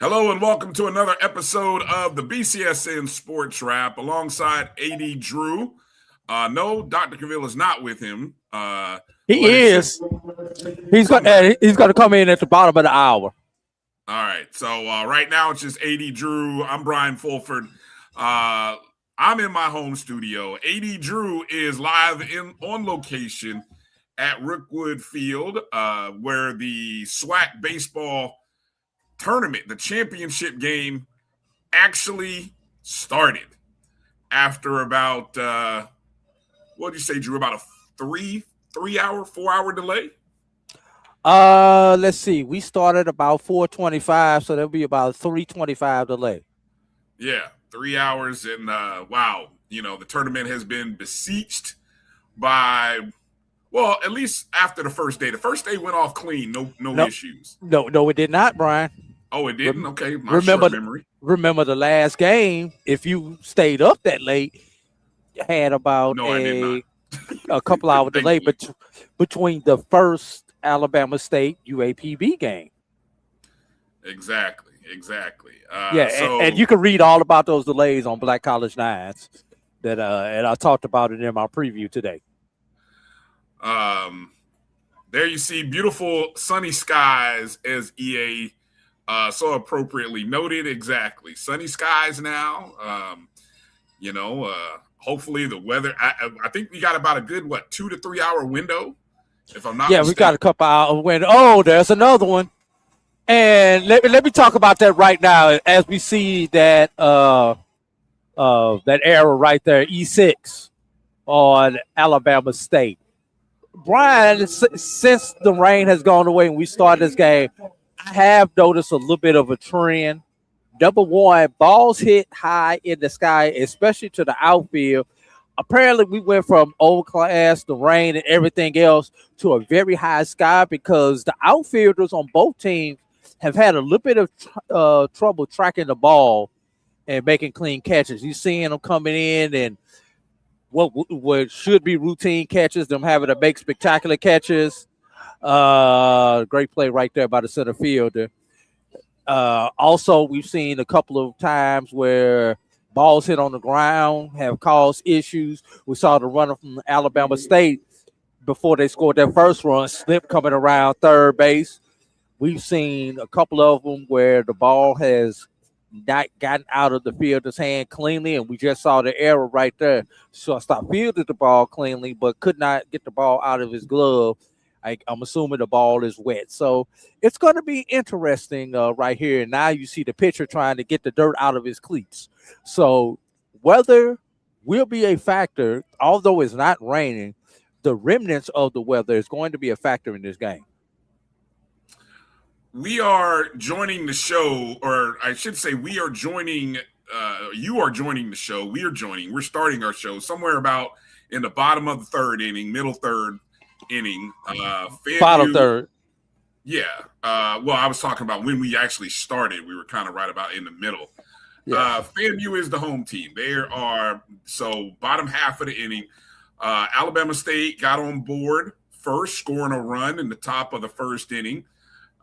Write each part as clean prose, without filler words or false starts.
Hello and welcome to another episode of the BCSN SportsWrap alongside A.D. Drew. No, Dr. Cavill is not with him. He is. He's going to come in at the bottom of the hour. All right. So right now it's just A.D. Drew. I'm Brian Fulford. I'm in my home studio. A.D. Drew is live on location at Rickwood Field where the SWAC Baseball Tournament, the championship game, actually started after about what did you say, Drew? About a 4-hour delay. Let's see. We started about 4:25, so there'll be about 3:25 delay. Yeah, 3 hours, and wow, the tournament has been besieged by, well, at least after the first day. The first day went off clean, no issues. No, it did not, Brian. Oh, it didn't? Okay. My short memory. Remember the last game, if you stayed up that late, you had about a couple hour delay between the first Alabama State UAPB game. Exactly. And you can read all about those delays on Black College Nines and I talked about it in my preview today. There you see beautiful sunny skies, as EA so appropriately noted. Exactly. Sunny skies now. Hopefully the weather, I think we got about a good, 2 to 3 hour window, if I'm not mistaken. We got a couple hour window. Oh, there's another one. And let me talk about that right now as we see that that arrow right there, E6 on Alabama State. Brian, since the rain has gone away and we started this game, I have noticed a little bit of a trend. Number one, balls hit high in the sky, especially to the outfield. Apparently, we went from overcast, the rain, and everything else to a very high sky because the outfielders on both teams have had a little bit of trouble tracking the ball and making clean catches. You're seeing them coming in and what should be routine catches, them having to make spectacular catches. Great play right there by the center fielder. Also, we've seen a couple of times where balls hit on the ground have caused issues. We saw the runner from Alabama State before they scored their first run slip coming around third base. We've seen a couple of them where the ball has not gotten out of the fielder's hand cleanly, and we just saw the error right there. So I stopped fielded the ball cleanly, but could not get the ball out of his glove. I'm assuming the ball is wet. So it's going to be interesting right here. And now you see the pitcher trying to get the dirt out of his cleats. So weather will be a factor, although it's not raining. The remnants of the weather is going to be a factor in this game. We are joining the show, or I should say we are joining, you are joining the show. We're starting our show somewhere about in the bottom of the third inning, middle third inning. Bottom third. Yeah. Well, I was talking about when we actually started. We were kind of right about in the middle. Yeah. FAMU is the home team. So bottom half of the inning. Alabama State got on board first, scoring a run in the top of the first inning.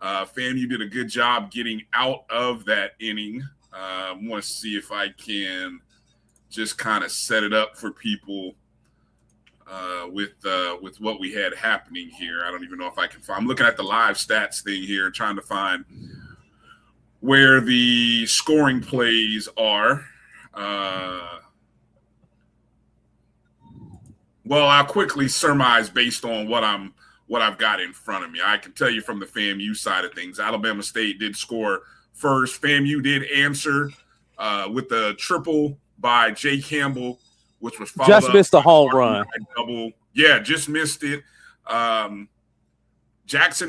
FAMU did a good job getting out of that inning. I want to see if I can just kind of set it up for people with what we had happening here. I don't even know if I can find. I'm looking at the live stats thing here, trying to find where the scoring plays are. Well, I'll quickly surmise based on what I've got in front of me. I can tell you from the FAMU side of things, Alabama State did score first. FAMU did answer with the triple by Jay Campbell, which was followed just up missed the home run. Double. Yeah, just missed it. Jackson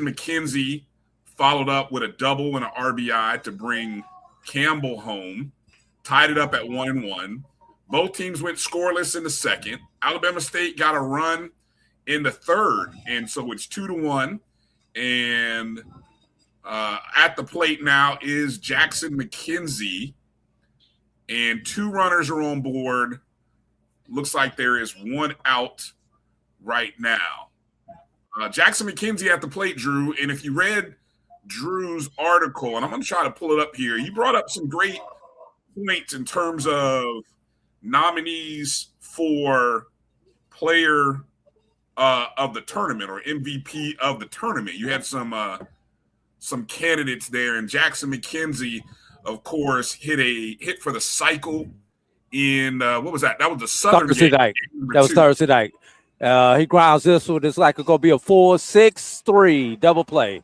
McKenzie followed up with a double and an RBI to bring Campbell home, tied it up at 1-1. Both teams went scoreless in the second. Alabama State got a run in the third, and so it's 2-1. And at the plate now is Jackson McKenzie, and 2 runners are on board. Looks like there is 1 out right now. Jackson McKenzie at the plate, Drew, and if you read Drew's article, and I'm going to try to pull it up here, he brought up some great points in terms of nominees for player of the tournament or MVP of the tournament. You had some candidates there, and Jackson McKenzie, of course, hit for the cycle in what was that? That was the Southern Thursday game. Night. That was Thursday night. He grounds this one. It's like it's gonna be a 4-6-3 double play.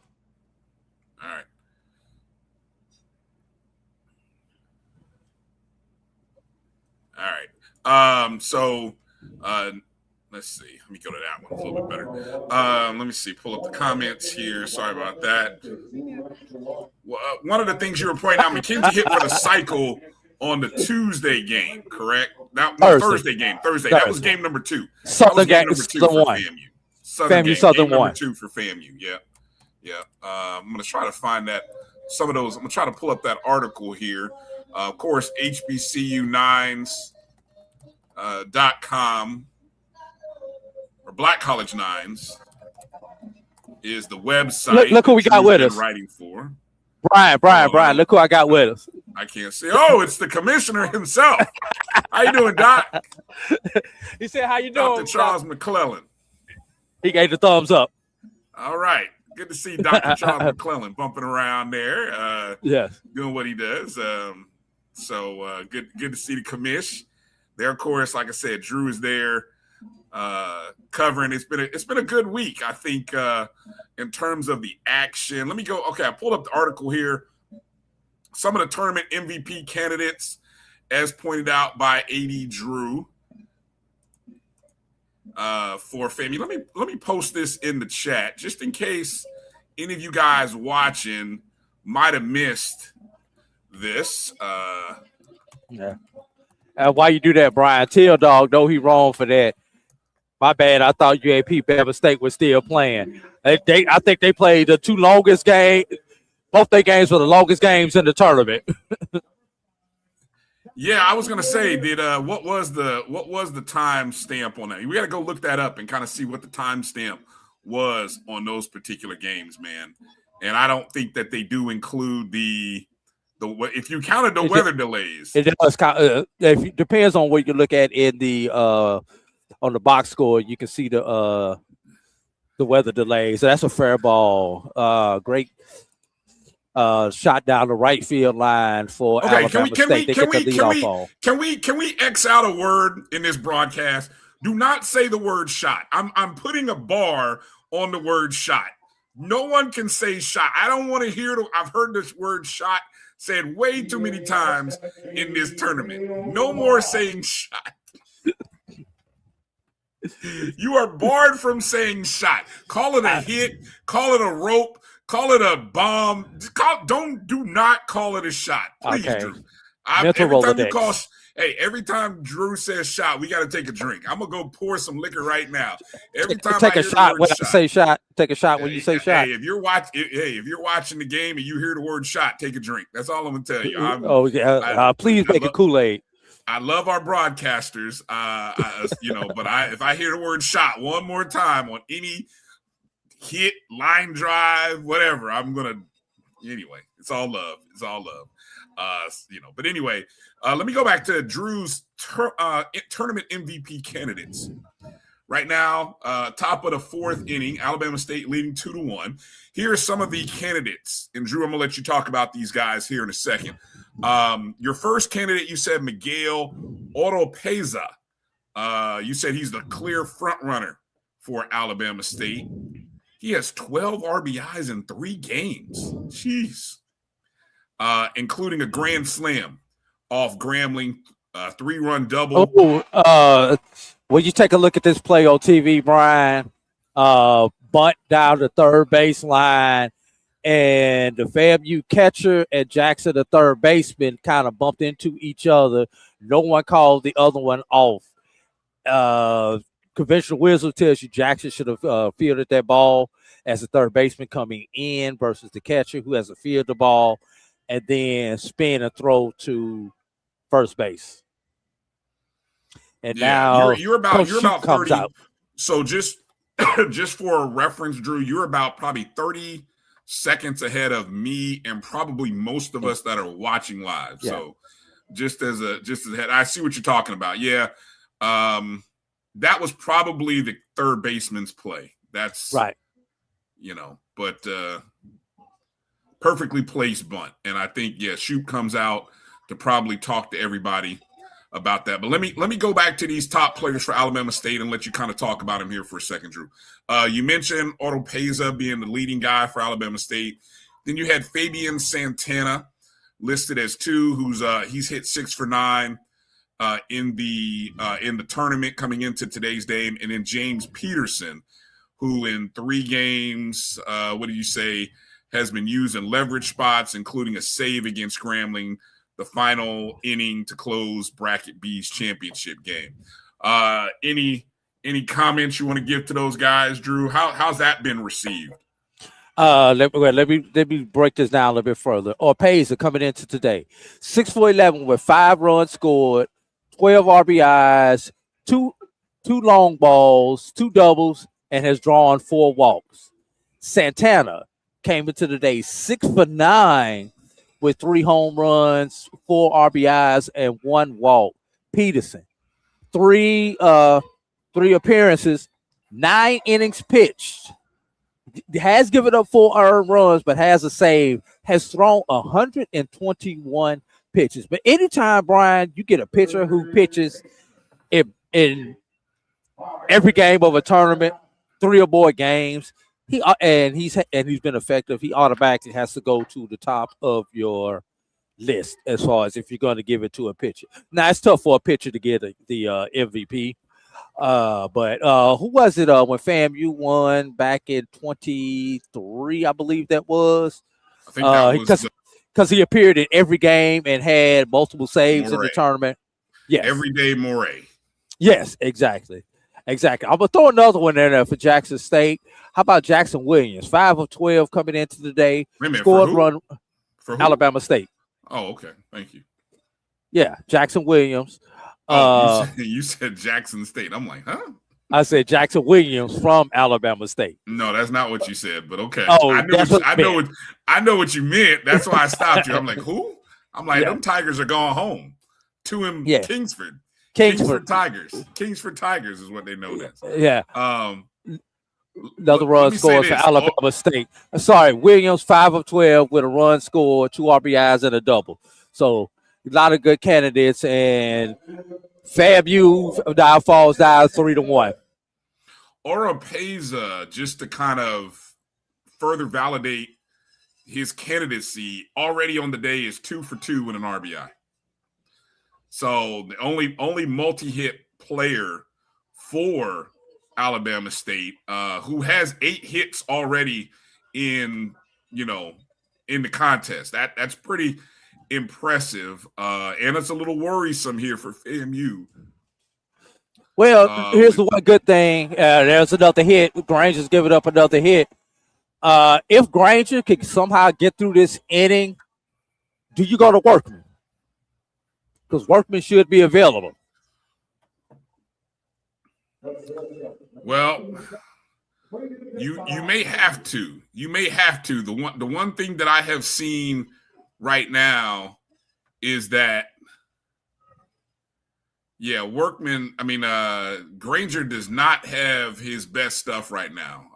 All right. So let's see. Let me go to that one. It's a little bit better. Let me see. Pull up the comments here. Sorry about that. One of the things you were pointing out, McKenzie hit for the cycle on the Tuesday game, correct? Thursday game. That was game number 2. Southern game number 2 for FAMU. Southern game number 2 for FAMU. Yeah. I'm going to try to find that. Some of those. I'm going to try to pull up that article here. Of course, HBCU9s.com or Black College Nines is the website. Look who we got with us. Writing for Brian. Look who I got with us. I can't see. Oh, it's the commissioner himself. How you doing, Doc? He said, "How you doing, Dr. Charles McClellan?" He gave the thumbs up. All right. Good to see Dr. Charles McClellan bumping around there. Yes. Doing what he does. So good to see the commish. There, of course, like I said, Drew is there covering. It's been a good week, I think, in terms of the action. Let me go. Okay, I pulled up the article here. Some of the tournament MVP candidates, as pointed out by A.D. Drew for FAMU. Let me post this in the chat just in case any of you guys watching might have missed this. Yeah. Why you do that, Brian? Tell Dog, no, he wrong for that. My bad. I thought UAP Bama State was still playing. I think they played the 2 longest games. Both their games were the longest games in the tournament. Yeah, I was gonna say, what was the time stamp on that? We got to go look that up and kind of see what the time stamp was on those particular games, man. And I don't think that they do include the if you counted the weather delays. It does. It depends on what you look at in the on the box score. You can see the weather delays. So that's a fair ball. Great. Shot down the right field line for Alabama State. Can we X out a word in this broadcast? Do not say the word shot. I'm putting a bar on the word shot. No one can say shot. I don't want to hear I've heard this word shot said way too many times in this tournament. No more saying shot. You are barred from saying shot. Call it a hit, call it a rope, call it a bomb. Do not call it a shot. Please, Okay. Drew. Every time Drew says shot, we got to take a drink. I'm going to go pour some liquor right now. Every time take a shot when I say shot. Take a shot when you say shot. Hey, if you're watching the game and you hear the word shot, take a drink. That's all I'm going to tell you. Please make a Kool-Aid. I love our broadcasters, but if I hear the word shot one more time on any hit, line drive, whatever, I'm going to, anyway, it's all love. It's all love. But anyway, let me go back to Drew's tournament MVP candidates. Right now, top of the fourth inning, Alabama State leading 2-1. Here are some of the candidates. And Drew, I'm going to let you talk about these guys here in a second. Your first candidate, you said Miguel Oropeza. You said he's the clear front runner for Alabama State. He has 12 RBIs in 3 games. Jeez. Including a grand slam off Grambling, 3-run double. When you take a look at this play on TV, Brian, bunt down the third baseline, and the FAMU catcher and Jackson, the third baseman, kind of bumped into each other. No one called the other one off. Conventional wisdom tells you Jackson should have fielded that ball as the third baseman coming in versus the catcher who has to field the ball and then spin a throw to first base. And now you're about 30. Out. So just for reference, Drew, you're about probably 30 seconds ahead of me and probably most of us that are watching live. Yeah. So just as ahead, I see what you're talking about. Yeah. That was probably the third baseman's play. That's right. But perfectly placed bunt. And I think, Shoop comes out to probably talk to everybody about that. But let me go back to these top players for Alabama State and let you kind of talk about them here for a second, Drew. You mentioned Oropeza being the leading guy for Alabama State. Then you had Fabian Santana listed as 2, who's he's hit 6 for 9 in the tournament coming into today's game. And then James Peterson, who in 3 games, has been used in leverage spots, including a save against Grambling, the final inning to close Bracket B's championship game. Any comments you want to give to those guys, Drew? How's that been received? Let me break this down a little bit further. Oropeza coming into today, 6 for 11 with 5 runs scored, 12 RBIs, two long balls, 2 doubles, and has drawn 4 walks. Santana came into the day 6 for 9 with 3 home runs, 4 RBIs, and 1 walk. Peterson, 3 appearances, 9 innings pitched. Has given up 4 earned runs, but has a save. Has thrown 121 pitches. But anytime, Brian, you get a pitcher who pitches in every game of a tournament, 3 or more games, he's been effective. He automatically has to go to the top of your list as far as if you're going to give it to a pitcher. Now it's tough for a pitcher to get the MVP. But who was it when FAMU won back in 23? I believe that was. I think that was because he appeared in every game and had multiple saves in the tournament. Yes, everyday Moray. Yes, exactly. I'm gonna throw another one in there for Jackson State. How about Jackson Williams? 5 of 12 coming into the day. Scored run for Alabama State. Oh, okay. Thank you. Yeah, Jackson Williams. You said Jackson State. I'm like, huh? I said Jackson Williams from Alabama State. No, that's not what you said, but okay. Oh, I know what you meant. That's why I stopped you. I'm like, who? I'm like, them Tigers are going home. To him, Kingsford. Kingsford Tigers. Kingsford Tigers is what they know as. Yeah. Another run scored for Alabama State. Sorry, Williams, 5 of 12 with a run scored, 2 RBIs and a double. So a lot of good candidates, and FAMU now falls down 3-1. Oropeza, just to kind of further validate his candidacy, already on the day is 2 for 2 with an RBI. So the only multi-hit player for Alabama State, who has 8 hits already in the contest. That's pretty impressive, and it's a little worrisome here for FAMU. Well, here's the one good thing. There's another hit. Granger's giving up another hit. If Granger can somehow get through this inning, do you go to Workman? Because Workman should be available. Well, you may have to. You may have to. The one thing that I have seen right now is that Workman. I mean, Granger does not have his best stuff right now.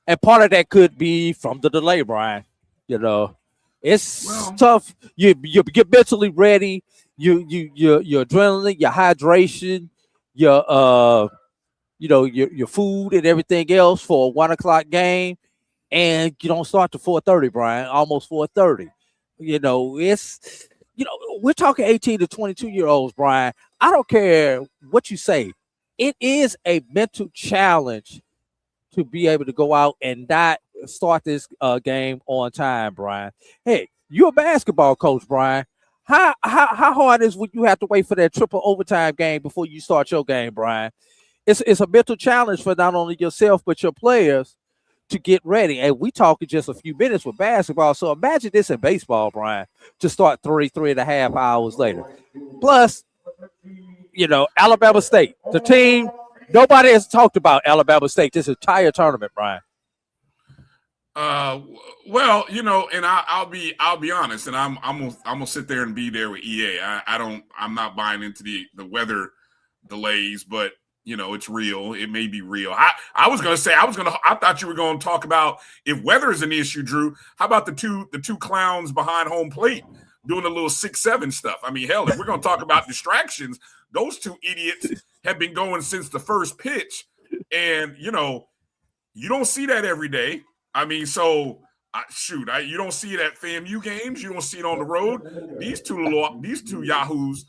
And part of that could be from the delay, Brian. It's tough. You get mentally ready. Your adrenaline, your hydration, your food and everything else for a 1 o'clock game, and you don't start to 4:30, Brian. Almost 4:30. We're talking 18 to 22-year-olds, Brian. I don't care what you say. It is a mental challenge to be able to go out and not start this game on time, Brian. Hey, you're a basketball coach, Brian. How hard is when you have to wait for that triple overtime game before you start your game, Brian? It's a mental challenge for not only yourself but your players to get ready. And we talking just a few minutes with basketball. So imagine this in baseball, Brian, to start 3.5 hours later. Plus, Alabama State, the team. Nobody has talked about Alabama State this entire tournament, Brian. Well, and I'll be honest, and I'm gonna sit there and be there with EA. I'm not buying into the weather delays, but it's real. It may be real. I was gonna say I thought you were gonna talk about if weather is an issue, Drew. How about the two clowns behind home plate doing a little 6-7 stuff? I mean, hell, if we're gonna talk about distractions, those two idiots have been going since the first pitch, and you don't see that every day. I mean, you don't see it at FAMU games. You don't see it on the road. These two yahoos,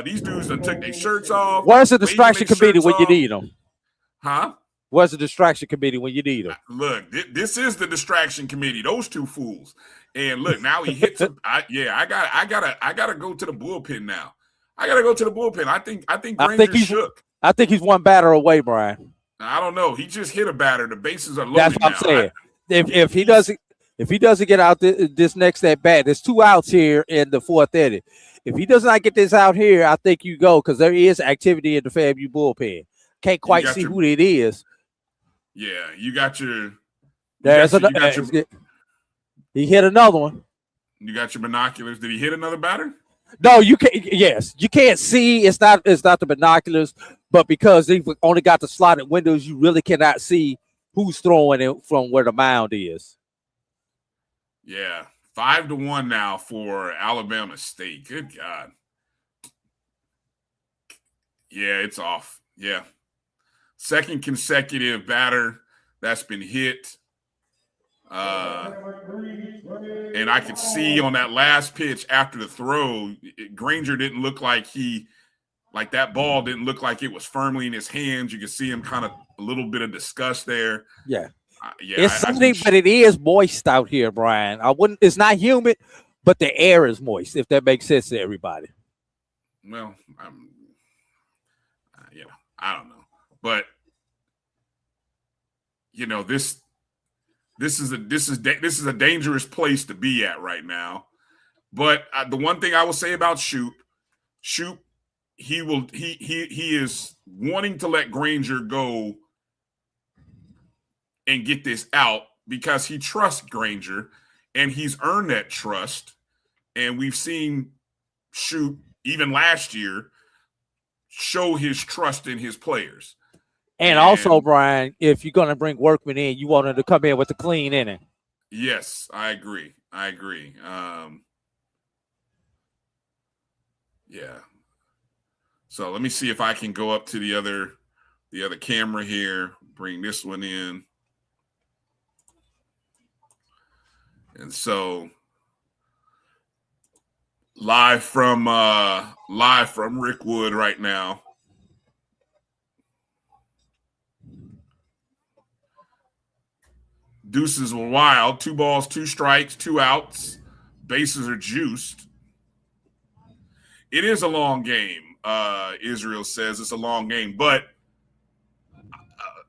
these dudes that took their shirts off. Where's the distraction committee when you need them? Huh? Where's the distraction committee when you need them? Look, this is the distraction committee. Those two fools. And look, now he hits him. I gotta go to the bullpen now. I think Granger's shook. I think he's one batter away, Brian. I don't know. He just hit a batter. The bases are loaded. That's what I'm saying. If he doesn't get out this next at bat, there's 2 outs here in the 4th inning. If he does not get this out here, I think you go because there is activity in the FAMU bullpen. Can't quite see who it is. Yeah, you got your. He hit another one. You got your binoculars. Did he hit another batter? No, you can't. Yes, you can't see. It's not the binoculars, but because they've only got the slotted windows, you really cannot see who's throwing it from where the mound is. Yeah, 5-1 now for Alabama State. Good God. Yeah, it's off. Yeah. Second consecutive batter that's been hit. And I could see on that last pitch after the throw, Granger didn't look like that ball didn't look like it was firmly in his hands. You could see him kind of a little bit of disgust there. Yeah. It's something, but it is moist out here, Brian. It's not humid, but the air is moist, if that makes sense to everybody. Well, I don't know. But, this is a dangerous place to be at right now. But the one thing I will say about Shoop, he is wanting to let Granger go and get this out because he trusts Granger and he's earned that trust. And we've seen Shoop even last year show his trust in his players. And also, Brian, if you're going to bring Workman in, you want him to come in with a clean inning. Yes, I agree. Yeah. So let me see if I can go up to the other the other camera here. Bring this one in. And so live from Rickwood right now. Deuces were wild. 2 balls, 2 strikes, 2 outs. Bases are juiced. It is a long game. Israel says it's a long game, but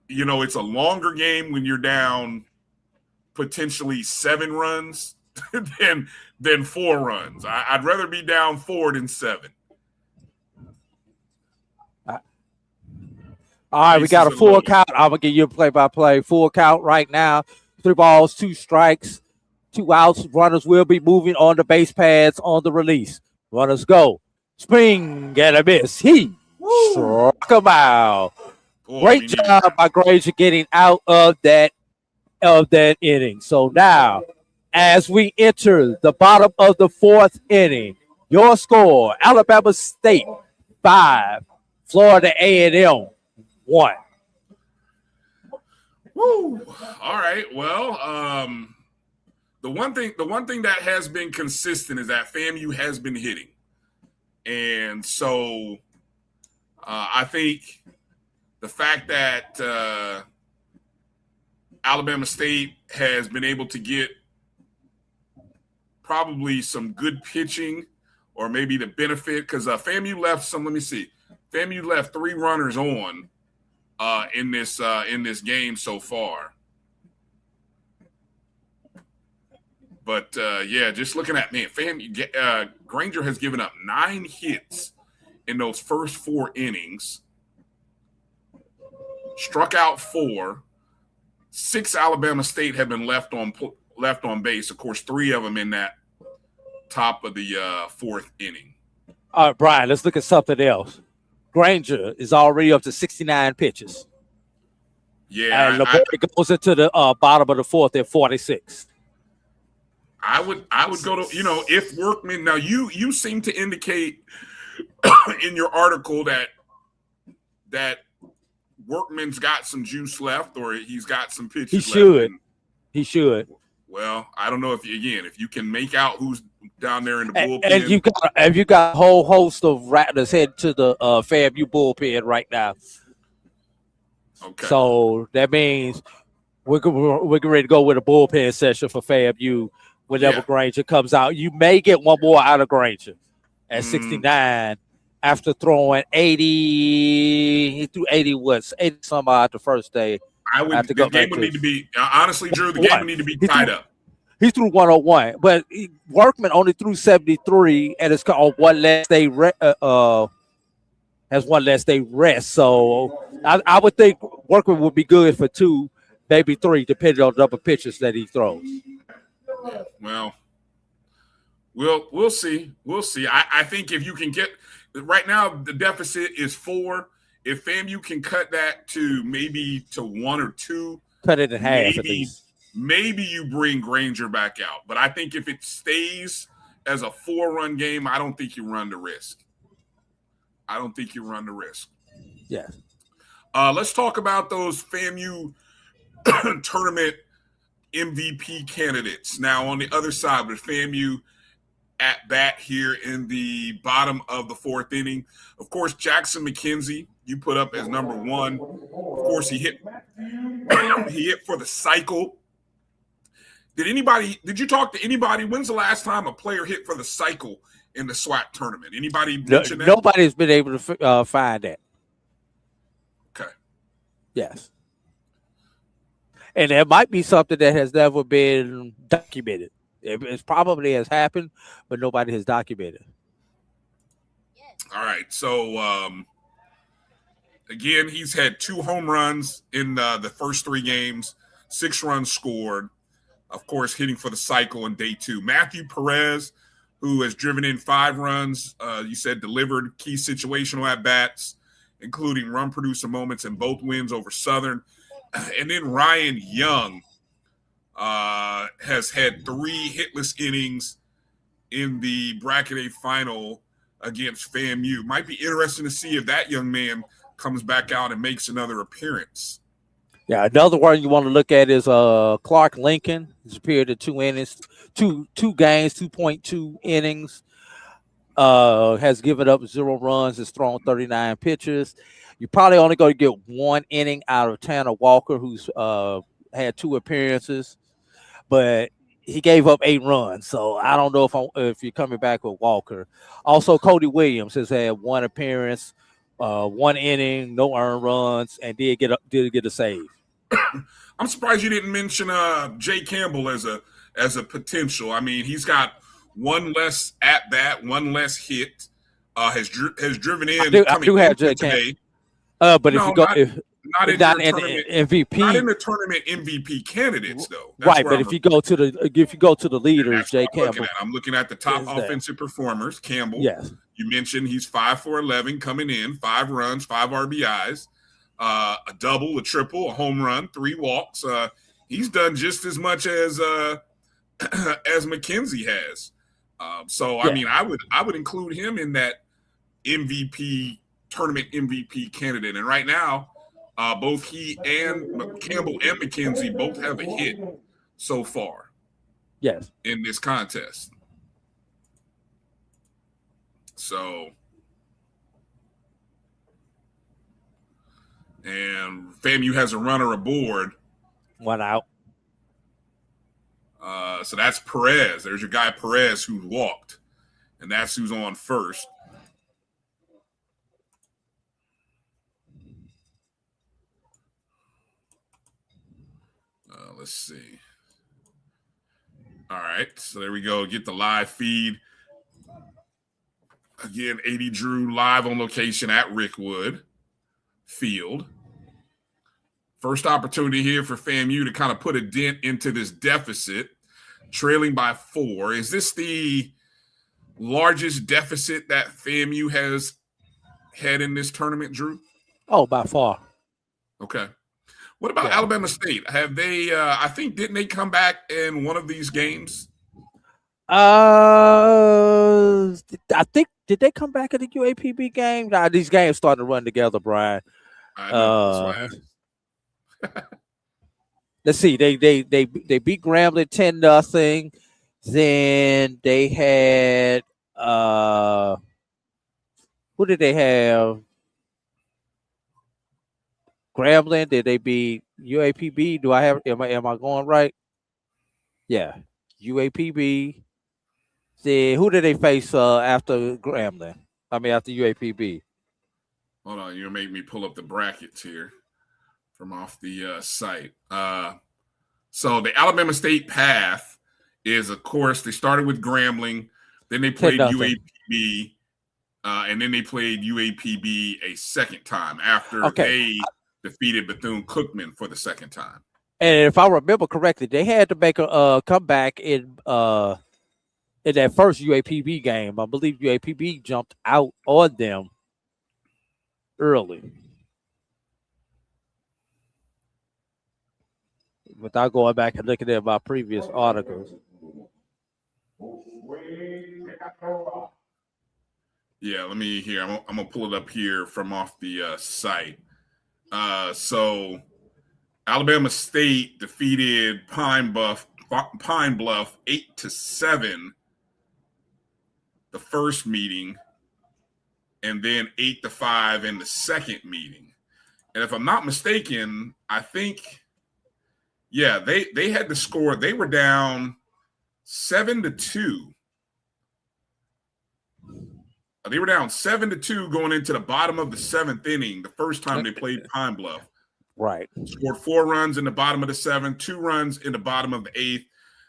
it's a longer game when you're down potentially 7 runs than 4 runs. I'd rather be down 4 than 7. All right, we got a full count. I'm going to give you a play-by-play. Full count right now. 3 balls, 2 strikes, 2 outs. Runners will be moving on the base pads on the release. Runners go. Swing and a miss. He struck him out. Great job by Granger getting out of that inning. So now, as we enter the bottom of the 4th inning, your score, Alabama State 5, Florida A&M 1. Woo! All right. Well, the one thing that has been consistent is that FAMU has been hitting, and so I think the fact that Alabama State has been able to get probably some good pitching, or maybe the benefit, because FAMU left some. Let me see. FAMU left 3 runners on in this game so far. But just looking at FAMU, Granger has given up 9 hits in those first 4 innings. Struck out 4. 6 Alabama State have been left on base. Of course, 3 of them in that top of the 4th inning. All right, Brian, let's look at something else. Granger is already up to 69 pitches. Yeah. And LeBoy goes into the bottom of the 4th at 46. I would go to, if Workman, now you seem to indicate in your article that Workman's got some juice left, or he's got some pitches left. He should. Well, I don't know if you can make out who's down there in the bullpen. And you got a whole host of Rattlers heading to the FAMU bullpen right now. Okay. So that means we're ready to go with a bullpen session for FAMU whenever Granger comes out. You may get one more out of Granger at 69 after throwing 80. He threw 80 some odd the first day. The game would need to be, honestly, Drew, the game would need to be tied up. He threw 101, but Workman only threw 73, and it's on one last day. Has one last day rest, so I would think Workman would be good for 2, maybe 3, depending on the number of pitches that he throws. Well, we'll see. We'll see. I think if you can get right now, the deficit is 4. If FAMU can cut that to maybe to 1 or 2, cut it in half at least. Maybe you bring Granger back out. But I think if it stays as a 4-run game, I don't think you run the risk. Yeah. Let's talk about those FAMU tournament MVP candidates. Now, on the other side, with FAMU at bat here in the bottom of the 4th inning, of course, Jackson McKenzie, you put up as number 1. Of course, he hit for the cycle. Did you talk to anybody? When's the last time a player hit for the cycle in the SWAC tournament? Anybody mention that? Nobody's been able to find that. Okay. Yes. And there might be something that has never been documented. It probably has happened, but nobody has documented. All right. So, again, he's had 2 home runs in the first 3 games, 6 runs scored. Of course, hitting for the cycle in day 2. Matthew Perez, who has driven in 5 runs, you said delivered key situational at-bats, including run producer moments in both wins over Southern. And then Ryan Young has had 3 hitless innings in the Bracket A final against FAMU. Might be interesting to see if that young man comes back out and makes another appearance. Yeah, another one you want to look at is Clark Lincoln. He's appeared in 2 innings, two games, 2.2 innings. Has given up 0 runs, has thrown 39 pitches. You're probably only going to get 1 inning out of Tanner Walker, who's had 2 appearances, but he gave up 8 runs. So I don't know if you're coming back with Walker. Also, Cody Williams has had 1 appearance, 1 inning, no earned runs, and did get a save. I'm surprised you didn't mention Jay Campbell as a potential. I mean, he's got 1 less at bat, 1 less hit. Has driven in. I do have Jay Campbell. But no, if you go, not in the MVP, not in the tournament MVP candidates though. That's right, but if you go to the leaders, Jay Campbell. I'm looking at the top offensive performers. Campbell. Yes. You mentioned he's 5 for 11 coming in, 5 runs, 5 RBIs, a double, a triple, a home run, 3 walks. He's done just as much as McKenzie has. I mean, I would include him in that tournament MVP candidate. And right now, both he and Campbell and McKenzie both have a hit so far. Yes. In this contest. So, and FAMU has a runner aboard. 1 out. So that's Perez. There's your guy Perez who walked. And that's who's on first. Let's see. All right. So there we go. Get the live feed. Again, A.D. Drew live on location at Rickwood Field. First opportunity here for FAMU to kind of put a dent into this deficit, trailing by 4. Is this the largest deficit that FAMU has had in this tournament, Drew? Oh, by far. Okay. What about Alabama State? Have they, didn't they come back in one of these games? I think, did they come back in the UAPB game? Nah, these games starting to run together, Brian. I know, that's why let's see. They beat Grambling 10-0. Then they had who did they have? Grambling. Did they beat UAPB? Am I going right? Yeah, UAPB. Then who did they face after Grambling? After UAPB. Hold on, you're gonna make me pull up the brackets here from off the site. So the Alabama State path is, of course, they started with Grambling, then they played UAPB, and then they played UAPB a second time after they defeated Bethune-Cookman for the second time. And if I remember correctly, they had to make a comeback in that first UAPB game. I believe UAPB jumped out on them early. Without going back and looking at my previous articles. Yeah, let me hear. I'm gonna pull it up here from off the site. So Alabama State defeated Pine Bluff 8-7 the first meeting, and then 8-5 in the second meeting. And if I'm not mistaken, I think, they had to score. They were down 7-2. They were down 7-2 going into the bottom of the 7th inning. The first time they played Pine Bluff. Right. Scored 4 runs in the bottom of the 7th, 2 runs in the bottom of the 8th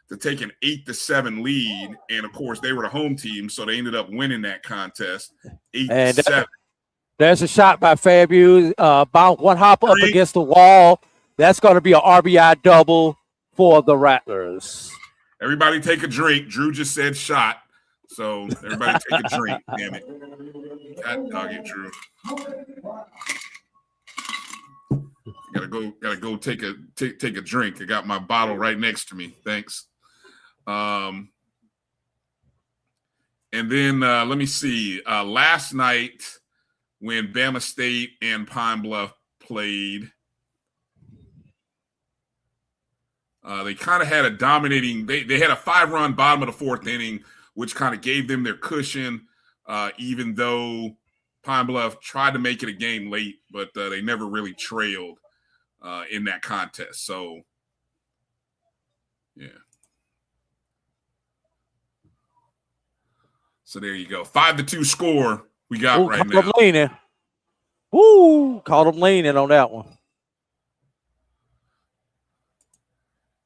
to take an 8-7 lead. And of course, they were the home team, so they ended up winning that contest 8-7. There's a shot by FAMU, about 1 hop up against the wall. That's going to be an RBI double for the Rattlers. Everybody take a drink. Drew just said shot. So everybody take a drink. Damn it. God dog it, Drew. Gotta go take a drink. I got my bottle right next to me. Thanks. And then let me see. Last night when Bama State and Pine Bluff played. They kind of had a dominating – they had a 5-run bottom of the fourth inning, which kind of gave them their cushion, even though Pine Bluff tried to make it a game late, but they never really trailed in that contest. So, yeah. So there you go. 5-2 score we got right now. Caught him leaning on that one.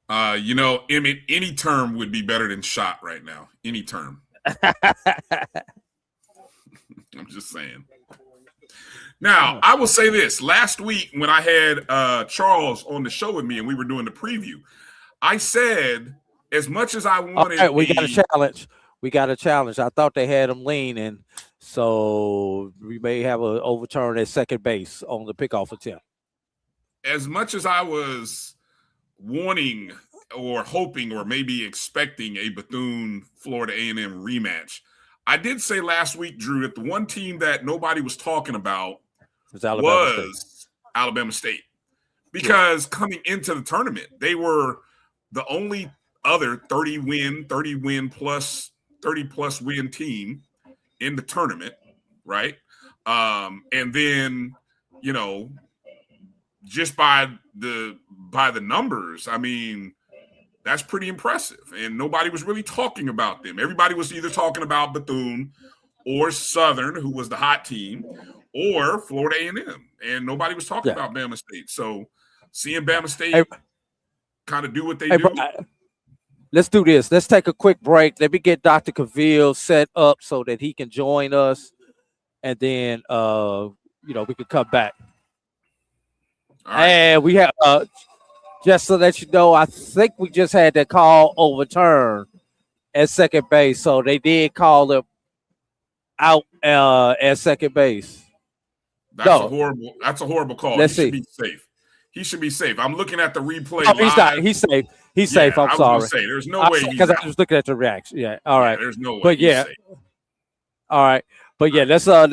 Any term would be better than shot right now. Any term. I'm just saying. Now, I will say this. Last week when I had Charles on the show with me and we were doing the preview, I said as much as I wanted. Okay, we got a challenge. I thought they had him leaning, so we may have an overturn at second base on the pickoff attempt. As much as I was wanting or hoping or maybe expecting a Bethune-Florida A&M rematch, I did say last week, Drew, that the one team that nobody was talking about was Alabama State. Because coming into the tournament, they were the only other 30-plus win team in the tournament, right? And then, just by the numbers, I mean, that's pretty impressive. And nobody was really talking about them. Everybody was either talking about Bethune or Southern, who was the hot team, or Florida A&M. And nobody was talking about Bama State. So seeing Bama State kind of do what they do. Brian, let's do this. Let's take a quick break. Let me get Dr. Cavill set up so that he can join us. And then, we can come back. Right. And we have, just to let you know, I think we just had that call overturned at second base. So they did call him out at second base. That's a horrible call. He should be safe. I'm looking at the replay. Oh, he's not. He's safe. He's safe. I'm sorry. There's no way because I was looking at the reaction. Yeah. All right. There's no way. But yeah. All right. But yeah, let's set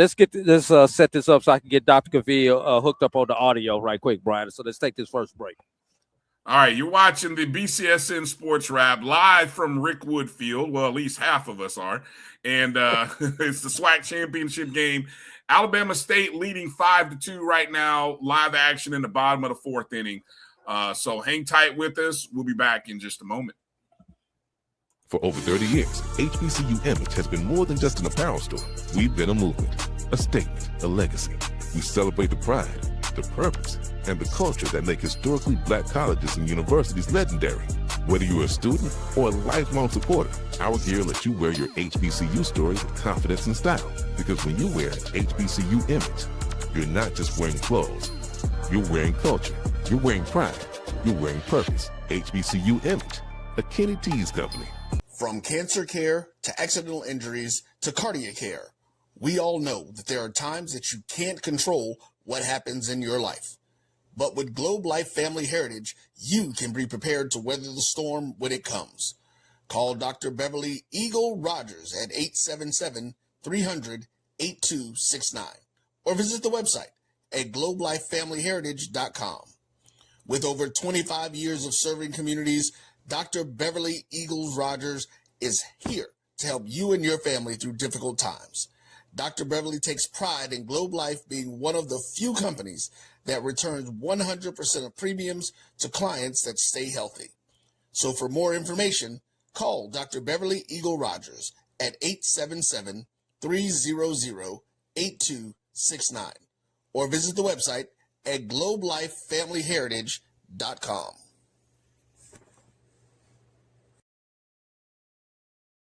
this up so I can get Dr. Cavill hooked up on the audio right quick, Brian. So let's take this first break. All right, you're watching the BCSN SportsWrap live from Rickwood Field. Well, at least half of us are. And it's the SWAC championship game. Alabama State leading 5-2 right now. Live action in the bottom of the fourth inning. So hang tight with us. We'll be back in just a moment. For over 30 years, HBCU Image has been more than just an apparel store. We've been a movement, a statement, a legacy. We celebrate the pride, the purpose, and the culture that make historically black colleges and universities legendary. Whether you're a student or a lifelong supporter, our gear lets you wear your HBCU story with confidence and style. Because when you wear HBCU Image, you're not just wearing clothes. You're wearing culture. You're wearing pride. You're wearing purpose. HBCU Image, a Kenny T's company. From cancer care to accidental injuries to cardiac care, we all know that there are times that you can't control what happens in your life. But with Globe Life Family Heritage, you can be prepared to weather the storm when it comes. Call Dr. Beverly Eagle Rogers at 877-300-8269 or visit the website at globelifefamilyheritage.com. With over 25 years of serving communities, Dr. Beverly Eagles Rogers is here to help you and your family through difficult times. Dr. Beverly takes pride in Globe Life being one of the few companies that returns 100% of premiums to clients that stay healthy. So for more information, call Dr. Beverly Eagle Rogers at 877-300-8269 or visit the website at globelifefamilyheritage.com.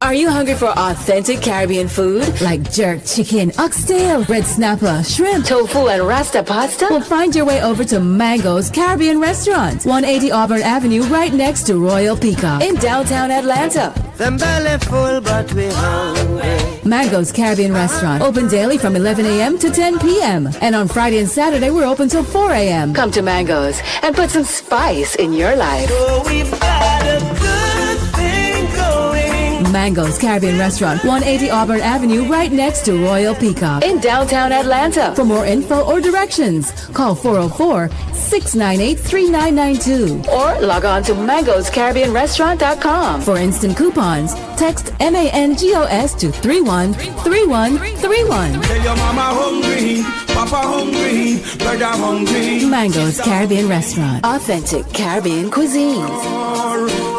Are you hungry for authentic Caribbean food like jerk chicken, oxtail, red snapper, shrimp, tofu, and rasta pasta? Well, find your way over to Mango's Caribbean Restaurant, 180 Auburn Avenue, right next to Royal Peacock in downtown Atlanta. Them belly full, but we hungry. Mango's Caribbean Restaurant, open daily from 11 a.m. to 10 p.m. And on Friday and Saturday, we're open till 4 a.m. Come to Mango's and put some spice in your life. So we've got a good thing going. Mango's Caribbean Restaurant, 180 Auburn Avenue, right next to Royal Peacock in downtown Atlanta. For more info or directions, call 404-698-3992 or log on to mangoscaribbeanrestaurant.com. For instant coupons, text MANGOS to 313131. Tell your mama hungry, papa hungry, brother hungry. Mango's Caribbean Restaurant, authentic Caribbean cuisines.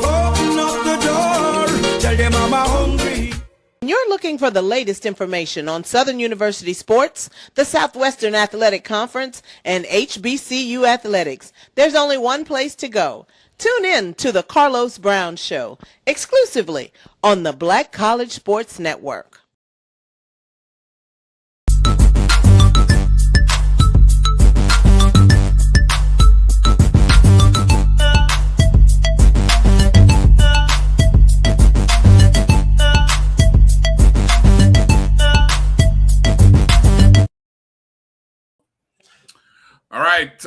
Open up the door, tell your mama hungry. You're looking for the latest information on Southern University sports, the Southwestern Athletic Conference, and HBCU athletics. There's only one place to go. Tune in to the Carlos Brown Show, exclusively on the Black College Sports Network. All right,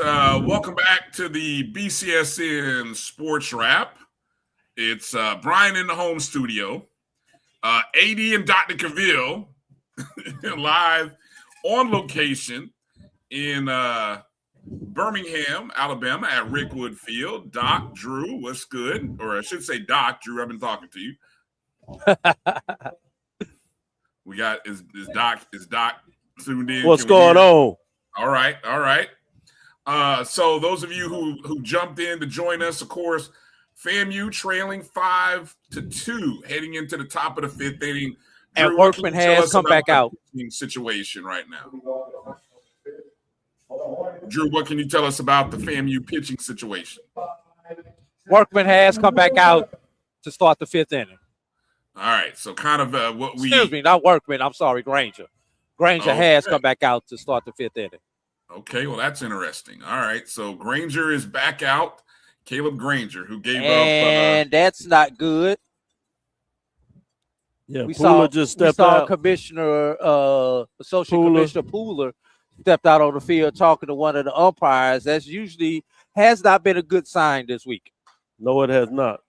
welcome back to the BCSN SportsWrap. It's Bryan in the home studio, AD and Dr. Cavill live on location in Birmingham, Alabama at Rickwood Field. Doc, Drew, what's good? Or I should say Doc, Drew, I've been talking to you. We got, is Doc tuned in? What's going on? All right. So those of you who jumped in to join us, of course, FAMU trailing 5-2, heading into the top of the fifth inning. And Workman has come back out. Situation right now. Drew, what can you tell us about the FAMU pitching situation? Workman has come back out to start the fifth inning. All right, so kind of what we... Excuse me, not Workman. I'm sorry, Granger. Granger has come back out to start the fifth inning. Okay, well, that's interesting. All right, so Granger is back out. Caleb Granger, who gave up. And that's not good. Yeah, we Pooler just stepped out. Commissioner, Associate Commissioner Pooler stepped out on the field talking to one of the umpires. That's usually has not been a good sign this week. No, it has not.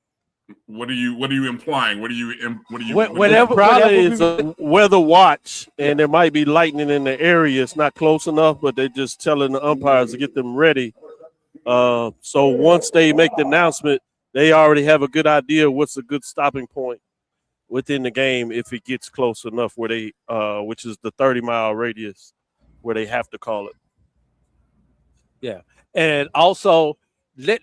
What are you implying? Whenever it's a weather watch and there might be lightning in the area, it's not close enough, but they're just telling the umpires to get them ready. So once they make the announcement, they already have a good idea what's a good stopping point within the game if it gets close enough where they, which is the 30-mile radius where they have to call it. Yeah, and also let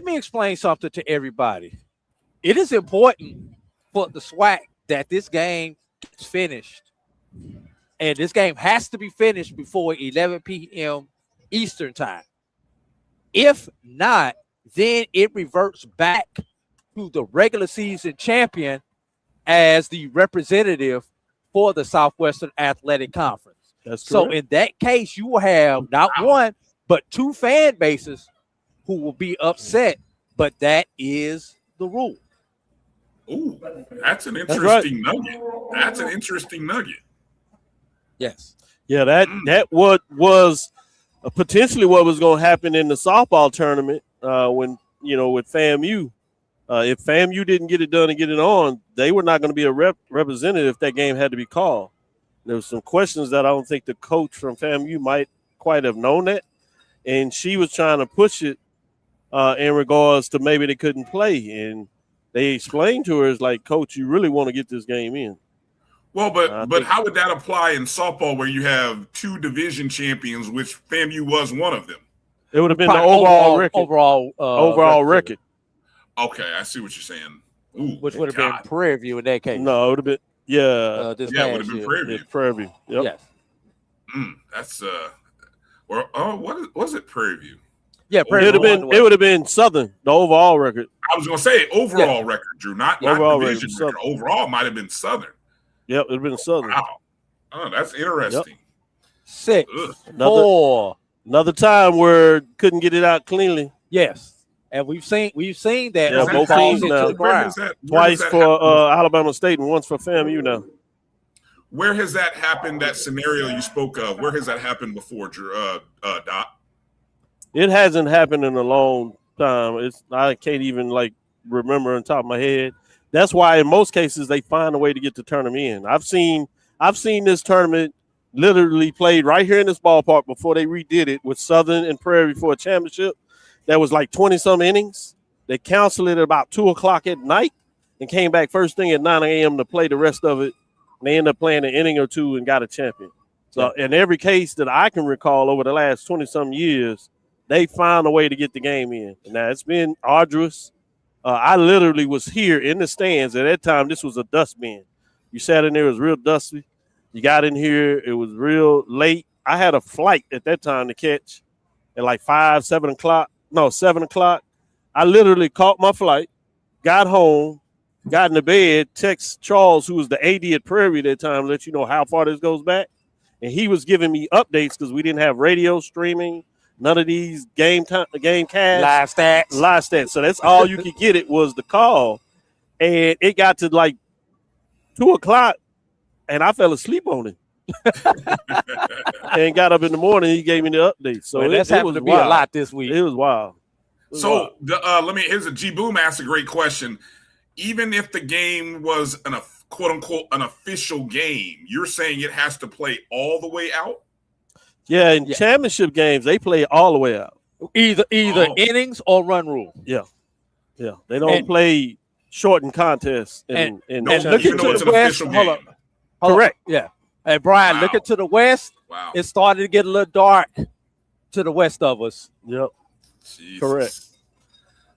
me explain something to everybody. It is important for the SWAC that this game gets finished. And this game has to be finished before 11 p.m. Eastern time. If not, then it reverts back to the regular season champion as the representative for the Southwestern Athletic Conference. That's correct. So in that case, you will have not one, but two fan bases who will be upset. But that is the rule. Ooh, that's an interesting nugget. That's an interesting nugget. Yes. Yeah, that what was potentially what was going to happen in the softball tournament when, with FAMU. If FAMU didn't get it done and get it on, they were not going to be a representative if that game had to be called. There was some questions that I don't think the coach from FAMU might quite have known that. And she was trying to push it in regards to maybe they couldn't play. And they explained to her, it's like, Coach, you really want to get this game in. Well, but how would that apply in softball where you have two division champions, which FAMU was one of them? It would have been the overall record. Overall record. Okay, I see what you're saying. Ooh, which would have been Prairie View in that case. No, it would have been, it would have been Prairie View. Prairie View. Yep. Yes. That's what was it? Prairie View. Yeah, Prairie View. It would have been Southern, the overall record. I was going to say overall record, Drew, not division record. Overall might have been Southern. Yep, it would have been Southern. Wow. Oh, that's interesting. Yep. 6-4. Another time where couldn't get it out cleanly. Yes. And we've seen that. Yeah, both teams now. Twice for Alabama State and once for FAMU now. Where has that happened, that scenario you spoke of? Where has that happened before, Doc? It hasn't happened in a long time. I can't even remember on top of my head. that's why in most cases they find a way to get the tournament in. I've seen this tournament literally played right here in this ballpark before they redid it with Southern and Prairie for a championship. That was like 20-some innings. They canceled it at about 2 o'clock at night and came back first thing at 9 a.m. to play the rest of it. And they ended up playing an inning or two and got a champion. So in every case that I can recall over the last 20-some years, they found a way to get the game in. Now, it's been arduous. I literally was here in the stands. At that time, this was a dustbin. You sat in there, it was real dusty. You got in here, it was real late. I had a flight at that time to catch at like 7 o'clock. I literally caught my flight, got home, got in the bed, text Charles, who was the AD at Prairie at that time, let you know how far this goes back. And he was giving me updates because we didn't have radio streaming, none of these game casts. Live stats. So that's all you could get. It was the call. And it got to like 2 o'clock, and I fell asleep on it. And got up in the morning, he gave me the update. So that's happened to be wild. a lot this week. It was wild. So here's a G Boom asked a great question. Even if the game was an quote unquote an official game, you're saying it has to play all the way out? Yeah, in championship games, they play all the way out. Either innings or run rule. Yeah. They don't play shortened contests. And look into the West. Hold up. Correct. Yeah. And Brian, looking to the west. Wow. It started to get a little dark to the west of us. Yep. Jesus. Correct.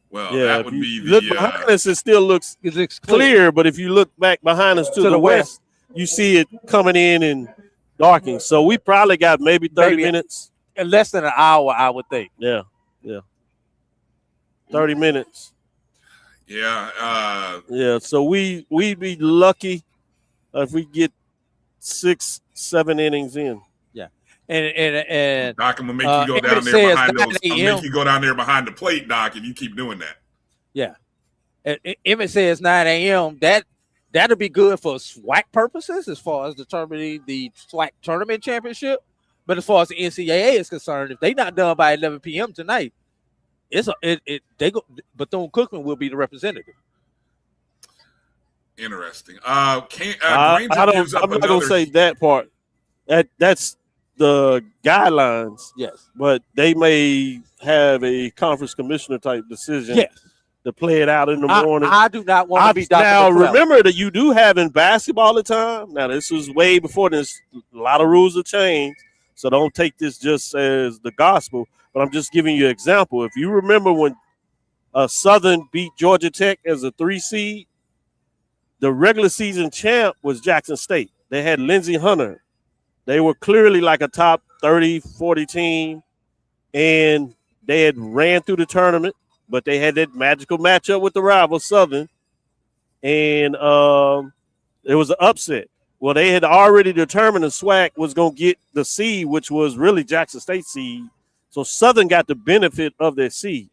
Well, yeah, that would be the look behind us. It still looks clear, but if you look back behind us to the west, you see it coming in and darkening. So we probably got maybe 30 minutes. In less than an hour, I would think. Yeah. 30 minutes. Yeah. So we'd be lucky if we get 6-7 innings in. Yeah. And Doc, I'm gonna make you go down there behind those. I'll make you go down there behind the plate, Doc, and you keep doing that. Yeah. And Emmett says 9 a.m. That'll be good for SWAC purposes as far as determining the SWAC tournament championship. But as far as the NCAA is concerned, if they're not done by 11 p.m. tonight, Bethune-Cookman will be the representative. Interesting. I'm not gonna say that part. That's the guidelines. Yes, but they may have a conference commissioner type decision. Yes. To play it out in the morning. I do not want to be Dr. Now, McClellan. remember that you do have in basketball the time. Now, this was way before this. A lot of rules have changed, so don't take this just as the gospel. But I'm just giving you an example. If you remember when Southern beat Georgia Tech as a 3 seed, the regular season champ was Jackson State. They had Lindsey Hunter. They were clearly like a top 30, 40 team, and they had ran through the tournament. But they had that magical matchup with the rival Southern, and it was an upset. Well, they had already determined the SWAC was going to get the seed, which was really Jackson State seed. So Southern got the benefit of their seed.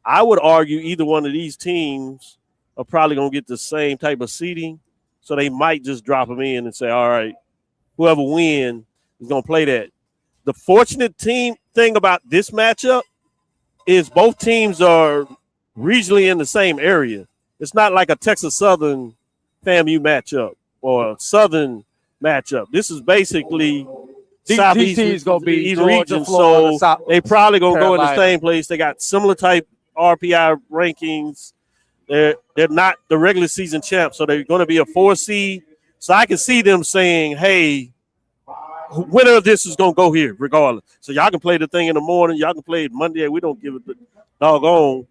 I would argue either one of these teams are probably going to get the same type of seeding, so they might just drop them in and say, all right, whoever wins is going to play that. The fortunate thing about this matchup is both teams are regionally in the same area. It's not like a Texas Southern FAMU matchup or a Southern matchup. This is basically Southeast is going to be Georgia, region, Florida, so they probably going to go in the Carolina. same place. They got similar type RPI rankings. They're not the regular season champs, so they're going to be a 4 seed. So I can see them saying, hey, winner of this is going to go here regardless. So y'all can play the thing in the morning. Y'all can play it Monday. We don't give it the doggone.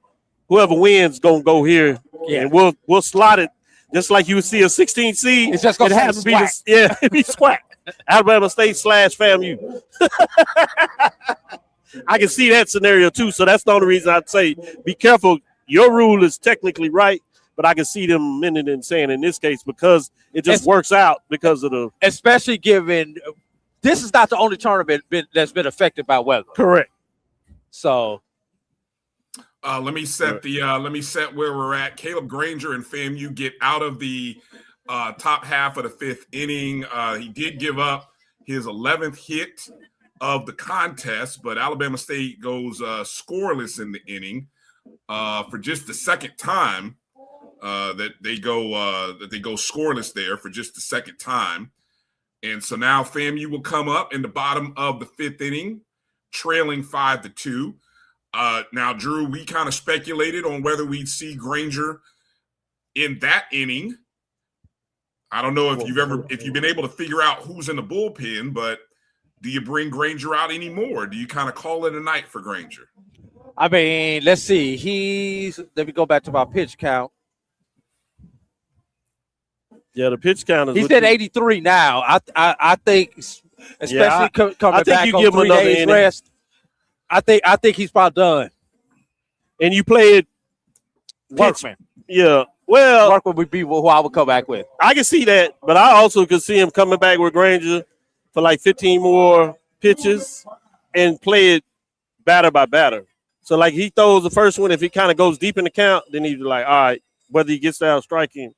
Whoever wins going to go here. Yeah. And we'll slot it just like you would see a 16 seed. It's just going to be it'd be SWAC. Alabama State / FAMU. I can see that scenario too. So that's the only reason I'd say be careful. Your rule is technically right, but I can see them amending and saying in this case because it just works out because of the. Especially given this is not the only tournament that's been affected by weather. Correct. So let me set where we're at. Caleb Granger and FAMU get out of the top half of the 5th inning. He did give up his 11th hit of the contest, but Alabama State goes scoreless in the inning for just the second time. that they go scoreless there for just the second time. And so now FAMU will come up in the bottom of the 5th inning, trailing 5-2. Now, Drew, we kind of speculated on whether we'd see Granger in that inning. I don't know if you've been able to figure out who's in the bullpen, but do you bring Granger out anymore? Do you kind of call it a night for Granger? I mean, let's see. Let me go back to my pitch count. Yeah, the pitch count is. He's at 83 now. I think, especially coming back on 3 days rest. I think he's about done. And you played Workman. Yeah. Well, Workman would be who I would come back with. I can see that, but I also could see him coming back with Granger for like 15 more pitches and play it batter by batter. So like he throws the first one, if he kind of goes deep in the count, then he's like, all right, whether he gets out striking,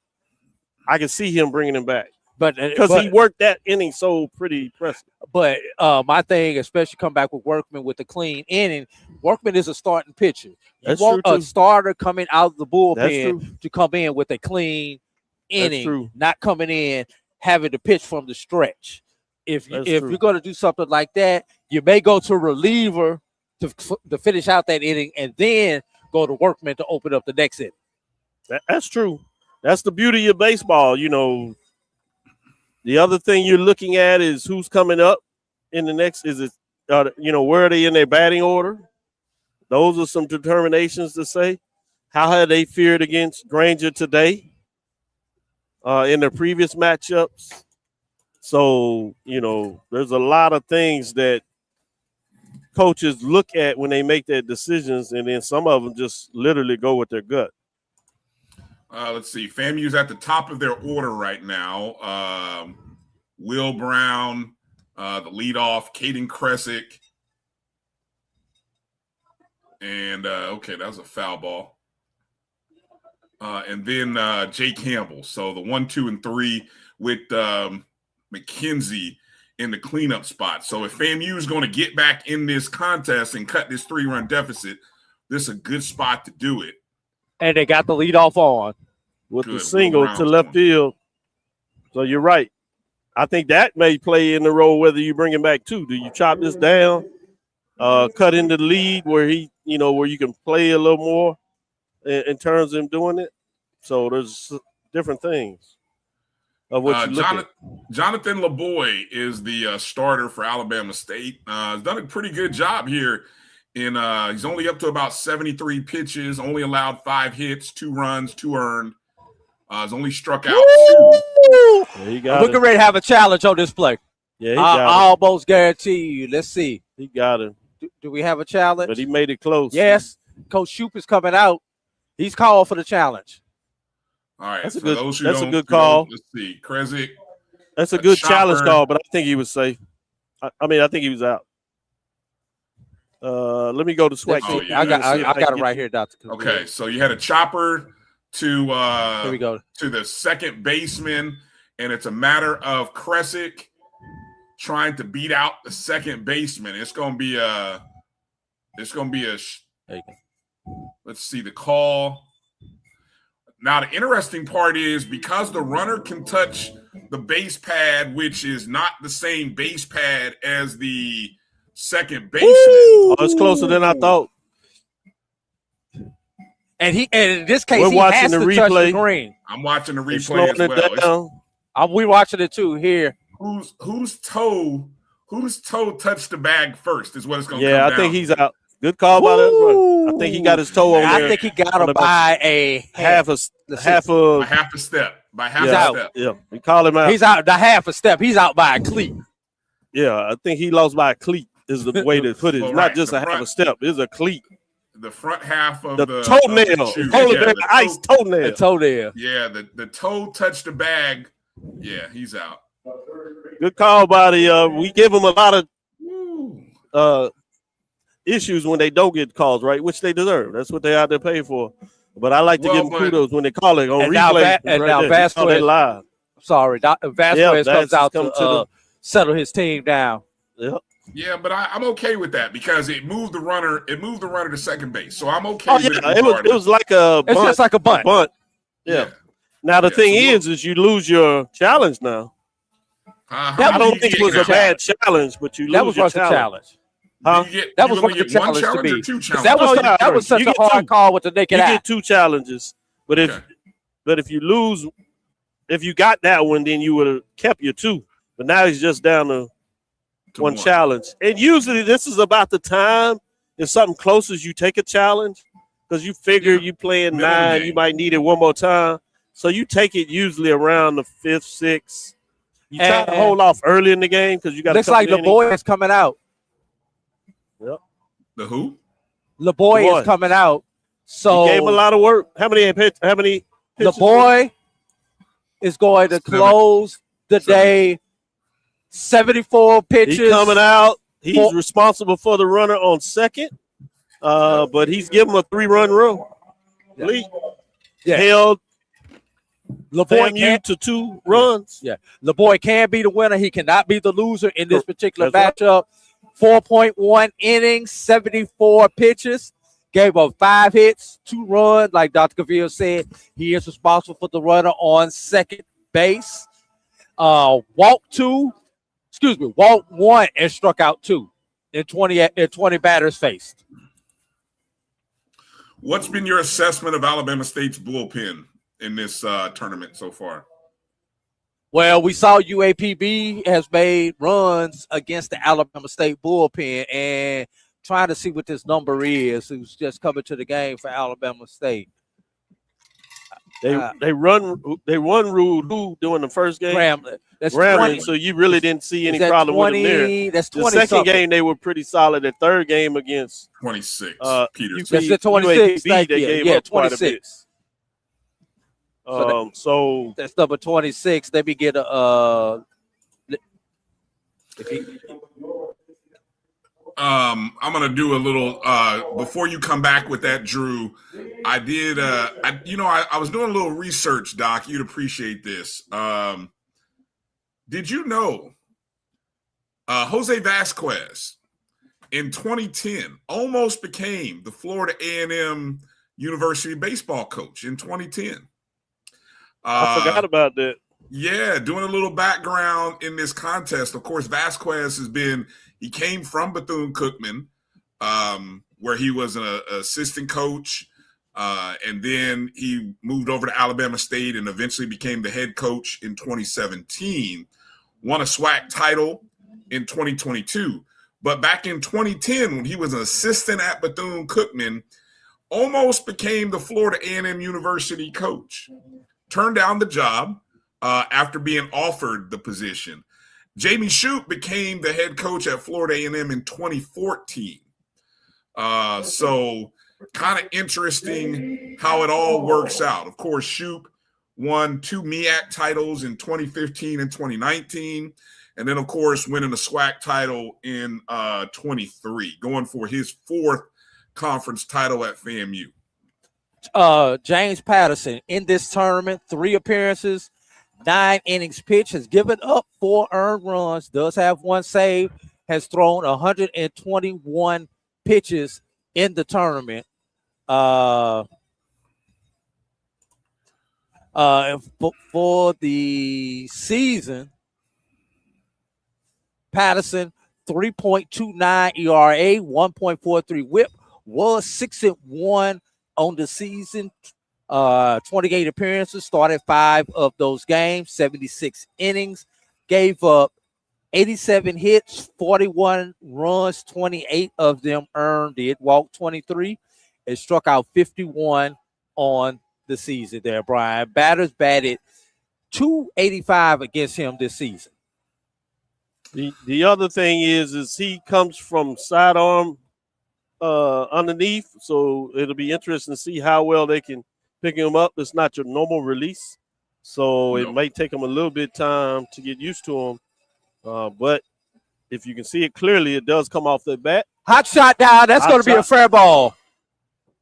I can see him bringing him back. But because he worked that inning so pretty impressive. But my thing, especially come back with Workman with the clean inning, Workman is a starting pitcher. You want a starter coming out of the bullpen to come in with a clean inning, not coming in having to pitch from the stretch. If you're going to do something like that, you may go to a reliever to finish out that inning and then go to Workman to open up the next inning. That's true. That's the beauty of baseball, you know. The other thing you're looking at is who's coming up in the next. Is it, where are they in their batting order? Those are some determinations to say. How have they fared against Granger today in their previous matchups? So, there's a lot of things that coaches look at when they make their decisions, and then some of them just literally go with their gut. Let's see. FAMU's at the top of their order right now. Will Brown, the leadoff, Caden Kresick. And, that was a foul ball. And then Jay Campbell. So the 1, 2, and 3 with McKenzie in the cleanup spot. So if FAMU is going to get back in this contest and cut this 3-run deficit, this is a good spot to do it. And they got the leadoff on with the single to left field. So you're right. I think that may play in the role whether you bring him back too. Do you chop this down, cut into the lead where where you can play a little more in terms of him doing it? So there's different things of what you look at. Jonathan LeBoy is the starter for Alabama State. He's done a pretty good job here. He's only up to about 73 pitches, only allowed 5 hits, 2 runs, 2 earned. He's only struck out 2. Yeah, we're ready to have a challenge on this play. Yeah, I almost guarantee you. Let's see. He got him. Do we have a challenge? But he made it close. Yes. Coach Shoup is coming out. He's called for the challenge. All right. That's a good call. Let's see. Kresick. That's a good challenge call, but I think he was safe. I think he was out. Let me go to SWAC. I got it right here, Dr. Okay, so you had a chopper to here we go. To the second baseman, and it's a matter of Kresick trying to beat out the second baseman. It's gonna be a let's see the call. Now the interesting part is because the runner can touch the base pad, which is not the same base pad as the second baseman. Oh, it's closer than I thought. And in this case, he has to touch the green. I'm watching the replay as well. We're watching it too here. Whose toe touched the bag first is what it's going to come down. Yeah, I think he's out. Good call by that runner. I think he got his toe on there. I think he got him by a half a step. By half a step. Yeah, we call him out. He's out the half a step. He's out by a cleat. Yeah, I think he lost by a cleat is the way to put it. It's not just half a step. It's a cleat. The front half of the toenail. Toenail. The toenail. Yeah, the toe touched the bag. Yeah, he's out. Good call by we give him a lot of issues when they don't get calls, right? Which they deserve. That's what they're out there paying for. But I like to give them kudos when they call it on replay. Now Vasquez live. Sorry, Vasquez comes out to settle his team down. Yep. Yeah, but I'm okay with that because it moved the runner to second base. So I'm okay with it. It was like a bunt. It's just like a bunt. Yeah. Now the thing is you lose your challenge now. I don't think it was a bad challenge, but you lose that was your challenge. Huh? That was worth the challenge to be. That was such a hard call with the naked eye. You get 2 challenges, but if you lose, if you got that one, then you would have kept your 2. But now he's just down to one challenge. And usually this is about the time if something close as you take a challenge because you figure you playing 9, you might need it one more time. So you take it usually around the 5th, 6th. You try to hold off early in the game because you got. Looks like LeBoy is coming out. Yep. The who? LeBoy is coming out. So he gave him a lot of work. How many LeBoy is going to close the day. 74 pitches. He's coming out. He's responsible for the runner on second. But he's giving him a 3-run run. Lead. Held LeBoy to 2 runs. Yeah. LeBoy can be the winner. He cannot be the loser in this particular matchup. 4.1 innings, 74 pitches. Gave up 5 hits, 2 runs. Like Dr. Cavill said, he is responsible for the runner on second base. Walked 1 and struck out 2 in 20 batters faced. What's been your assessment of Alabama State's bullpen in this tournament so far? Well, we saw UAPB has made runs against the Alabama State bullpen and trying to see what this number is. Who's just coming to the game for Alabama State? They run Rude during the first game. Grambling. That's Grambling, 20. So you really didn't see any problem 20, with them there. That's 20. The second game they were pretty solid. The third game against 26. Peterson. That's the 26. UAPB, they gave up 26. quite a bit. So that's number 26. Let me get a. I'm gonna do a little before you come back with that, Drew. I did I was doing a little research, Doc. You'd appreciate this. Did you know Jose Vasquez in 2010 almost became the Florida A&M University baseball coach in 2010? I forgot about that. Yeah, doing a little background in this contest. Of course, Vasquez he came from Bethune-Cookman, where he was an assistant coach, and then he moved over to Alabama State and eventually became the head coach in 2017, won a SWAC title in 2022. But back in 2010, when he was an assistant at Bethune-Cookman, almost became the Florida A&M University coach. Turned down the job after being offered the position. Jamie Shoup became the head coach at Florida A&M in 2014. So kind of interesting how it all works out. Of course, Shoup won 2 MEAC titles in 2015 and 2019. And then, of course, winning the SWAC title in 23, going for his 4th conference title at FAMU. James Patterson in this tournament, 3 appearances, 9 innings pitched, has given up 4 earned runs, does have 1 save, has thrown 121 pitches in the tournament. For the season, Patterson, 3.29 ERA, 1.43 WHIP, was 6-1 on the season. 28 appearances, started 5 of those games, 76 innings, gave up 87 hits, 41 runs, 28 of them earned it, walked 23, and struck out 51 on the season there, Brian. Batters batted .285 against him this season. The other thing is he comes from sidearm underneath, so it'll be interesting to see how well they can pick him up. It's not your normal release, so it may take him a little bit time to get used to him. But if you can see it clearly, it does come off the bat. Hot shot down. That's going to be a fair ball.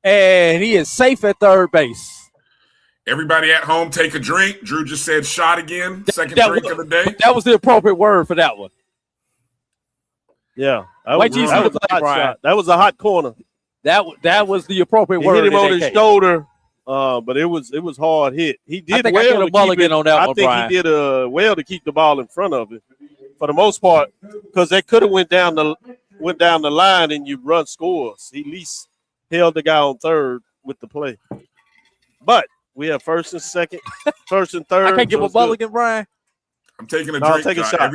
And he is safe at third base. Everybody at home, take a drink. Drew just said shot again. Second drink of the day. That was the appropriate word for that one. Yeah. That was a hot shot. That was a hot corner. That was the appropriate word. Hit him on his shoulder. But it was hard hit. He did I well get a mulligan on that I one, think Brian. he did well to keep the ball in front of it for the most part, because they could have went down the line and you run scores. He at least held the guy on third with the play. But we have first and second, first and third. I can't give a mulligan, Brian. I'm taking a No, drink. take a shot.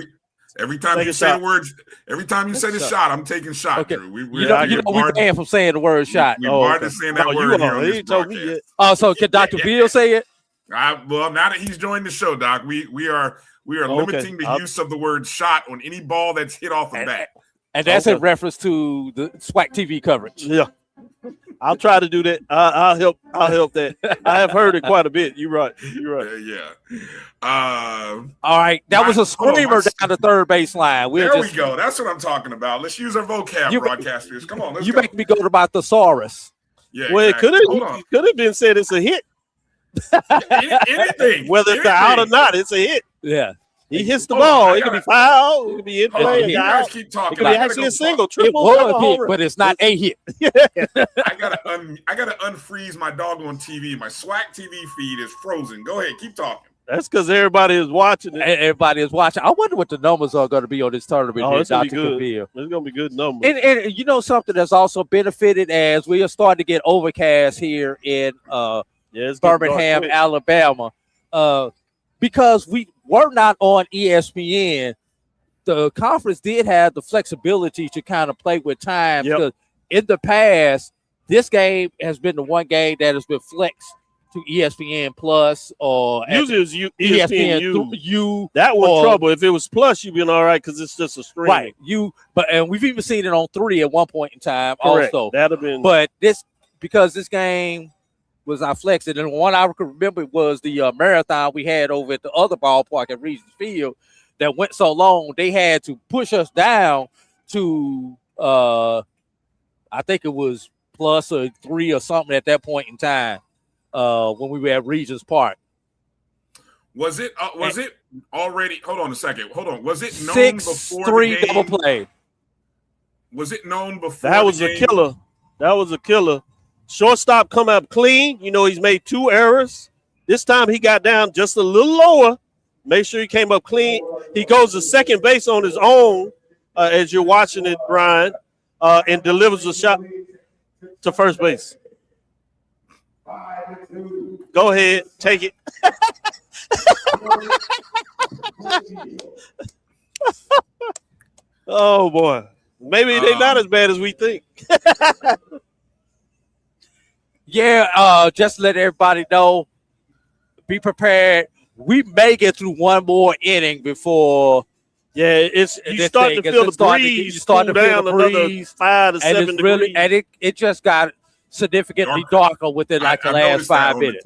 Every time Take you a say shot. words, every time you say the shot, I'm taking shot. Okay. Drew. We You know we banned from saying the word shot. We barred to saying that word here on He this ain't told me broadcast. yet. Oh, so can Dr. Beal say it? Well, now that he's joined the show, Doc, we are limiting the use of the word shot on any ball that's hit off the bat. And that's in reference to the SWAC TV coverage. Yeah. I'll try to do that. I'll help that. I have heard it quite a bit. You're right. All right. That was a screamer down the third baseline. There we go. That's what I'm talking about. Let's use our vocab, broadcasters. Come on. Let's go. make me go to my thesaurus. Yeah, well, exactly. it could have been said it's a hit. Anything. Whether it's out or not, it's a hit. Yeah. He hits the ball. It could be foul. It could be in play. You guys keep talking. It could be actually a single, It triple. was a hit, but it's not a hit. I gotta unfreeze my dog on TV. My SWAC TV feed is frozen. Go ahead, keep talking. That's because everybody is watching it. Everybody is watching. I wonder what the numbers are going to be on this tournament. Oh, it's going to be Dr. good. Cavill. It's going to be good numbers. And you know something that's also benefited as we are starting to get overcast here in Birmingham, Alabama, because we were not on ESPN. The conference did have the flexibility to kind of play with time. Because in the past, this game has been the one game that has been flexed to ESPN Plus or usually it was ESPN. That was trouble. If it was Plus, you'd been all right because it's just a stream. Right. And we've even seen it on 3 at one point in time. Correct. Also, that'd have been. But because this game was not flexed, and the one I could remember was the marathon we had over at the other ballpark at Rickwood Field that went so long they had to push us down to I think it was Plus or 3 or something at that point in time. When we were at Regents Park. Was it already? Hold on a second. Hold on. Was it known 6-3 before the game? double play? Was it known before? That was a killer. That was a killer. Shortstop come up clean. You know, he's made 2 errors. This time he got down just a little lower. Make sure he came up clean. He goes to second base on his own as you're watching it, Brian, and delivers a shot to first base. Go ahead, take it. Oh boy, maybe they're not as bad as we think. Just let everybody know. Be prepared. We may get through one more inning before. Yeah, you start to feel the breeze. You start to feel the breeze. 5 to 7 degrees. Really, and it just got significantly darker within like the last 5 minutes.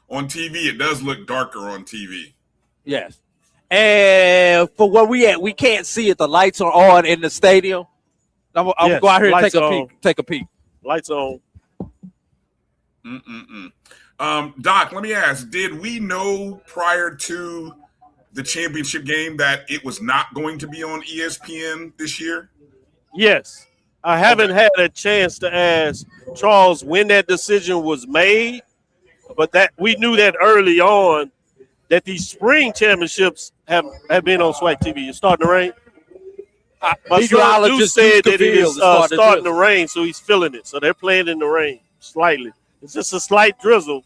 On TV, it does look darker on TV. Yes. And for where we at, we can't see it. The lights are on in the stadium. I'm gonna go out here and take a peek. Lights on. Doc, let me ask, did we know prior to the championship game that it was not going to be on ESPN this year? Yes. I haven't had a chance to ask Charles when that decision was made, but that we knew that early on that these spring championships have been on SWAC TV. It's starting to rain. My son Duke said that it is starting to rain, so he's feeling it. So they're playing in the rain slightly. It's just a slight drizzle,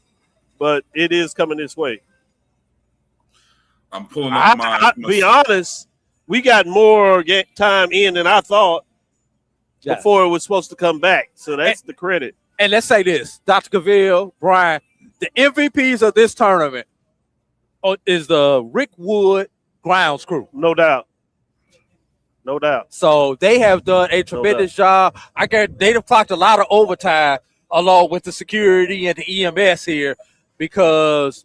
but it is coming this way. I'm pulling up I'll be honest, we got more time in than I thought before it was supposed to come back. So that's the credit. And let's say this, Dr. Cavill, Brian, the MVPs of this tournament is the Rickwood grounds crew. No doubt. No doubt. So they have done a tremendous job. I guess they've clocked a lot of overtime along with the security and the EMS here because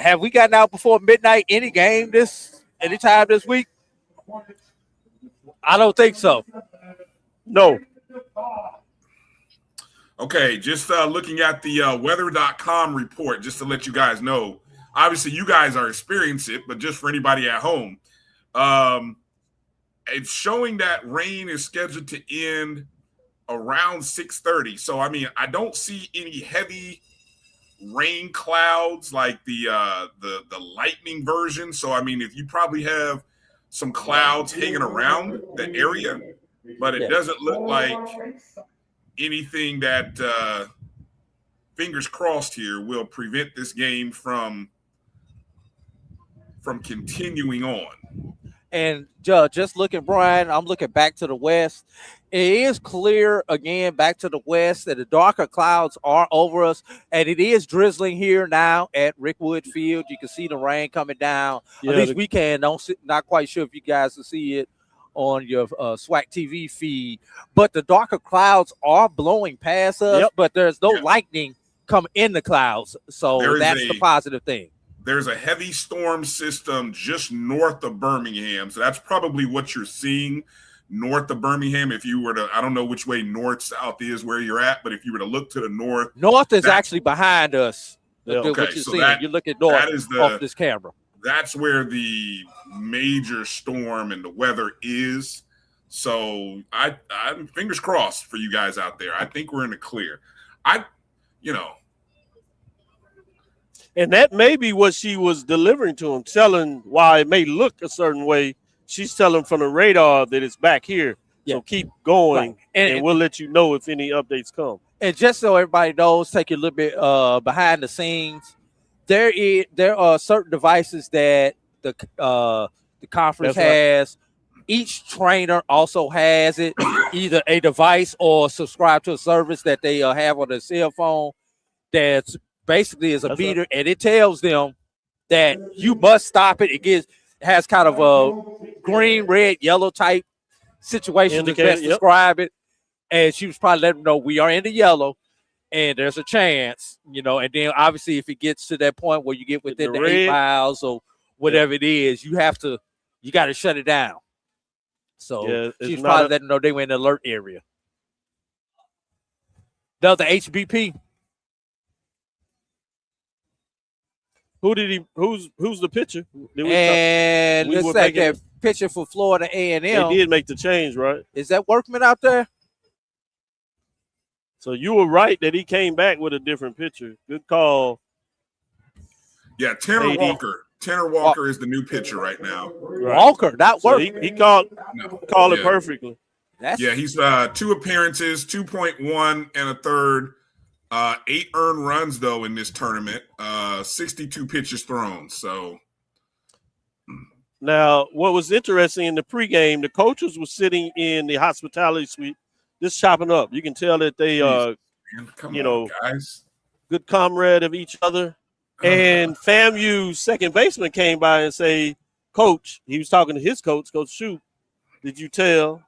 have we gotten out before midnight anytime this week? I don't think so. No. Okay, just looking at the weather.com report, just to let you guys know. Obviously, you guys are experiencing it, but just for anybody at home, it's showing that rain is scheduled to end around 6:30. So, I mean, I don't see any heavy rain clouds like the lightning version. So I mean, if you probably have some clouds hanging around the area, but it doesn't look like anything that fingers crossed here will prevent this game from continuing on. And just looking, Brian, I'm looking back to the west. It is clear again back to the west that the darker clouds are over us, and it is drizzling here now at Rickwood Field. You can see the rain coming down. Yeah, at least we can. Not quite sure if you guys can see it on your SWAC TV feed, but the darker clouds are blowing past us. But there's no lightning come in the clouds, so that's the positive thing. There's a heavy storm system just north of Birmingham. So that's probably what you're seeing north of Birmingham. If you were to, I don't know which way north-south is where you're at, but if you were to look to the north. North is actually behind us. Okay, what you're so seeing. You're looking north off this camera. That's where the major storm and the weather is. So I'm fingers crossed for you guys out there. I think we're in the clear. And that may be what she was delivering to him, telling why it may look a certain way. She's telling from the radar that it's back here. So keep going, and we'll let you know if any updates come. And just so everybody knows, take a little bit behind the scenes, there are certain devices that the conference has. Each trainer also has it, either a device or subscribe to a service that they have on their cell phone that's basically is a meter, and it tells them that you must stop it. It has kind of a green, red, yellow type situation to best describe it. And she was probably letting them know we are in the yellow and there's a chance, and then obviously if it gets to that point where you get within the 8 miles or whatever it is, you got to shut it down. So she was probably letting them know they were in the alert area. Another HBP. Who's the pitcher? And let's say that pitcher for Florida A&M. They did make the change, right? Is that Workman out there? So you were right that he came back with a different pitcher. Good call. Yeah, Tanner Walker. Tanner Walker is the new pitcher right now. Right. Walker, not Workman. So he called it perfectly. He's 2 appearances, 2.1 and a third. 8 earned runs though in this tournament, 62 pitches thrown. So now, what was interesting in the pregame, the coaches were sitting in the hospitality suite, just chopping up. You can tell that they guys, good comrade of each other. And FAMU's second baseman came by and say, "Coach," he was talking to his coach, Coach Shoup. "Did you tell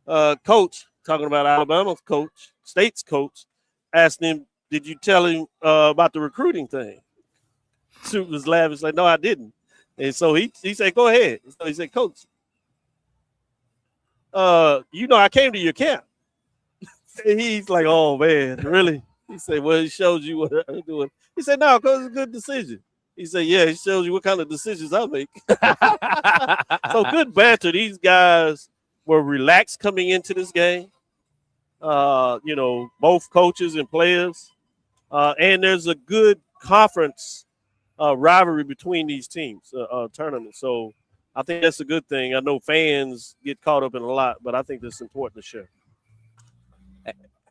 Coach?" Talking about Alabama's coach, State's coach. Asked him, "Did you tell him about the recruiting thing?" Shoup was laughing. He's like, "No, I didn't." And so he said, "Go ahead." So he said, "Coach, I came to your camp." And he's like, "Oh man, really?" He said, "Well, he shows you what I'm doing." He said, "No, because it's a good decision." He said, "Yeah, it shows you what kind of decisions I make." So good banter. These guys were relaxed coming into this game. Both coaches and players. And there's a good conference rivalry between these teams, tournament. So I think that's a good thing. I know fans get caught up in a lot, but I think that's important to share.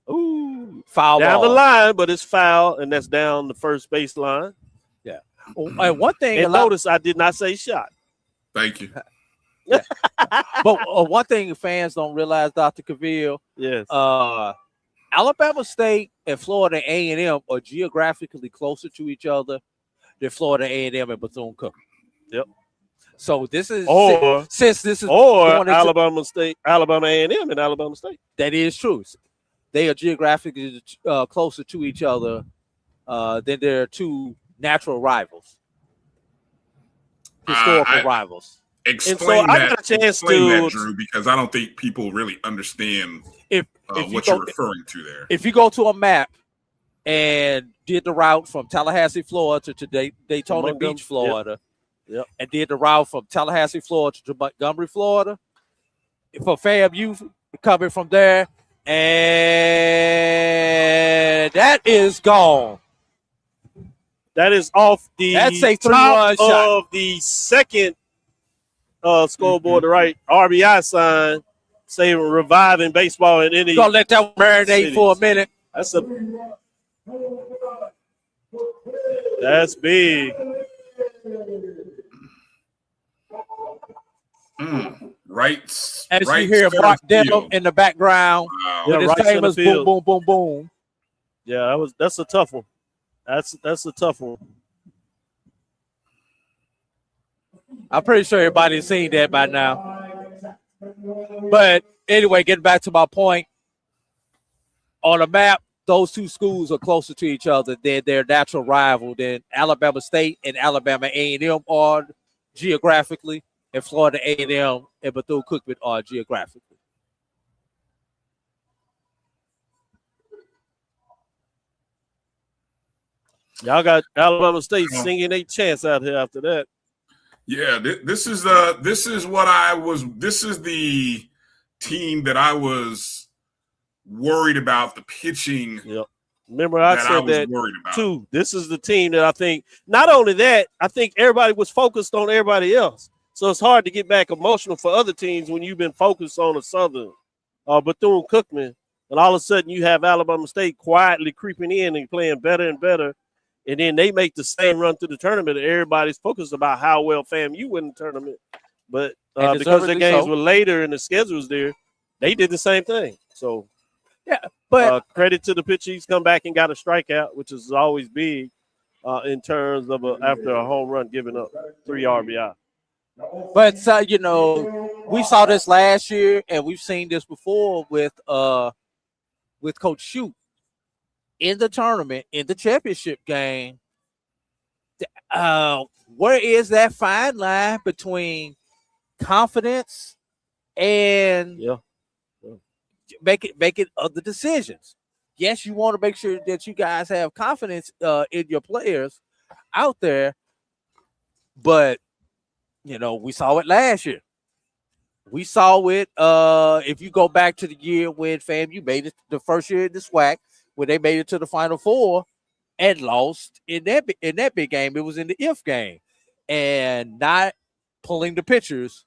Ooh, foul down ball. The line, but it's foul, and that's down the first base line. Yeah. And one thing, and notice I did not say shot. Thank you. Yeah. But one thing fans don't realize, Dr. Cavill, yes, Alabama State and Florida A&M are geographically closer to each other than Florida A&M and Bethune-Cookman. Yep. So this is since this is Alabama State, Alabama A&M, and Alabama State. That is true. They are geographically closer to each other than their two natural rivals, historical rivals. Explain that, Drew, because I don't think people really understand what you're referring to there. If you go to a map and did the route from Tallahassee, Florida to Daytona Beach, Florida, and did the route from Tallahassee, Florida to Montgomery, Florida, for FAMU coming from there, and that is gone. That is off the That's a top 3-run shot. of the second scoreboard, the right RBI sign, say reviving baseball in any. Gonna let that one marinate cities. for a minute. That's big. Right. As right you hear center Mark field. Denham in the background Wow. with Yeah, his right center famous boom, field. boom, boom, boom. Yeah, that's a tough one. That's a tough one. I'm pretty sure everybody's seen that by now. But anyway, getting back to my point, on the map, those two schools are closer to each other than their natural rival than Alabama State and Alabama A&M are geographically, and Florida A&M and Bethune-Cookman are geographically. Y'all got Alabama State singing a chance out here after that. Yeah, this is the team that I was worried about the pitching. Yep. Remember, I that said I was that worried about. too. This is the team that I think. Not only that, I think everybody was focused on everybody else. So it's hard to get back emotional for other teams when you've been focused on a Southern or Bethune-Cookman, and all of a sudden you have Alabama State quietly creeping in and playing better and better. And then they make the same run through the tournament. And everybody's focused about how well FAMU win the tournament. But because the games were later and the schedules there, they did the same thing. So, yeah, but credit to the pitcher. He's come back and got a strikeout, which is always big in terms of after a home run giving up 3 RBI. But we saw this last year, and we've seen this before with Coach Shute. In the tournament, in the championship game, where is that fine line between confidence and making other decisions? Yes, you want to make sure that you guys have confidence in your players out there, but we saw it last year. We saw it if you go back to the year when FAMU made it the first year in the SWAC, when they made it to the Final Four and lost in that big game. It was in the if game, and not pulling the pitchers.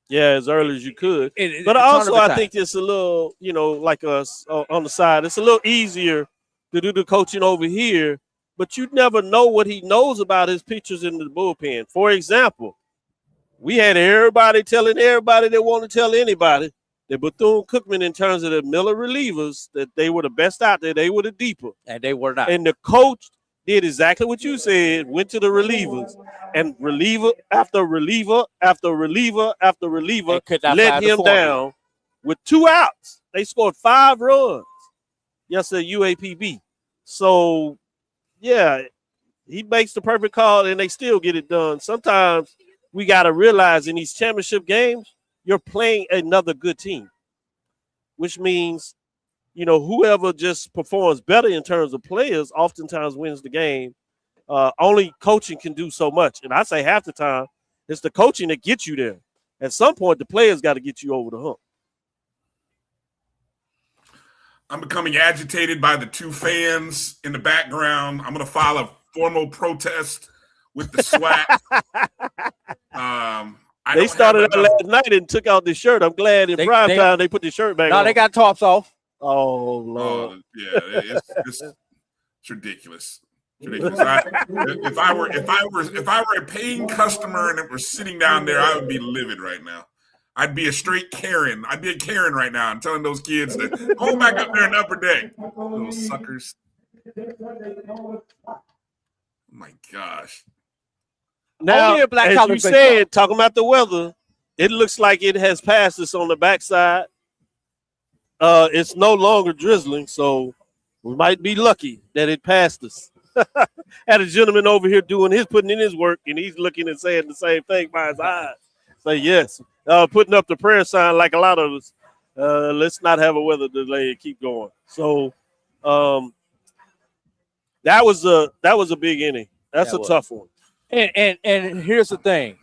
Yeah, as early as you could. But also, I think it's a little, like us on the side, it's a little easier to do the coaching over here, but you never know what he knows about his pitchers in the bullpen. For example, we had everybody telling everybody that want to tell anybody that Bethune-Cookman, in terms of the Miller relievers, that they were the best out there. They were the deeper. And they were not. And the coach did exactly what you said, went to the relievers, and reliever after reliever after reliever after reliever let him down with 2 outs. They scored 5 runs yesterday, UAPB. So, yeah, he makes the perfect call, and they still get it done. Sometimes we got to realize in these championship games, you're playing another good team, which means, whoever just performs better in terms of players oftentimes wins the game. Only coaching can do so much. And I say half the time, it's the coaching that gets you there. At some point, the players got to get you over the hump. I'm becoming agitated by the 2 fans in the background. I'm going to file a formal protest with the SWAC. They started out last night and took out the shirt. I'm glad in prime time they put the shirt back on. No, they got tops off. Oh, Lord. Yeah, it's ridiculous. Ridiculous. If I were a paying customer and it were sitting down there, I would be livid right now. I'd be a straight Karen. I'd be a Karen right now. I'm telling those kids to go back up there in the upper deck. Little suckers. Oh my gosh. Now, as you said, talking about the weather, it looks like it has passed us on the backside. It's no longer drizzling, so we might be lucky that it passed us. Had a gentleman over here putting in his work, and he's looking and saying the same thing by his eyes. Say yes, putting up the prayer sign like a lot of us. Let's not have a weather delay and keep going. So that was a big inning. That's a tough one. And here's the thing.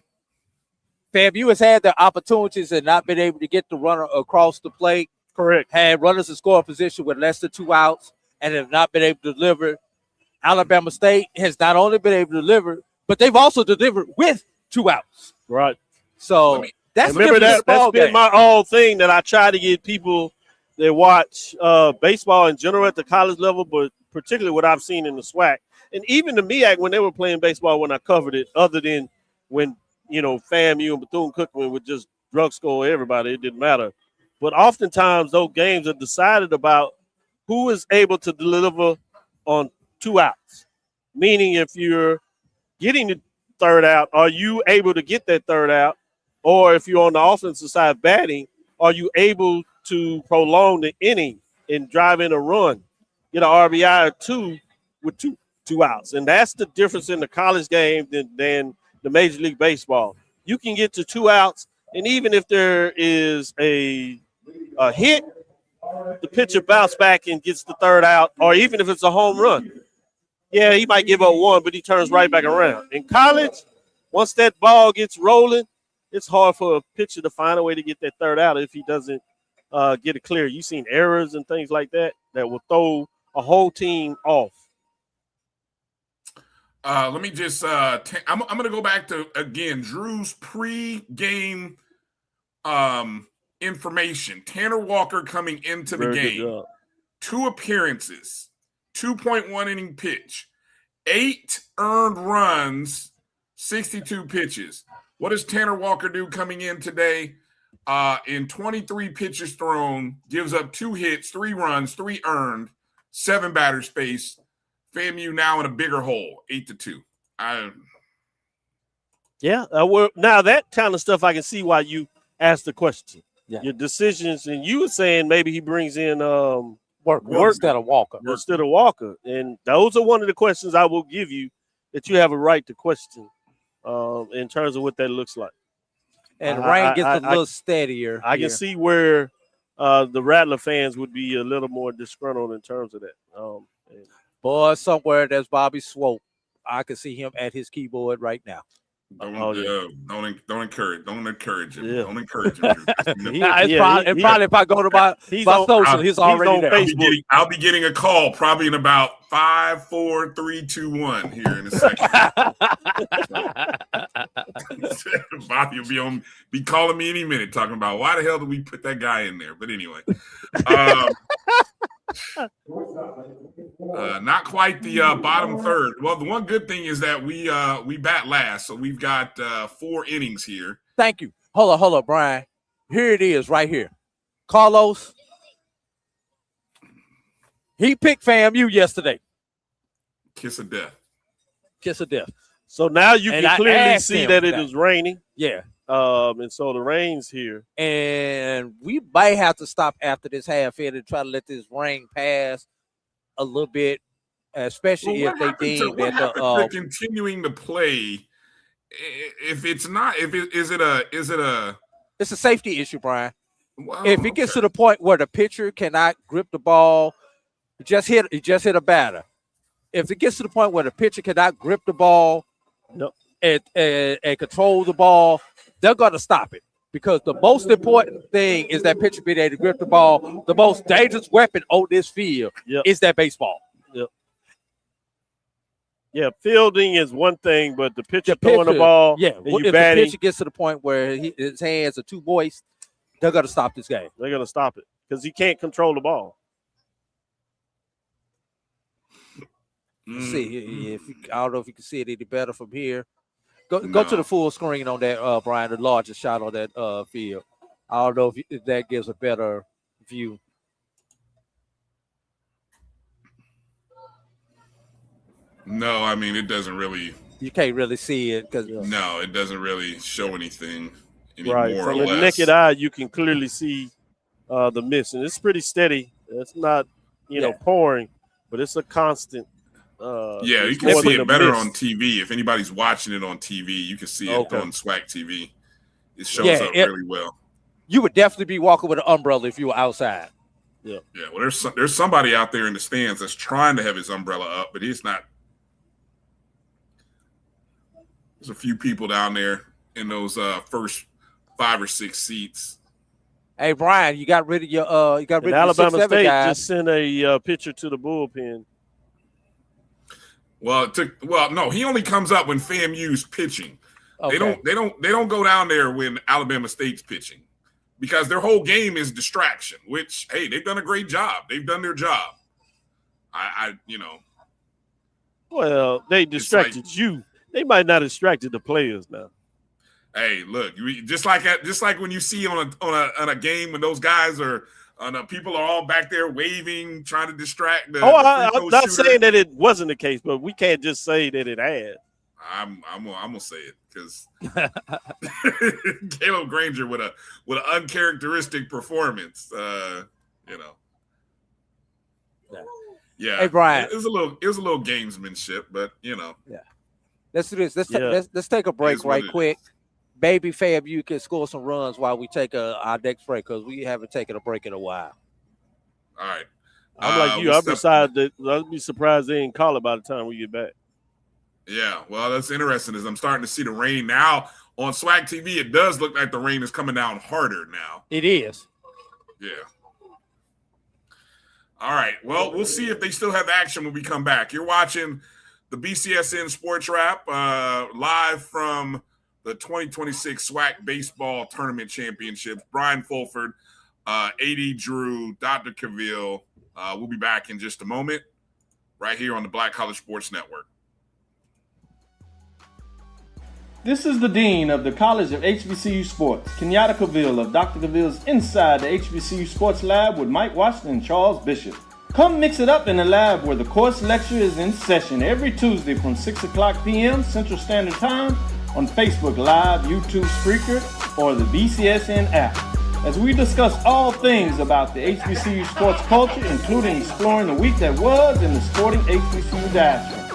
FAMU has had the opportunities and not been able to get the runner across the plate. Correct. Had runners in scoring position with less than 2 outs and have not been able to deliver. Alabama State has not only been able to deliver, but they've also delivered with 2 outs. Right. So that's remember that's been my whole thing that I try to get people that watch baseball in general at the college level, but particularly what I've seen in the SWAC. And even the MEAC when they were playing baseball when I covered it, other than when, FAMU and Bethune-Cookman would just drug score everybody, it didn't matter. But oftentimes those games are decided about who is able to deliver on 2 outs. Meaning if you're getting the third out, are you able to get that third out? Or if you're on the offensive side batting, are you able to prolong the inning and drive in a run, get an RBI or 2 with two outs? And that's the difference in the college game than the Major League Baseball. You can get to 2 outs, and even if there is a hit, the pitcher bounce back and gets the third out, or even if it's a home run. Yeah, he might give up 1, but he turns right back around. In college, once that ball gets rolling, it's hard for a pitcher to find a way to get that third out if he doesn't get it clear. You've seen errors and things like that will throw a whole team off. Let me just I'm going to go back to, again, Drew's pre-game information. Tanner Walker coming into the game. 2 appearances, 2.1 inning pitch, 8 earned runs, 62 pitches. What does Tanner Walker do coming in today? In 23 pitches thrown, gives up 2 hits, 3 runs, 3 earned, 7 batters faced. FAMU now in a bigger hole, 8-2. Now that kind of stuff I can see why you asked the question. Yeah. Your decisions, and you were saying maybe he brings in work instead of Walker. And those are one of the questions I will give you that you have a right to question in terms of what that looks like. And rain gets a little steadier. I can see where the Rattler fans would be a little more disgruntled in terms of that. Boy, somewhere there's Bobby Swope. I can see him at his keyboard right now. Don't encourage him. Yeah. Don't encourage him. Probably if I go to my social, he's already there. I'll be getting a call probably in about 5, 4, 3, 2, 1 here in a second. Bobby will be calling me any minute talking about why the hell did we put that guy in there? But anyway. Not quite the bottom third. Well, the one good thing is that we bat last, so we've got 4 innings here. Thank you. Hold on, Brian. Here it is, right here. Carlos. He picked FAMU yesterday. Kiss of death. So now you can clearly see that it is raining. Yeah. And so the rain's here. And we might have to stop after this half inning and try to let this rain pass a little bit, especially if they deem that the continuing to play. If it's not, is it a? It's a safety issue, Brian. Well, if it gets to the point where the pitcher cannot grip the ball, just hit a batter. If it gets to the point where the pitcher cannot grip the ball, and control the ball, they're going to stop it. Because the most important thing is that pitcher being able to grip the ball. The most dangerous weapon on this field is that baseball. Yeah, fielding is one thing, but the pitcher throwing the ball, if the pitcher gets to the point where his hands are too moist, they're going to stop this game. They're going to stop it because he can't control the ball. See, I don't know if you can see it any better from here. Go to the full screen on that, Brian, the largest shot on that field. I don't know if that gives a better view. No, I mean, it doesn't really. You can't really see it. No, it doesn't really show anything anymore. Right, from the naked eye, you can clearly see the mist. And it's pretty steady. It's not, pouring, but it's a constant. You can see it better on TV. If anybody's watching it on TV, you can see it on SWAC TV. It shows up really well. You would definitely be walking with an umbrella if you were outside. Yeah. Well, there's somebody out there in the stands that's trying to have his umbrella up, but he's not. There's a few people down there in those first 5 or 6 seats. Hey, Brian, you got rid of your Alabama State just sent a pitcher to the bullpen. Well, no, he only comes up when FAMU's pitching. Okay. They don't go down there when Alabama State's pitching because their whole game is distraction. Which, hey, they've done a great job. They've done their job. Well, they distracted you. They might not have distracted the players now. Hey, look, just like when you see on a game when those guys are. People are all back there waving, trying to distract the. I'm not saying that it wasn't the case, but we can't just say that it had. I'm gonna say it because Caleb Granger with an uncharacteristic performance. Yeah. Hey, Brian. It was a little gamesmanship, but Yeah. Let's do this. Let's take a break right quick. Baby Fab, you can score some runs while we take our next break because we haven't taken a break in a while. All right. I'm like you. I'll be surprised they didn't call it by the time we get back. Yeah, well, that's interesting. As I'm starting to see the rain now on SWAC TV, it does look like the rain is coming down harder now. It is. Yeah. All right. Well, we'll see if they still have action when we come back. You're watching the BCSN SportsWrap live from the 2026 SWAC Baseball Tournament Championships. Brian Fulford, A.D. Drew, Dr. Cavill. We'll be back in just a moment right here on the Black College Sports Network. This is the Dean of the College of HBCU Sports, Kenyatta Cavill of Dr. Cavill's Inside the HBCU Sports Lab with Mike Washington and Charles Bishop. Come mix it up in the lab where the course lecture is in session every Tuesday from 6 o'clock p.m. Central Standard Time on Facebook Live, YouTube Spreaker, or the BCSN app, as we discuss all things about the HBCU sports culture, including exploring the week that was in the sporting HBCU diaspora,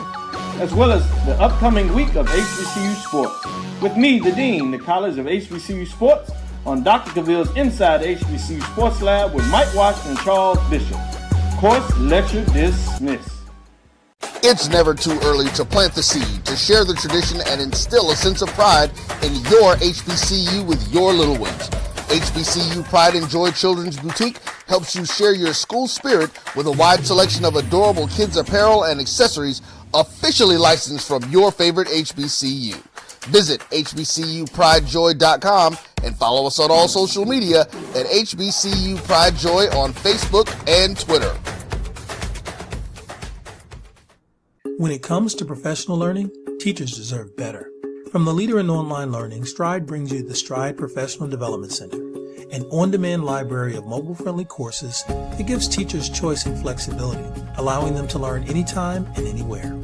as well as the upcoming week of HBCU Sports. With me, the Dean, the College of HBCU Sports, on Dr. Cavill's Inside the HBCU Sports Lab with Mike Washington and Charles Bishop. Course lecture dismissed. It's never too early to plant the seed, to share the tradition, and instill a sense of pride in your HBCU with your little ones. HBCU Pride and Joy Children's Boutique helps you share your school spirit with a wide selection of adorable kids' apparel and accessories officially licensed from your favorite HBCU. Visit hbcupridejoy.com and follow us on all social media at HBCU Pride Joy on Facebook and Twitter. When it comes to professional learning, teachers deserve better. From the leader in online learning, Stride brings you the Stride Professional Development Center, an on-demand library of mobile-friendly courses that gives teachers choice and flexibility, allowing them to learn anytime and anywhere.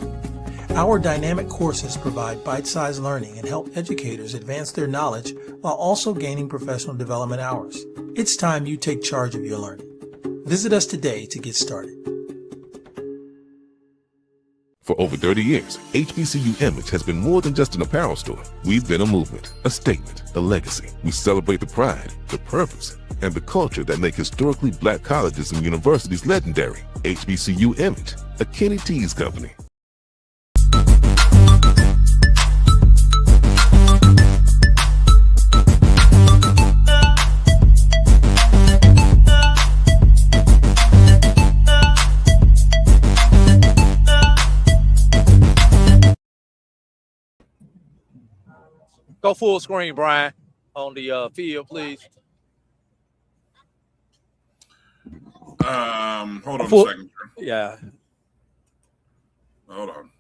Our dynamic courses provide bite-sized learning and help educators advance their knowledge while also gaining professional development hours. It's time you take charge of your learning. Visit us today to get started. For over 30 years, HBCU Image has been more than just an apparel store. We've been a movement, a statement, a legacy. We celebrate the pride, the purpose, and the culture that make historically black colleges and universities legendary. HBCU Image, a Kenny T's company. Go full screen, Brian, on the field, please. Hold on a second. Yeah. Hold on.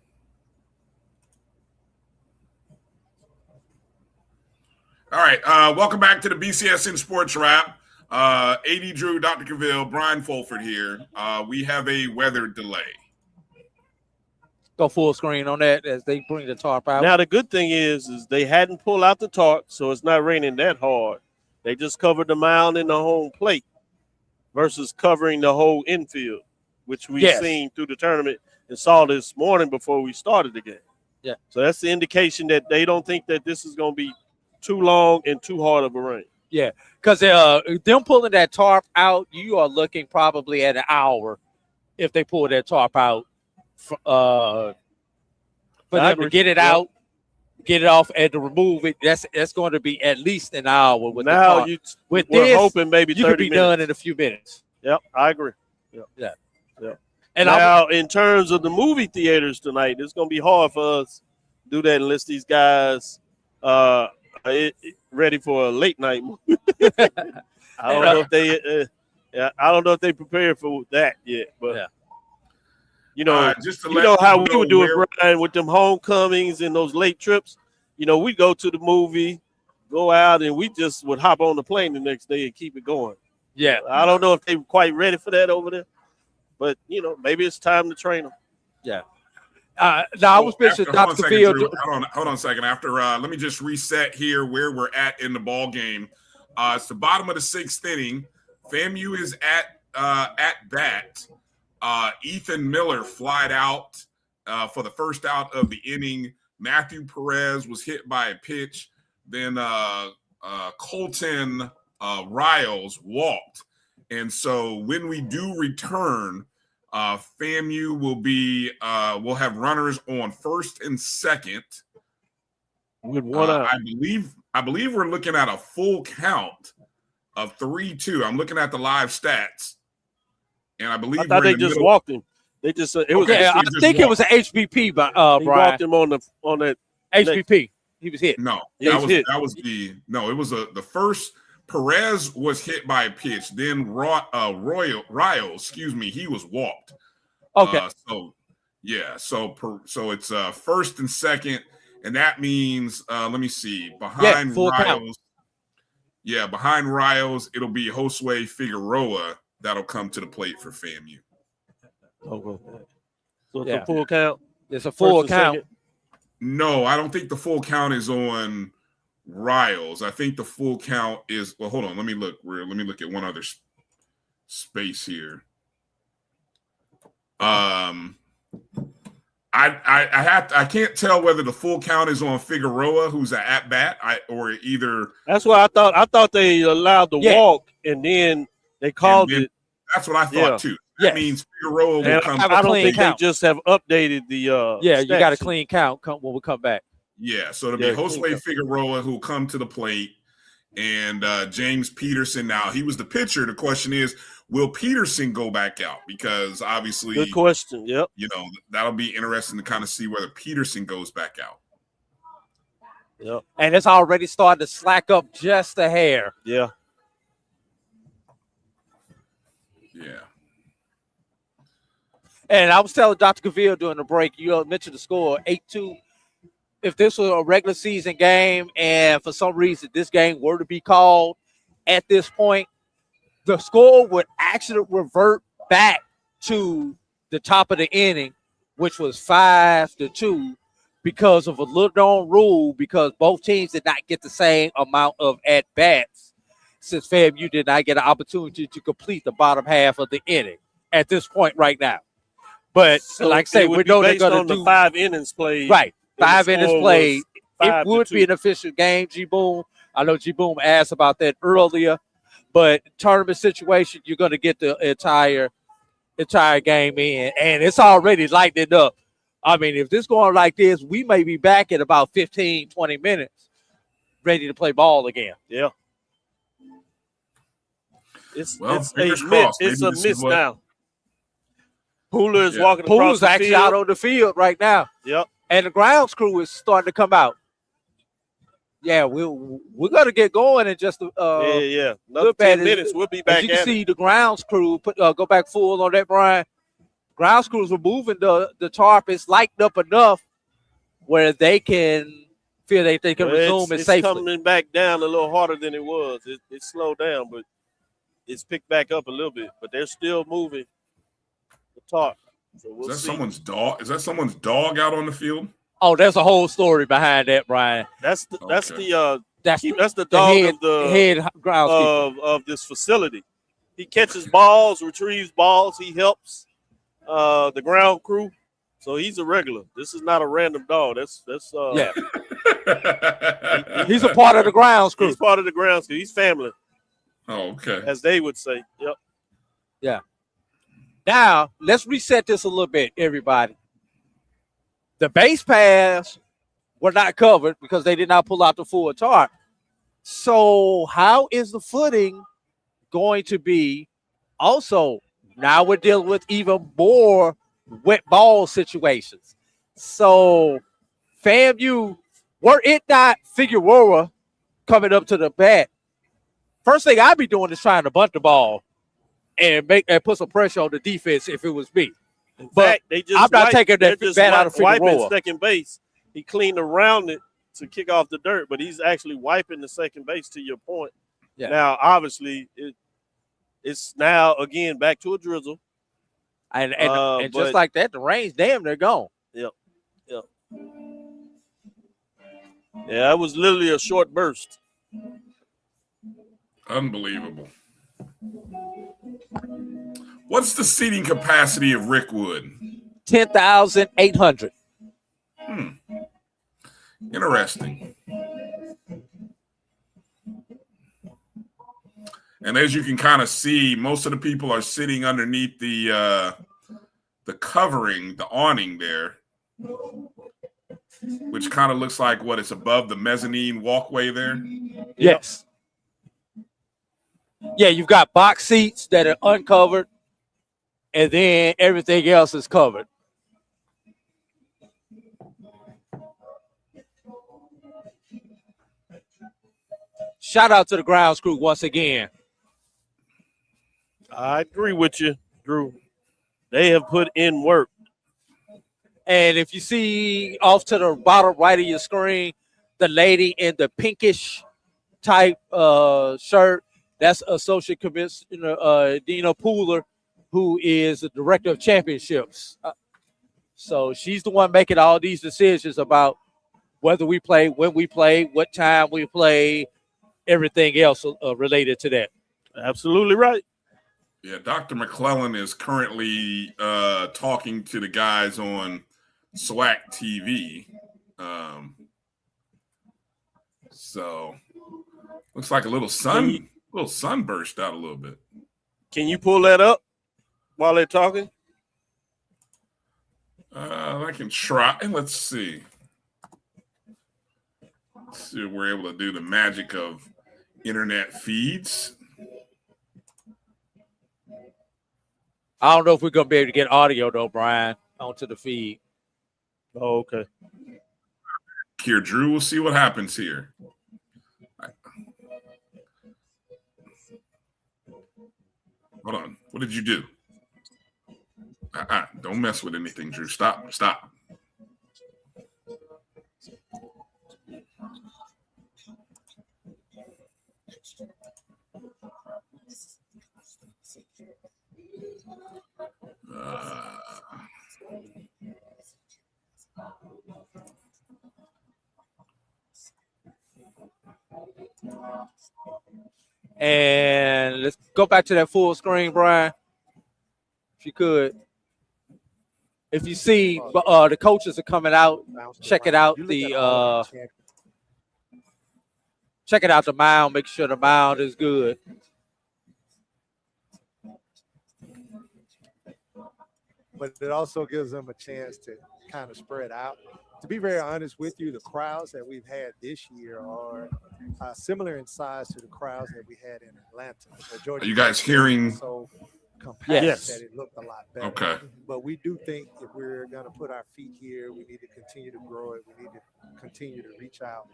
All right. Welcome back to the BCSN Sports Wrap. A.D. Drew, Dr. Cavill, Brian Fulford here. We have a weather delay. Go full screen on that as they bring the tarp out. Now, the good thing is they hadn't pulled out the tarp, so it's not raining that hard. They just covered the mound and the home plate versus covering the whole infield, which we've seen through the tournament and saw this morning before we started the game. Yeah. So that's the indication that they don't think that this is going to be too long and too hard of a rain. Yeah, because them pulling that tarp out, you are looking probably at an hour if they pull that tarp out. For them to get it out, get it off, and to remove it, that's going to be at least an hour. With now we're hoping maybe 30 you could be minutes. done in a few minutes. Yep, I agree. Yeah. And now, in terms of the movie theaters tonight, it's going to be hard for us to do that unless these guys are ready for a late night movie. I don't know if they. I don't know if they prepared for that yet, but you know, just to you know how we would do where, it, Brian, with them homecomings and those late trips. You know, we go to the movie, go out, and we just would hop on the plane the next day and keep it going. Yeah, I don't know if they were quite ready for that over there, but you know, maybe it's time to train them. Yeah. Now I was mentioning Dr. Field. Hold on a second. After let me just reset here where we're at in the ball game. It's the bottom of the 6th inning. FAMU is at bat. Ethan Miller flied out for the first out of the inning. Matthew Perez was hit by a pitch. Then Colton Riles walked. And so when we do return, FAMU will have runners on first and second. With one out. I believe we're looking at a full count of 3-2. I'm looking at the live stats, and I believe I thought they just walked him. They just it was. Yeah, I think it was an HBP, but he Brian walked him on that HBP. He was hit. No, it was the first. Perez was hit by a pitch. Then Riles, he was walked. Okay. So it's first and second, and that means let me see, behind Riles. Yeah, behind Riles, it'll be Josue Figueroa that'll come to the plate for FAMU. Okay. So it's a full count. It's a full count. No, I don't think the full count is on Riles. I think the full count is. Well, hold on. Let me look. Let me look at one other space here. I can't tell whether the full count is on Figueroa, who's an at bat, or either. That's what I thought. I thought they allowed the walk, and then they called it. That's what I thought too. That means Figueroa will come. I don't think they just have updated the. You got a clean count when we come back. Yeah, so it'll be Josue Figueroa who'll come to the plate, and James Peterson. Now, he was the pitcher. The question is, will Peterson go back out? Because obviously, good question. Yep. You know, that'll be interesting to kind of see whether Peterson goes back out. Yep. And it's already starting to slack up just a hair. Yeah. Yeah. And I was telling Dr. Cavill during the break, you mentioned the score, 8-2. If this was a regular season game and for some reason this game were to be called at this point, the score would actually revert back to the top of the inning, which was 5-2, because of a little known rule, because both teams did not get the same amount of at-bats, since FAMU did not get an opportunity to complete the bottom half of the inning at this point right now. But so like I say, we know they're going to do the 5 innings played. Right. 5 innings played. It would 5-2. be an official game, G-Boom. I know G-Boom asked about that earlier, but tournament situation, you're going to get the entire game in, and it's already lighting up. I mean, if this going like this, we may be back in about 15, 20 minutes ready to play ball again. Yeah. It's fingers crossed. It's a miss now. Pooler is walking across Pooler's the actually field. out on the field right now. Yep. And the grounds crew is starting to come out. Yeah, we're gonna get going in just Another 10 minutes. We'll be back. As you can see, the grounds crew go back full on that, Brian. Grounds crews are moving the tarp. It's lightened up enough where they can feel they can resume it safely. It's coming back down a little harder than it was. It slowed down, but it's picked back up a little bit. But they're still moving the tarp. So we'll see. Someone's dog? Is that someone's dog out on the field? Oh, there's a whole story behind that, Brian. That's the dog head groundskeeper of this facility. He catches balls, retrieves balls. He helps the ground crew. So he's a regular. This is not a random dog. That's yeah. He's a part of the grounds crew. He's part of the grounds crew. He's family. Oh, okay. As they would say. Yep. Yeah. Now, let's reset this a little bit, everybody. The base paths were not covered because they did not pull out the full tarp. So how is the footing going to be? Also, Now we're dealing with even more wet ball situations. So FAMU, were it not Figueroa coming up to the bat, first thing I'd be doing is trying to bunt the ball and put some pressure on the defense if it was me. In But fact, they just I'm not taking that bat out of wiping Figueroa. second base. He cleaned around it to kick off the dirt, but he's actually wiping the second base, to your point. Yeah. Now, obviously, it's now, again, back to a drizzle. And just like that, the rain's damn near gone. Yep. Yeah, it was literally a short burst. Unbelievable. What's the seating capacity of Rickwood? 10,800. Interesting. And as you can kind of see, most of the people are sitting underneath the covering, the awning there, which kind of looks like what it's above the mezzanine walkway there. Yes. Yeah, you've got box seats that are uncovered, and then everything else is covered. Shout out to the grounds crew once again. I agree with you, Drew. They have put in work. And if you see off to the bottom right of your screen, the lady in the pinkish type shirt, that's Associate Commissioner Dina Pooler, who is the Director of Championships. So she's the one making all these decisions about whether we play, when we play, what time we play, everything else related to that. Absolutely right. Yeah, Dr. McClellan is currently talking to the guys on SWAC TV. So looks like a little sunburst out a little bit. Can you pull that up while they're talking? I can try. Let's see. Let's see if we're able to do the magic of internet feeds. I don't know if we're going to be able to get audio, though, Brian, onto the feed. Oh, okay. Here, Drew, we'll see what happens here. Hold on. What did you do? Don't mess with anything, Drew. Stop. And let's go back to that full screen, Brian, if you could. If you see the coaches are coming out, checking out the mound, make sure the mound is good. But it also gives them a chance to kind of spread out. To be very honest with you, the crowds that we've had this year are similar in size to the crowds that we had in Atlanta. Are you guys hearing? So compact that it looked a lot better. Okay. But we do think if we're going to put our feet here, we need to continue to grow it. We need to continue to reach out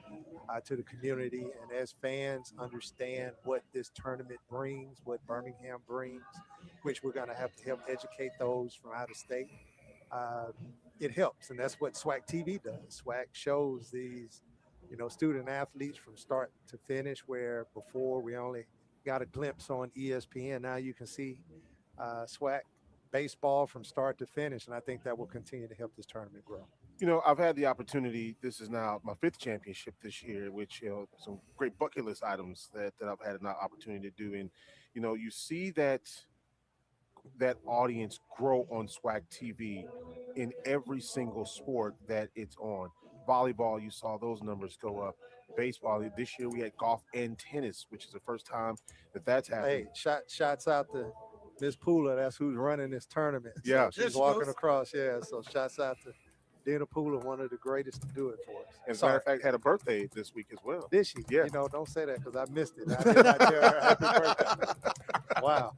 to the community. And as fans understand what this tournament brings, what Birmingham brings, which we're going to have to help educate those from out of state, it helps. And that's what SWAC TV does. SWAC shows these, student athletes from start to finish, where before we only got a glimpse on ESPN. Now you can see SWAC baseball from start to finish. And I think that will continue to help this tournament grow. I've had the opportunity, this is now my 5th championship this year, which, some great bucket list items that I've had an opportunity to do. And, you see that audience grow on SWAC TV in every single sport that it's on. Volleyball, you saw those numbers go up. Baseball, this year we had golf and tennis, which is the first time that's happened. Hey, shouts out to Miss Pooler. That's who's running this tournament. Yeah. So she's walking across. Yeah, so shouts out to Dana Poole, one of the greatest to do it for us. As a matter of fact, had a birthday this week as well. Did she? Yeah. You know, don't say that because I missed it. I did not tell her happy birthday. Wow.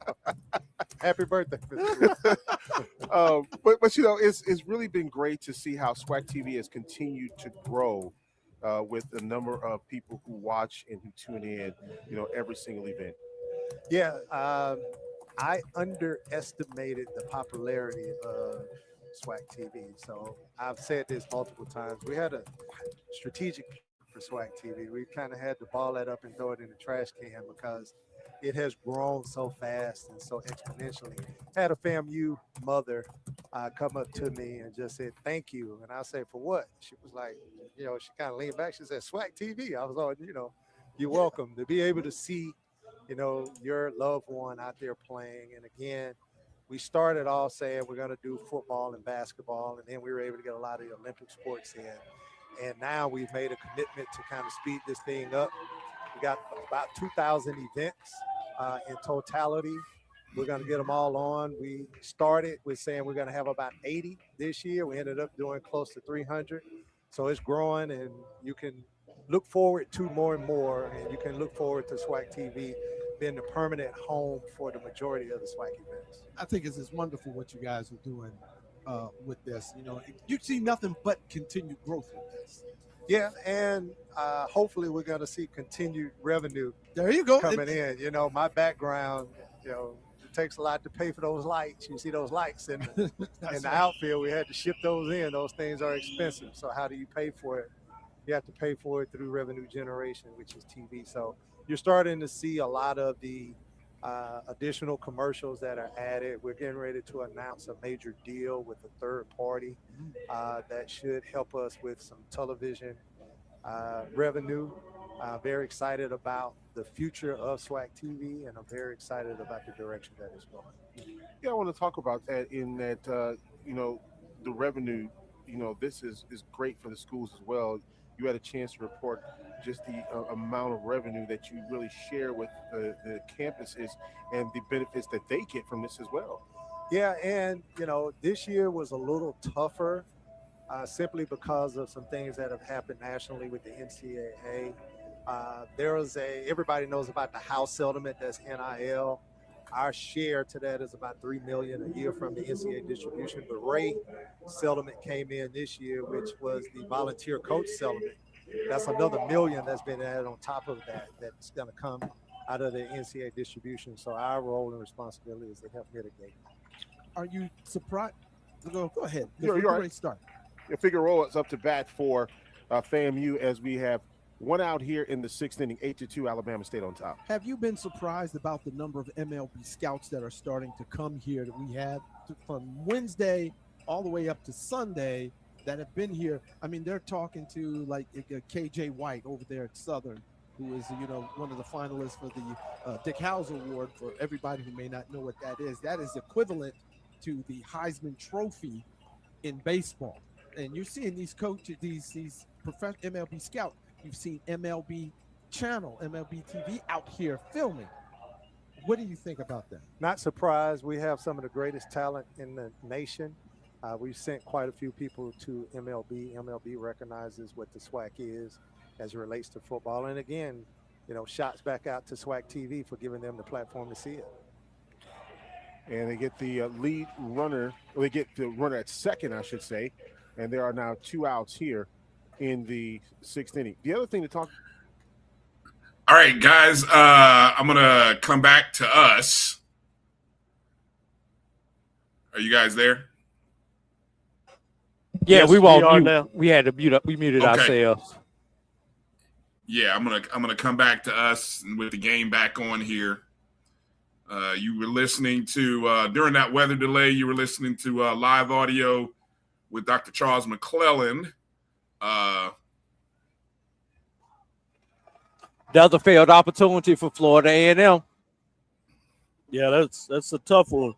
Happy birthday, Mr. But you know, it's really been great to see how SWAC TV has continued to grow with the number of people who watch and who tune in, you know, every single event. Yeah, I underestimated the popularity of SWAC TV. So I've said this multiple times. We had a strategic plan for SWAC TV. We kind of had to ball that up and throw it in the trash can because it has grown so fast and so exponentially. I had a FAMU mother come up to me and just said, thank you. And I said, for what? She was like, you know, she kind of leaned back. She said, SWAC TV. I was like, you know, you're welcome to be able to see, you know, your loved one out there playing. And again, we started off saying we're going to do football and basketball, and then we were able to get a lot of the Olympic sports in. And now we've made a commitment to kind of speed this thing up. We got about 2,000 events in totality. We're going to get them all on. We started with saying we're going to have about 80 this year. We ended up doing close to 300. So it's growing, and you can look forward to more and more, and you can look forward to SWAC TV being the permanent home for the majority of the SWAC events. I think it's wonderful what you guys are doing with this. You know, you see nothing but continued growth with this. Yeah, and hopefully we're going to see continued revenue. There you go. Coming in. You know, my background, you know, it takes a lot to pay for those lights. You see those lights in the outfield. We had to ship those in. Those things are expensive. So how do you pay for it? You have to pay for it through revenue generation, which is TV. So you're starting to see a lot of the additional commercials that are added. We're getting ready to announce a major deal with a third party that should help us with some television revenue. Very excited about the future of SWAC TV, and I'm very excited about the direction that it's going. Yeah, I want to talk about that in that, you know, the revenue, you know, this is great for the schools as well. You had a chance to report just the amount of revenue that you really share with the campuses and the benefits that they get from this as well. Yeah, and, you know, this year was a little tougher simply because of some things that have happened nationally with the NCAA. Everybody knows about the House settlement, that's NIL. Our share to that is about $3 million a year from the NCAA distribution. The Ray settlement came in this year, which was the volunteer coach settlement. That's another $1 million that's been added on top of that, that's going to come out of the NCAA distribution. So our role and responsibility is to help mitigate. Are you surprised? Go ahead. You're right. Start. Figueroa is up to bat for FAMU as we have one out here in the sixth inning, 8-2, Alabama State on top. Have you been surprised about the number of MLB scouts that are starting to come here that we have from Wednesday all the way up to Sunday that have been here? I mean, they're talking to like KJ White over there at Southern, who is, you know, one of the finalists for the Dick Howser Award. For everybody who may not know what that is equivalent to the Heisman Trophy in baseball. And you're seeing these coaches, these professional MLB scouts. You've seen MLB Channel, MLB TV out here filming. What do you think about that? Not surprised. We have some of the greatest talent in the nation. We've sent quite a few people to MLB. MLB recognizes what the SWAC is as it relates to football. And again, you know, shots back out to SWAC TV for giving them the platform to see it. And they get the lead runner, or they get the runner at second, I should say. And there are now 2 outs here in the sixth inning. The other thing to talk. All right, guys, I'm going to come back to us. Are you guys there? Yeah, Yes, we won't we are mute. now. We had to mute up. We muted ourselves. Yeah, I'm gonna come back to us with the game back on here. You were listening to during that weather delay. You were listening to live audio with Dr. Charles McClellan. Another failed opportunity for Florida A&M. Yeah, that's a tough one.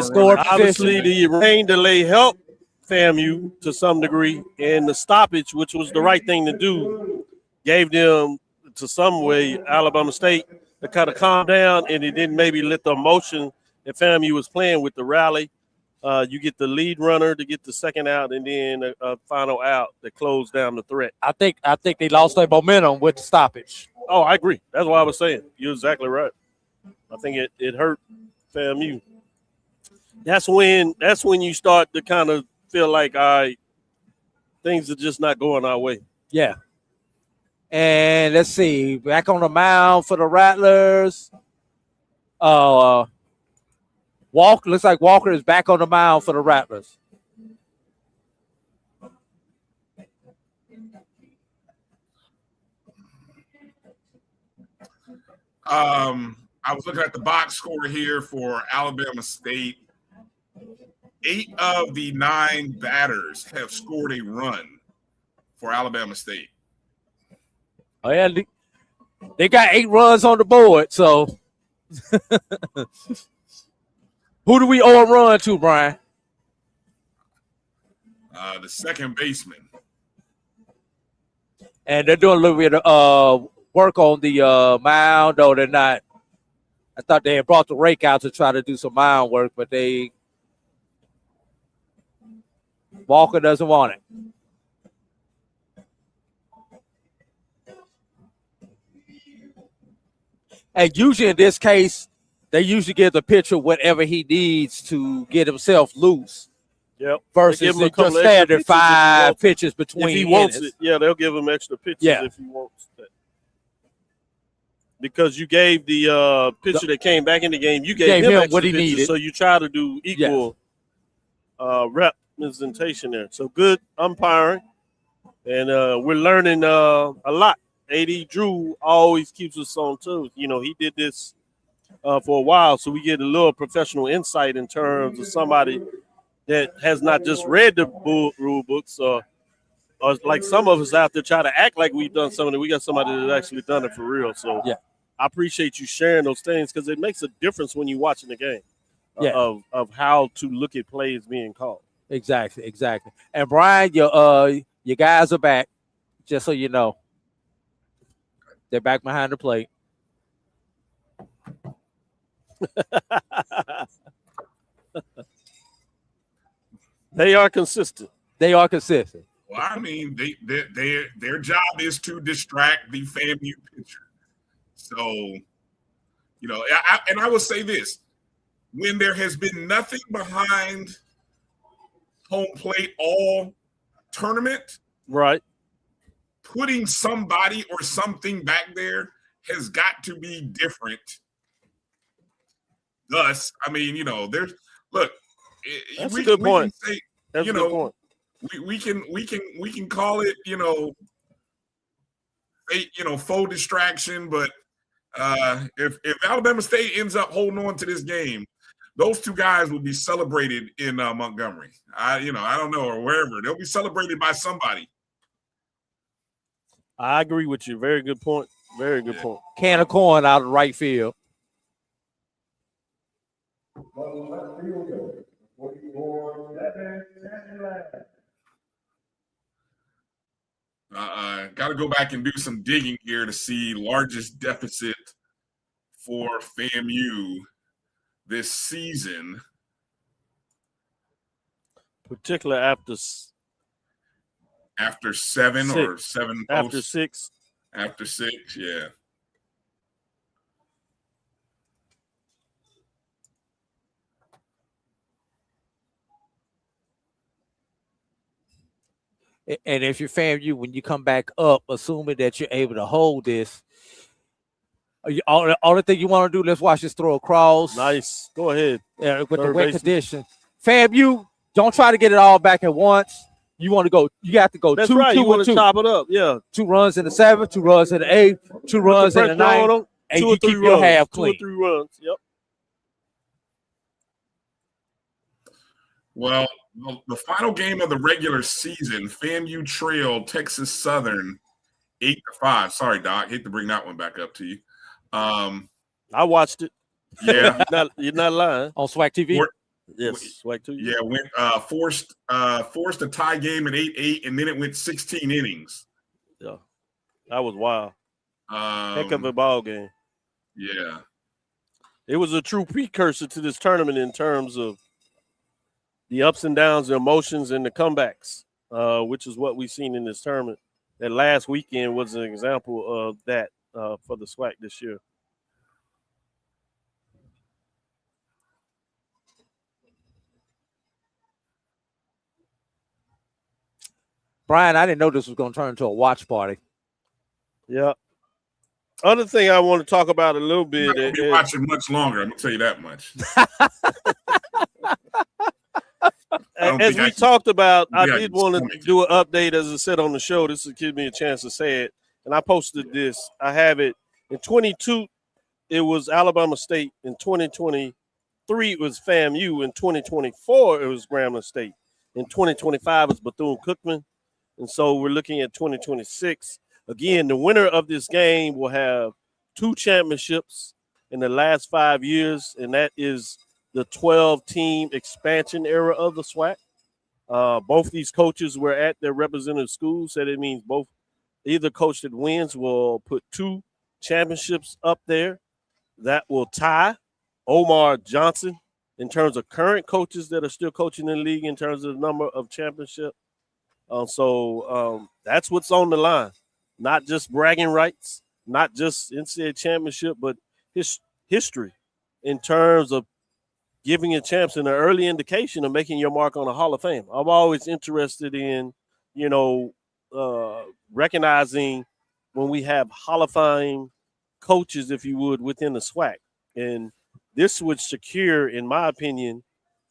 Scored Obviously, the rain delay helped FAMU to some degree, and the stoppage, which was the right thing to do, gave them, to some way, Alabama State to kind of calm down, and it didn't maybe let the emotion that FAMU was playing with the rally you get the lead runner to get the second out, and then a final out that closed down the threat. I think they lost their momentum with the stoppage. Oh, I agree. That's what I was saying. You're exactly right. I think it hurt FAMU. That's when you start to kind of feel like, all right, things are just not going our way. Yeah. And let's see, back on the mound for the Rattlers. Walker, looks like Walker is back on the mound for the Rattlers. I was looking at the box score here for Alabama State. 8 of the 9 batters have scored a run for Alabama State. Oh, yeah, they got 8 runs on the board, so who do we owe a run to, Brian? The second baseman. And they're doing a little bit of work on the mound, though they're not. I thought they had brought the rake out to try to do some mound work, but Walker doesn't want it. And usually in this case, they usually give the pitcher whatever he needs to get himself loose. Yep. Versus just standard 5 pitches between. If he wants it, yeah, they'll give him extra pitches if he wants that. Because you gave the pitcher that came back in the game, you gave him extra what he pitches, needed. so you try to do equal representation there. So good umpiring, and we're learning a lot. A.D. Drew always keeps us on toes. You know, he did this for a while, so we get a little professional insight in terms of somebody that has not just read the rule books, or like some of us out there try to act like we've done something. We got somebody that actually done it for real. So I appreciate you sharing those things because it makes a difference when you're watching the game of how to look at plays being called. Exactly. And Brian, your guys are back, just so you know. They're back behind the plate. They are consistent. Well, I mean, their job is to distract the FAMU pitcher. So, you know, I will say this: when there has been nothing behind home plate all tournament, right? Putting somebody or something back there has got to be different. Thus, I mean, you know, that's a good point. Say, that's a good point. We can call it, you know, faux distraction, but if Alabama State ends up holding on to this game, those 2 guys will be celebrated in Montgomery. I don't know, or wherever. They'll be celebrated by somebody. I agree with you. Very good point. Very good point. Can of corn out of right field. Got to go back and do some digging here to see largest deficit for FAMU this season. Particularly after 7 6. or 7 posts. After 6. After 6, yeah. And if you're FAMU, when you come back up, assuming that you're able to hold this, all the thing you want to do, let's watch this throw across. Nice. Go ahead. With the wet condition. FAMU, don't try to get it all back at once. You want to go. You have to go. That's 2, right. 2, You want to 2. chop it up. Yeah. 2 runs in the 7th, 2 runs in the 8th, 2 runs in the 9th, and you keep your half clean. 2 or 3 runs. Yep. Well, the final game of the regular season, FAMU trailed Texas Southern 8-5. Sorry, Doc. Hate to bring that one back up to you. I watched it. Yeah. You're not lying. On SWAC TV? Yes, SWAC TV. Yeah, went forced a tie game at 8-8, and then it went 16 innings. Yeah. That was wild. Heck of a ball game. Yeah. It was a true precursor to this tournament in terms of the ups and downs, the emotions, and the comebacks, which is what we've seen in this tournament. That last weekend was an example of that for the SWAC this year. Brian, I didn't know this was going to turn into a watch party. Yeah. Other thing I want to talk about a little bit. You're not going to be watching much longer. I'm going to tell you that much. As we talked about, I did want to do an update, as I said on the show. This will give me a chance to say it. And I posted this. I have it. In 22, it was Alabama State. In 2023, it was FAMU. In 2024, it was Grambling State. In 2025, it's Bethune-Cookman. And so we're looking at 2026. Again, the winner of this game will have 2 championships in the last 5 years, and that is the 12-team expansion era of the SWAC. Both these coaches were at their representative schools, so that means both either coach that wins will put 2 championships up there. That will tie Omar Johnson in terms of current coaches that are still coaching in the league in terms of the number of championships. So that's what's on the line. Not just bragging rights, not just NCAA championship, but history in terms of giving your champs an early indication of making your mark on the Hall of Fame. I'm always interested in, recognizing when we have Hall of Fame coaches, if you would, within the SWAC. And this would secure, in my opinion,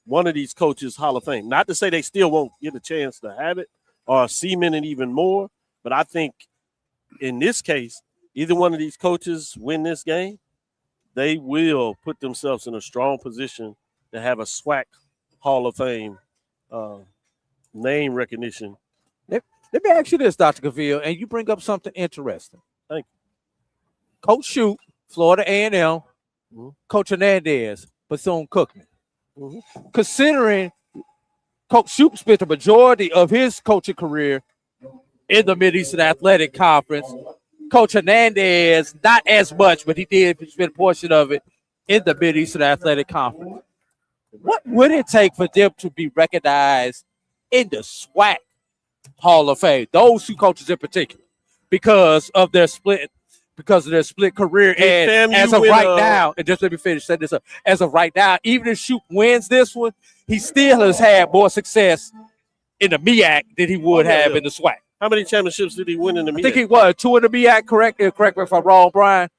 one of these coaches Hall of Fame. Not to say they still won't get a chance to have it or cement it even more, but I think in this case, either one of these coaches win this game, they will put themselves in a strong position to have a SWAC Hall of Fame name recognition. Let me ask you this, Dr. Cavill, and you bring up something interesting. Thank you. Coach Shoup, Florida A&M, Coach Hernandez, Bethune-Cookman. Considering Coach Shoup spent the majority of his coaching career in the Mid-Eastern Athletic Conference, Coach Hernandez, not as much, but he did spend a portion of it in the Mid-Eastern Athletic Conference. What would it take for them to be recognized in the SWAC Hall of Fame? Those 2 coaches in particular, because of their split career. And as of right now, and just let me finish setting this up. As of right now, even if Shoup wins this one, he still has had more success in the MEAC than he would have in the SWAC. How many championships did he win in the MEAC? I think he won 2 in the MEAC, correct me if I'm wrong, Brian.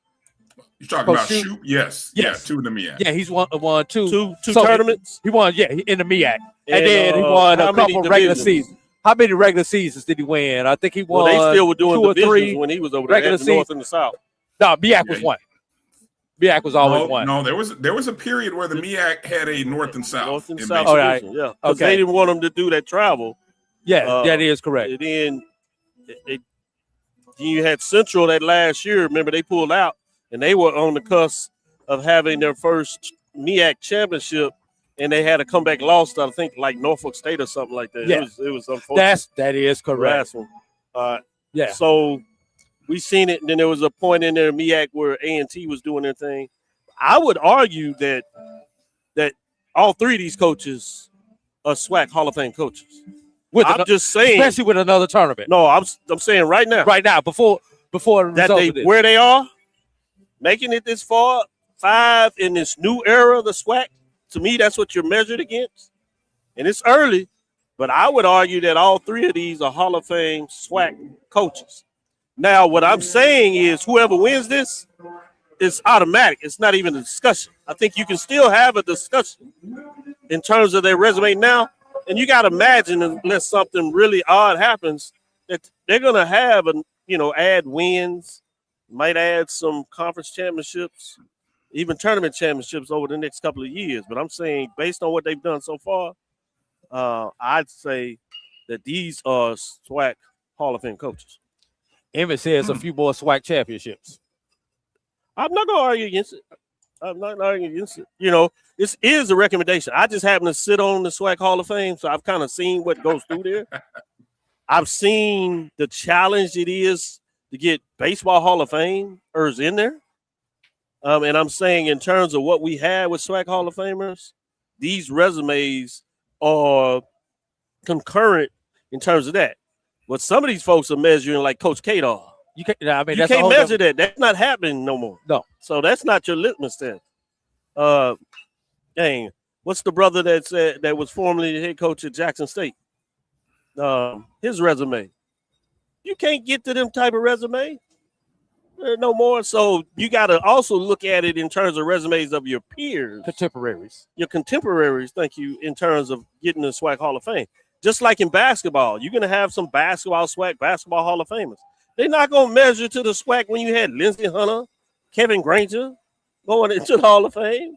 You're talking about Shoup? Yes. Yeah, 2 in the MEAC. Yeah, he's won 2 tournaments? He won, in the MEAC. And then he won a couple regular seasons. How many regular seasons did he win? I think he won. Well, they still were doing 2 or 3 when he was over there at the North and the South. No, MEAC was 1. MEAC was always 1. No, there was a period where the MEAC had a North and South. North and South division, yeah. Because they didn't want them to do that travel. Yeah, that is correct. And then you had Central that last year. Remember, they pulled out, and they were on the cusp of having their first MEAC championship, and they had a comeback loss to, I think, like Norfolk State or something like that. Yeah. It was unfortunate. That is correct. Yeah. So we seen it, and then there was a point in there, MEAC, where A&T was doing their thing. I would argue that all 3 of these coaches are SWAC Hall of Fame coaches. I'm just saying, especially with another tournament. No, I'm saying right now, before that where they are, making it this far, 5 in this new era of the SWAC. To me, that's what you're measured against, and it's early. But I would argue that all 3 of these are Hall of Fame SWAC coaches. Now, what I'm saying is, whoever wins this is automatic. It's not even a discussion. I think you can still have a discussion in terms of their resume now. And you got to imagine, unless something really odd happens, that they're going to have, add wins, might add some conference championships, even tournament championships over the next couple of years. But I'm saying, based on what they've done so far, I'd say that these are SWAC Hall of Fame coaches. Emmett says a few more SWAC championships. I'm not going to argue against it. This is a recommendation. I just happen to sit on the SWAC Hall of Fame, so I've kind of seen what goes through there. I've seen the challenge it is to get baseball Hall of Famers in there. And I'm saying, in terms of what we had with SWAC Hall of Famers, these resumes are concurrent in terms of that. But some of these folks are measuring like Coach Kadar. You can't. I mean, You that's a can't whole measure different- that. That's not happening no more. No. So that's not your litmus test. Dang, what's the brother that was formerly the head coach at Jackson State? His resume. You can't get to them type of resume no more. So you got to also look at it in terms of resumes of your peers, your contemporaries. Thank you. In terms of getting the SWAC Hall of Fame, just like in basketball, you're gonna have some basketball SWAC basketball Hall of Famers. They're not gonna measure to the SWAC when you had Lindsey Hunter, Kevin Granger going into the Hall of Fame.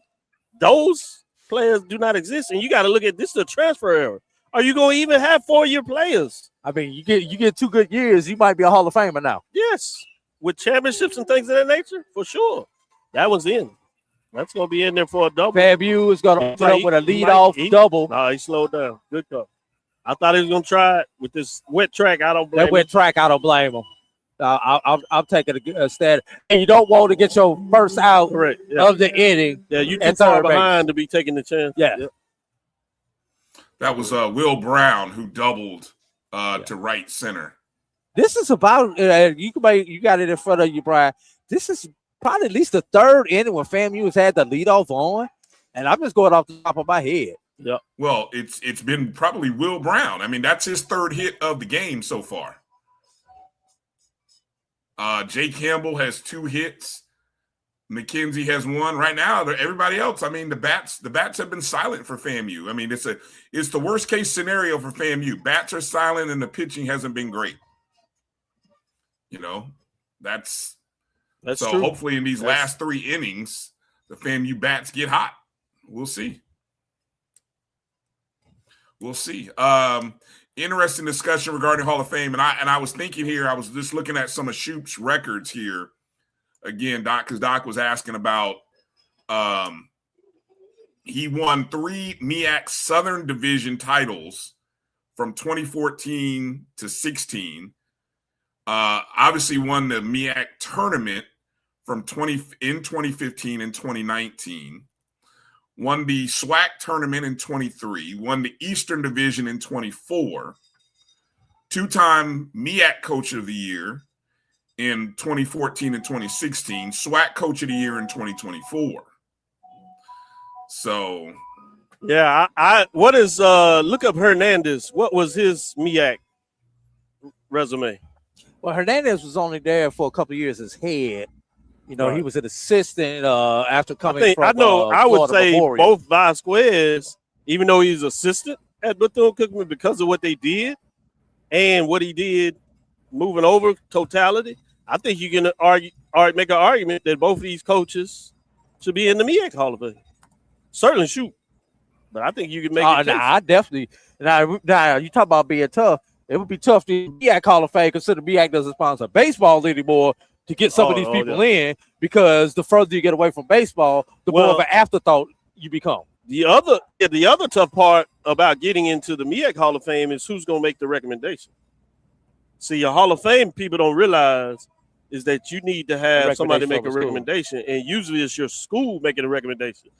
Those players do not exist, and you got to look at this is the transfer era. Are you going to even have 4-year players? I mean, you get 2 good years, you might be a Hall of Famer now. Yes, with championships and things of that nature, for sure. That one's in. That's going to be in there for a double. FAMU is going to put up with a leadoff double. No, he slowed down. Good call. I thought he was going to try it with this wet track. I don't blame him. Wet track, I don't blame him. I'm taking a stand. And you don't want to get your first out of the inning. Yeah, you too far behind to be taking the chance. Yeah. Yep. That was Will Brown who doubled to right center. This is about you got it in front of you, Brian. This is probably at least the 3rd inning when FAMU has had the leadoff on, and I'm just going off the top of my head. Yeah. Well, it's been probably Will Brown. I mean, that's his 3rd hit of the game so far. Jay Campbell has 2 hits. McKenzie has 1 right now. Everybody else, I mean, the bats have been silent for FAMU. I mean, it's the worst case scenario for FAMU. Bats are silent and the pitching hasn't been great. You know, that's so true. Hopefully in these last 3 innings, the FAMU bats get hot. We'll see. We'll see. Interesting discussion regarding Hall of Fame. And I was thinking here, I was just looking at some of Shoop's records here. Again, because Doc was asking about he won 3 MEAC Southern Division titles from 2014 to 16. Obviously won the MEAC tournament from 2015 and 2019. Won the SWAC tournament in 23, won the Eastern Division in 24, 2-time MEAC Coach of the Year in 2014 and 2016, SWAC Coach of the Year in 2024. So, yeah, I what is look up Hernandez. What was his MEAC resume? Well, Hernandez was only there for a couple of years as head. You know, he was an assistant after coming from I would Florida say Memorial. both Vasquez, even though he's assistant at Bethune-Cookman because of what they did and what he did moving over totality, I think you can make an argument that both of these coaches should be in the MEAC Hall of Fame. Certainly shoot. But I think you can make it. I definitely. Now, you talk about being tough. It would be tough to MEAC Hall of Fame consider MEAC doesn't sponsor baseball anymore to get some of these people in, because the further you get away from baseball, the more of an afterthought you become. The other tough part about getting into the MEAC Hall of Fame is who's going to make the recommendation. See, your Hall of Fame people don't realize is that you need to have somebody make a recommendation, and usually it's your school making a recommendation.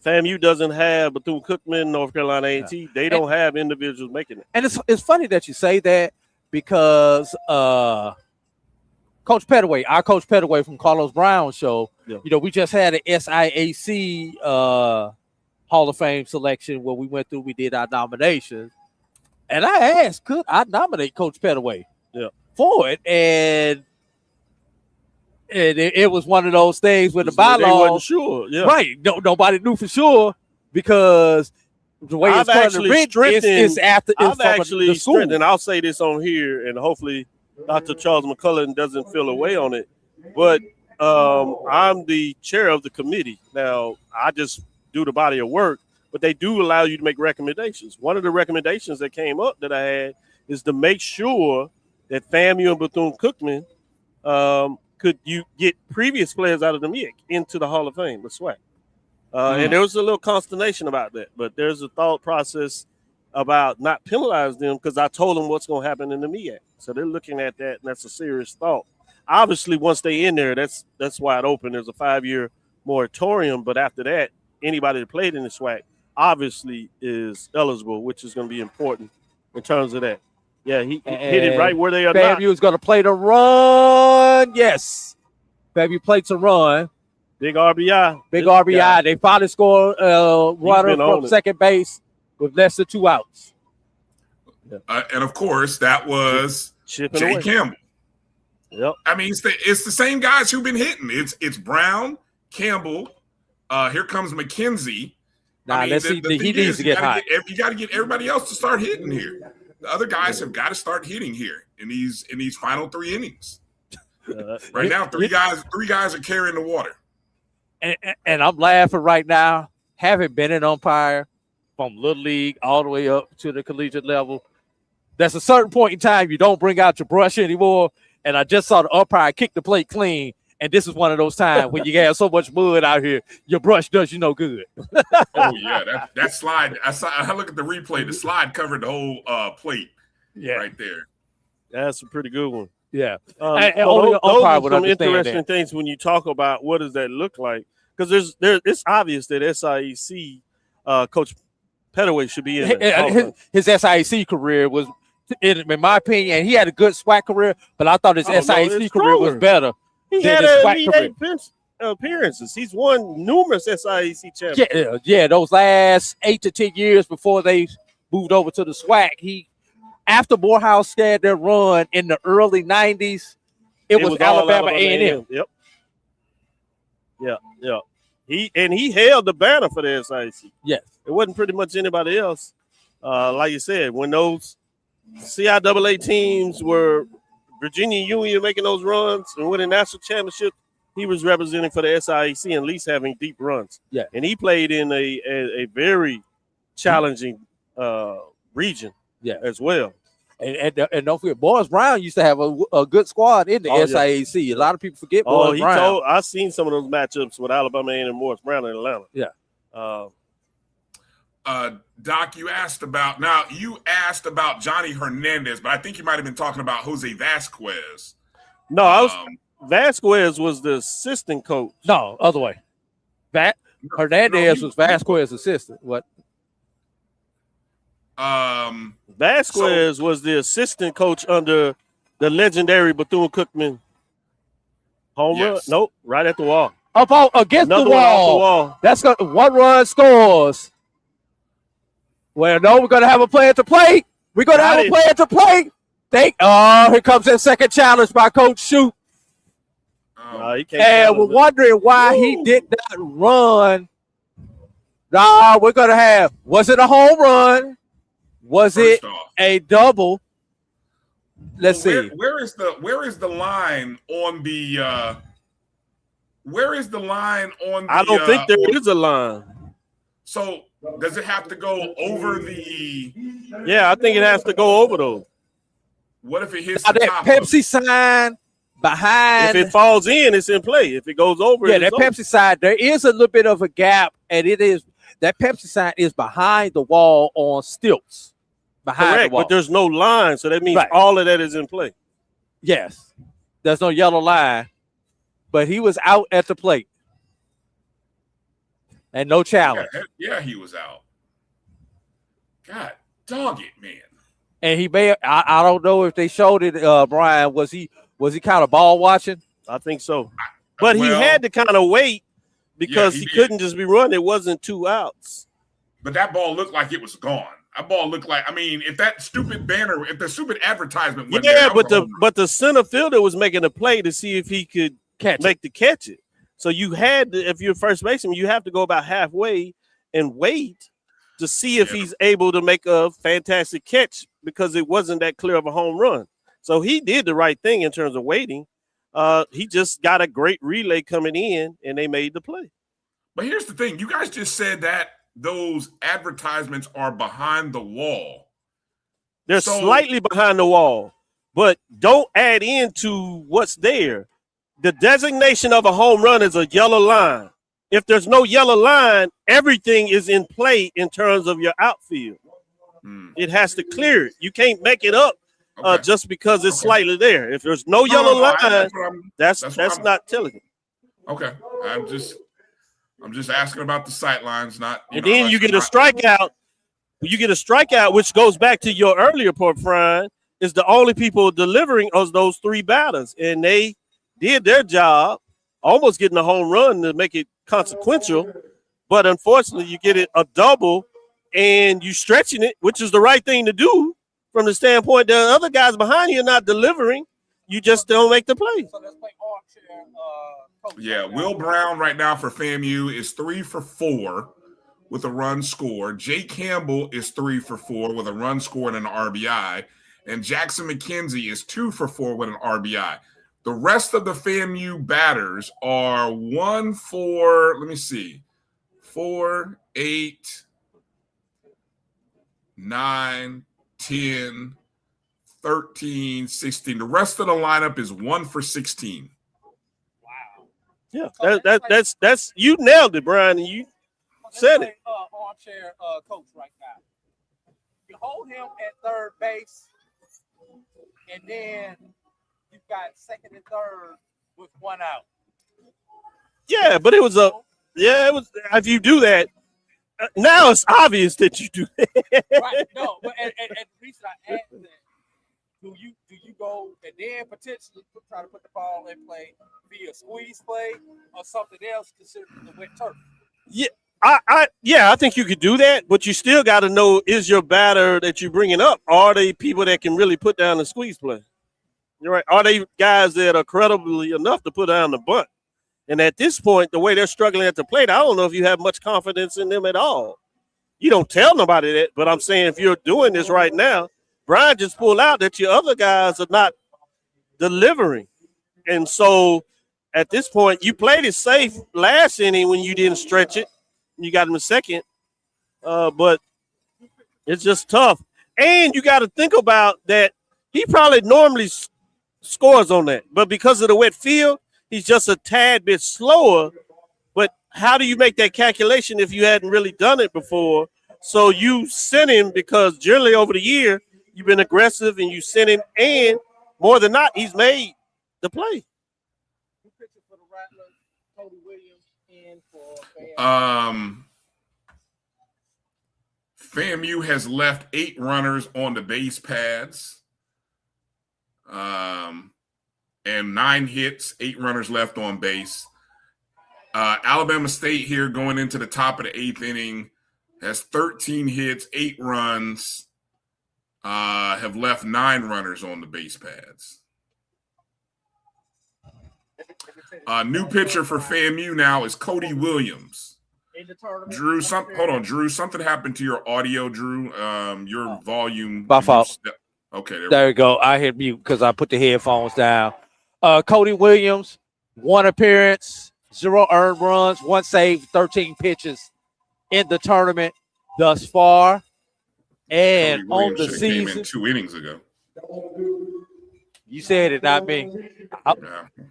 FAMU doesn't have Bethune-Cookman, North Carolina A&T. They don't have individuals making it. And it's funny that you say that, because Coach Pettaway, our Coach Pettaway from Carlos Brown's show, you know, we just had an SIAC Hall of Fame selection where we went through, we did our nominations. And I asked, could I nominate Coach Pettaway for it? And it was one of those things with the bylaws. They wasn't sure. Yeah. Right. Nobody knew for sure, because the way it's currently written is after I've actually the school. strengthened. I'll say this on here, and hopefully Dr. Charles McCullough doesn't feel away on it. But I'm the chair of the committee. Now, I just do the body of work, but they do allow you to make recommendations. One of the recommendations that came up that I had is to make sure that FAMU and Bethune-Cookman could you get previous players out of the MEAC into the Hall of Fame, the SWAC. And there was a little consternation about that, but there's a thought process about not penalizing them, because I told them what's going to happen in the MEAC. So they're looking at that, and that's a serious thought. Obviously, once they in there, that's wide open. There's a 5-year moratorium, but after that, anybody that played in the SWAC obviously is eligible, which is going to be important in terms of that. Yeah, he hit it right where they are. FAMU is going to play the run. Yes. FAMU played to run. Big RBI. Big RBI. Guy. They finally scored runner from second base with less than 2 outs. And of course, that was Jay Campbell. Yep. I mean, it's the same guys who've been hitting. It's Brown, Campbell. Here comes McKenzie. Let's see. He needs to get hot. You got to get everybody else to start hitting here. The other guys have got to start hitting here in these final 3 innings. Right now, three guys are carrying the water. And I'm laughing right now. Having been an umpire from Little League all the way up to the collegiate level, there's a certain point in time you don't bring out your brush anymore. And I just saw the umpire kick the plate clean. And this is one of those times when you have so much mud out here, your brush does you no good. Oh, yeah. That slide, I look at the replay. The slide covered the whole plate right there. That's a pretty good one. Yeah. And those are some interesting things when you talk about what does that look like. Because it's obvious that SIEC Coach Pettaway should be in his SIEC career was, in my opinion, and he had a good SWAC career, but I thought his SIEC career was better. He had appearances. He's won numerous SIEC championships. Yeah, those last 8 to 10 years before they moved over to the SWAC, after Morehouse had their run in the early 90s, it was Alabama A&M. Yep. Yeah. He held the banner for the SIEC. Yes. It wasn't pretty much anybody else. Like you said, when those CIAA teams were Virginia Union making those runs and winning national championship, he was representing for the SIEC and at least having deep runs. Yeah. And he played in a very challenging region as well. And don't forget, Morris Brown used to have a good squad in the SIAC. A lot of people forget Morris Brown. I've seen some of those matchups with Alabama and Morris Brown in Atlanta. Yeah. Doc, you asked about Johnny Hernandez, but I think you might have been talking about Jose Vasquez. No, Vasquez was the assistant coach. No, other way. Hernandez was Vasquez's assistant. What? Vasquez was the assistant coach under the legendary Bethune-Cookman homer. Nope, right at the wall. Up against the wall. That's got 1 run scores. Well, no, we're gonna have a play at the plate. We're gonna have a play at the plate. Here comes that second challenge by Coach Shute. And we're wondering why he did not run. We're gonna have. Was it a home run? Was it a double? Let's see. Where is the line on the? Where is the line on the? I don't think there is a line. So does it have to go over the? Yeah, I think it has to go over those. What if it hits the top Pepsi sign behind? If it falls in, it's in play. If it goes over, that Pepsi sign, there is a little bit of a gap, and that Pepsi sign is behind the wall on stilts. Correct, but there's no line, so that means all of that is in play. Yes, there's no yellow line, but he was out at the plate, and no challenge. Yeah, he was out. God, dog it, man. And he may. I don't know if they showed it. Brian, was he kind of ball watching? I think so, but he had to kind of wait because he couldn't just be running. It wasn't 2 outs. But that ball looked like it was gone. That ball looked like, if that stupid banner, if the stupid advertisement went there, but the center fielder was making a play to see if he could catch it. So you had to, if you're a first baseman, you have to go about halfway and wait to see if he's able to make a fantastic catch because it wasn't that clear of a home run. So he did the right thing in terms of waiting. He just got a great relay coming in, and they made the play. But here's the thing. You guys just said that those advertisements are behind the wall. They're slightly behind the wall, but don't add into what's there. The designation of a home run is a yellow line. If there's no yellow line, everything is in play in terms of your outfield. It has to clear it. You can't make it up just because it's slightly there. If there's no yellow line, that's not telling you. Okay. I'm just asking about the sight lines, not. And then you get a strikeout. You get a strikeout, which goes back to your earlier point, Brian, is the only people delivering are those three batters. And they did their job, almost getting a home run to make it consequential. But unfortunately, you get it a double and you stretching it, which is the right thing to do from the standpoint that other guys behind you are not delivering. You just don't make the play. So let's play armchair. Yeah, Will Brown right now for FAMU is 3 for 4 with a run scored. Jay Campbell is 3 for 4 with a run scored and an RBI. And Jackson McKenzie is 2 for 4 with an RBI. The rest of the FAMU batters are 1 for, let me see, 4, 8, 9, 10, 13, 16. The rest of the lineup is 1 for 16. Yeah, that's you nailed it, Brian. And you said it. Armchair coach right now. You hold him at third base, and then you've got second and third with 1 out. Yeah, but it was if you do that, now it's obvious that you do that. Right. No, but and the reason I asked that, do you go and then potentially try to put the ball in play via squeeze play or something else considered the wet turf? Yeah, I think you could do that, but you still got to know, is your batter that you're bringing up, are they people that can really put down the squeeze play? You're right. Are they guys that are credibly enough to put down the bunt? And at this point, the way they're struggling at the plate, I don't know if you have much confidence in them at all. You don't tell nobody that, but I'm saying if you're doing this right now, Brian just pulled out that your other guys are not delivering. And so at this point, you played it safe last inning when you didn't stretch it. You got him a second. But it's just tough. And you got to think about that he probably normally scores on that. But because of the wet field, he's just a tad bit slower. But how do you make that calculation if you hadn't really done it before? So you sent him because generally over the year, you've been aggressive and you sent him. And more than not, he's made the play. FAMU has left 8 runners on the base pads. And 9 hits, 8 runners left on base. Alabama State here going into the top of the 8th inning has 13 hits, 8 runs, have left 9 runners on the base pads. New pitcher for FAMU now is Cody Williams. Drew, Drew, something happened to your audio, Drew. Your volume. My fault. Okay, there we go. I hit mute because I put the headphones down. Cody Williams, 1 appearance, 0 earned runs, 1 save, 13 pitches in the tournament thus far. And on the season, came in 2 innings ago. You said it, not me.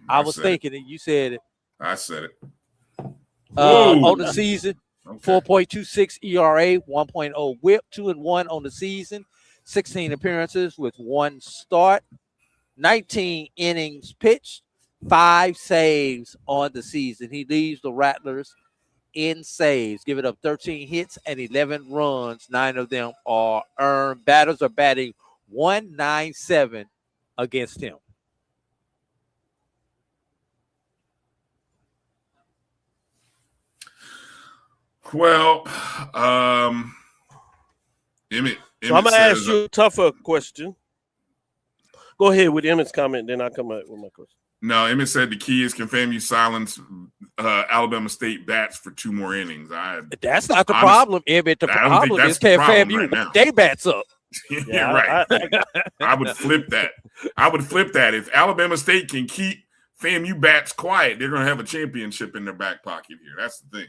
I was thinking it. You said it. I said it. On the season, 4.26 ERA, 1.0 WHIP, 2-1 on the season, 16 appearances with 1 start, 19 innings pitched, 5 saves on the season. He leads the Rattlers in saves, giving up 13 hits and 11 runs. 9 of them are earned. Batters are batting .197 against him. Well, Emmett so I'm going to ask you a tougher question. Go ahead with Emmett's comment, then I'll come out with my question. No, Emmett said the key is can FAMU silence Alabama State bats for 2 more innings. That's not the problem, Emmett. The problem is can FAMU right they bats up. Yeah, right. I would flip that. If Alabama State can keep FAMU bats quiet, they're going to have a championship in their back pocket here. That's the thing.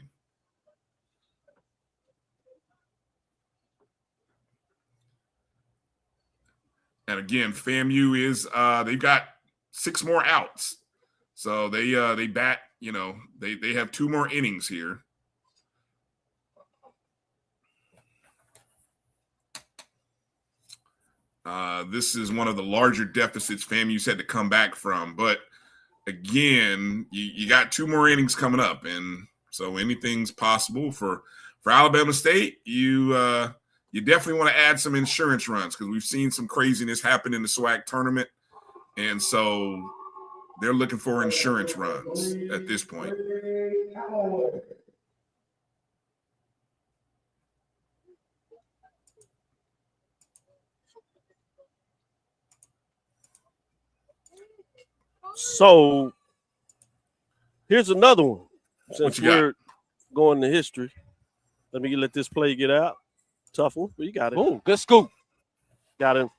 And again, FAMU is they've got 6 more outs. So they bat, they have 2 more innings here. This is one of the larger deficits FAMU's had to come back from. But again, you got 2 more innings coming up, and So anything's possible for Alabama State. You definitely want to add some insurance runs because we've seen some craziness happen in the SWAC tournament, and so they're looking for insurance runs at this point. So here's another one. Since we're going to history, let this play get out. Tough one, but you got it. Oh, good scoop. Got him.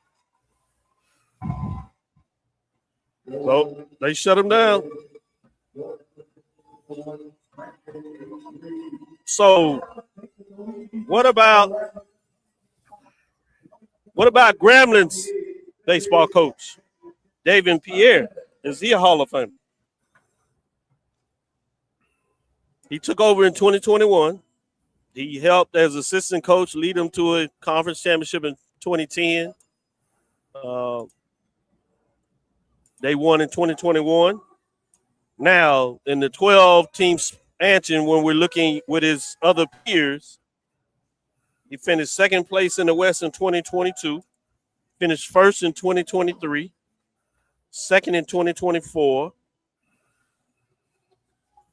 So they shut him down. So what about Gramblin's baseball coach, David Pierre? Is he a Hall of Famer? He took over in 2021. He helped as assistant coach lead them to a conference championship in 2010. They won in 2021. Now, in the 12-team expansion, when we're looking with his other peers, he finished second place in the West in 2022, finished first in 2023, second in 2024,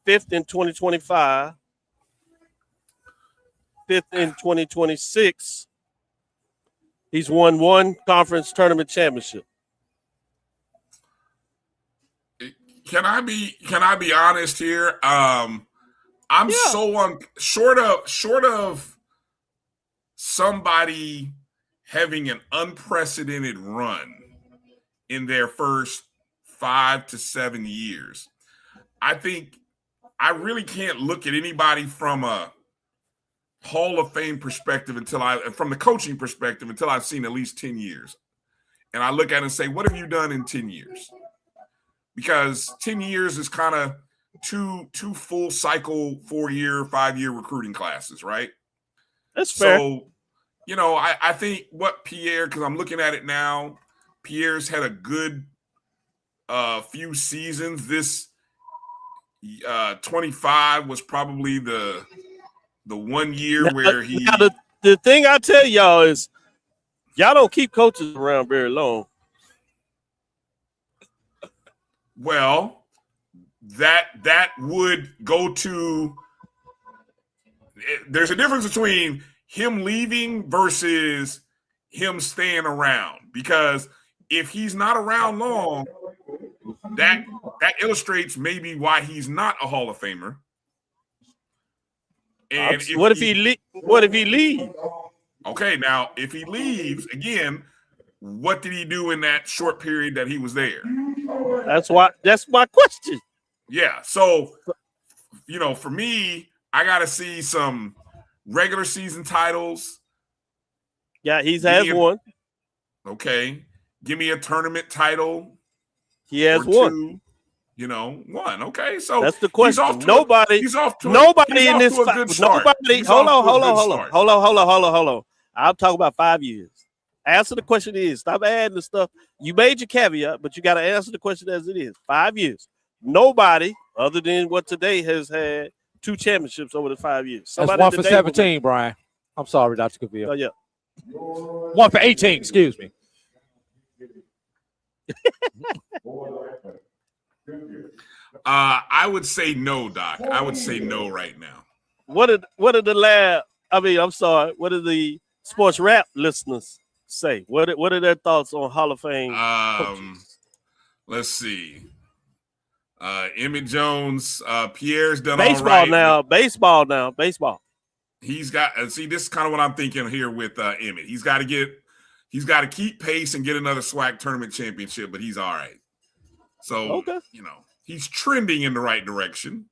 fifth in 2025, fifth in 2026. He's won one conference tournament championship. Can I be honest here? I'm so short of somebody having an unprecedented run in their first 5 to 7 years. I think I really can't look at anybody from a Hall of Fame perspective from the coaching perspective until I've seen at least 10 years. And I look at it and say, what have you done in 10 years? Because 10 years is kind of two full cycle 4-year, 5-year recruiting classes, right? That's fair. So, I think what Pierre, because I'm looking at it now, Pierre's had a good few seasons. This 25 was probably the 1 year where he. Now the thing I tell y'all is, y'all don't keep coaches around very long. Well, that would go to. There's a difference between him leaving versus him staying around, because if he's not around long, that illustrates maybe why he's not a Hall of Famer. And what if he leaves? Okay, now if he leaves again, what did he do in that short period that he was there? That's my question. Yeah, so for me, I got to see some regular season titles. Yeah, he's had one. Okay, give me a tournament title. He has one. One. Okay, so that's the question. Nobody in this. Nobody. Hold on. I'll talk about 5 years. Answer the question is, stop adding the stuff. You made your caveat, but you got to answer the question as it is. 5 years. Nobody other than what today has had 2 championships over the 5 years. That's 1 for 17, Brian. I'm sorry, Dr. Cavill. Oh, yeah. 1 for 18, excuse me. I would say no, Doc. I would say no right now. What are the SportsWrap listeners say? What are their thoughts on Hall of Fame coaches? Let's see. Emmett Jones, Pierre's done baseball all right. now. Baseball. He's got see, this is kind of what I'm thinking here with Emmett. He's got to keep pace and get another SWAC tournament championship, but he's all right. So okay. He's trending in the right direction.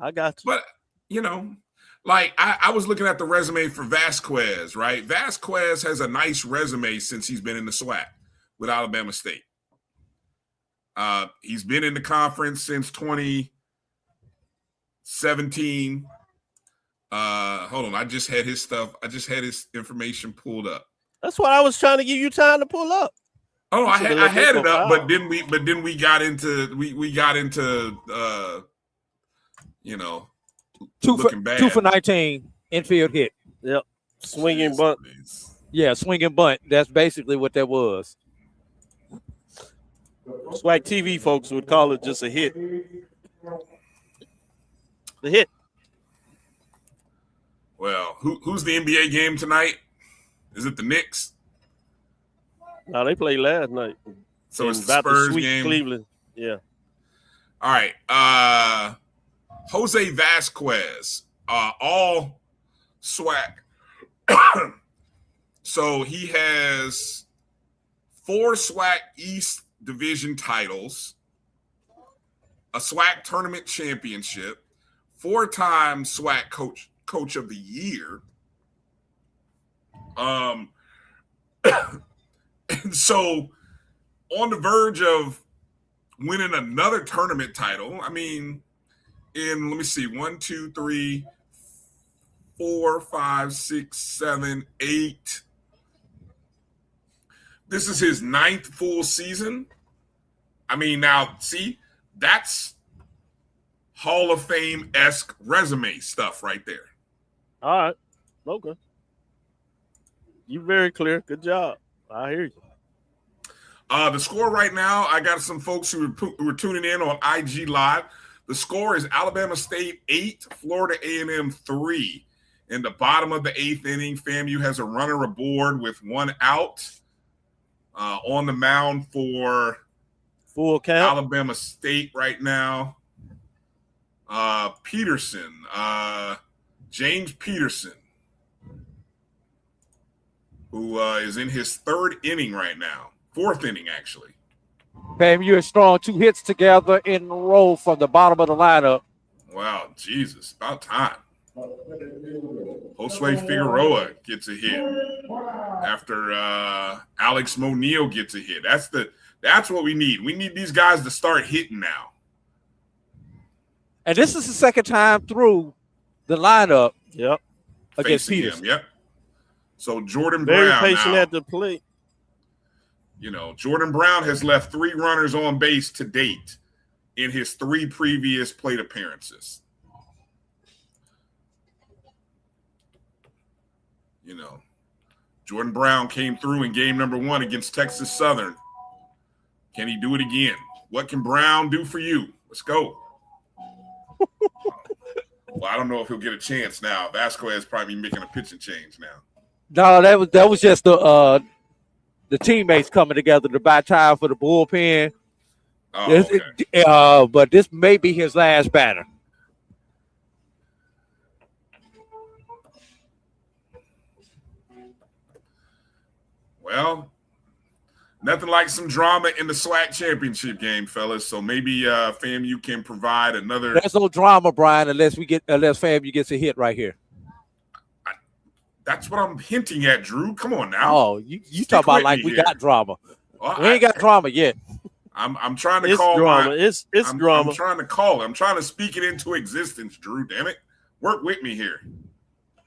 I got you. But like I was looking at the resume for Vasquez, right? Vasquez has a nice resume since he's been in the SWAC with Alabama State. He's been in the conference since 2017. Hold on, I just had his information pulled up. That's what I was trying to give you time to pull up. Oh, I had it up, but then we got into looking bad. 2 for 19 infield hit. Yep. Swinging bunt. Yeah, swinging bunt. That's basically what that was. SWAC TV folks would call it just a hit. The hit. Well, who's the NBA game tonight? Is it the Knicks? No, they played last night. So it's the Spurs game. Cleveland. Yeah. All right. Jose Vasquez, all SWAC. So he has 4 SWAC East Division titles, a SWAC tournament championship, 4-time SWAC coach of the year. And so on the verge of winning another tournament title. I mean, let me see, 1, 2, 3, 4, 5, 6, 7, 8. This is his 9th full season. I mean, now, see, that's Hall of Fame-esque resume stuff right there. All right. Okay. You're very clear. Good job. I hear you. The score right now, I got some folks who are tuning in on IG Live. The score is Alabama State 8, Florida A&M 3. In the bottom of the 8th inning, FAMU has a runner aboard with 1 out. On the mound for full count Alabama State right now. Peterson, James Peterson, who is in his 3rd inning right now. 4th inning, actually. FAMU is strong. 2 hits together in a row from the bottom of the lineup. Wow, Jesus, about time. Josue Figueroa gets a hit after Alex Monil gets a hit. That's what we need. We need these guys to start hitting now. And this is the 2nd time through the lineup. Yep. Against Facing Peterson. him, yep. So Jordan very Brown patient now, at the plate. You know, Jordan Brown has left 3 runners on base to date in his 3 previous plate appearances. You know, Jordan Brown came through in game number 1 against Texas Southern. Can he do it again? What can Brown do for you? Let's go. Well, I don't know if he'll get a chance now. Vasquez probably making a pitching change now. No, that was just the teammates coming together to buy time for the bullpen. Oh, okay. But this may be his last batter. Well, nothing like some drama in the SWAC championship game, fellas. So maybe FAMU can provide another. There's no drama, Brian, unless FAMU gets a hit right here. That's what I'm hinting at, Drew. Come on now. Oh, you talk about like we got drama. Well, we ain't got drama yet. I'm trying to It's call drama. It's drama. I'm trying to call it. I'm trying to speak it into existence, Drew. Damn it. Work with me here.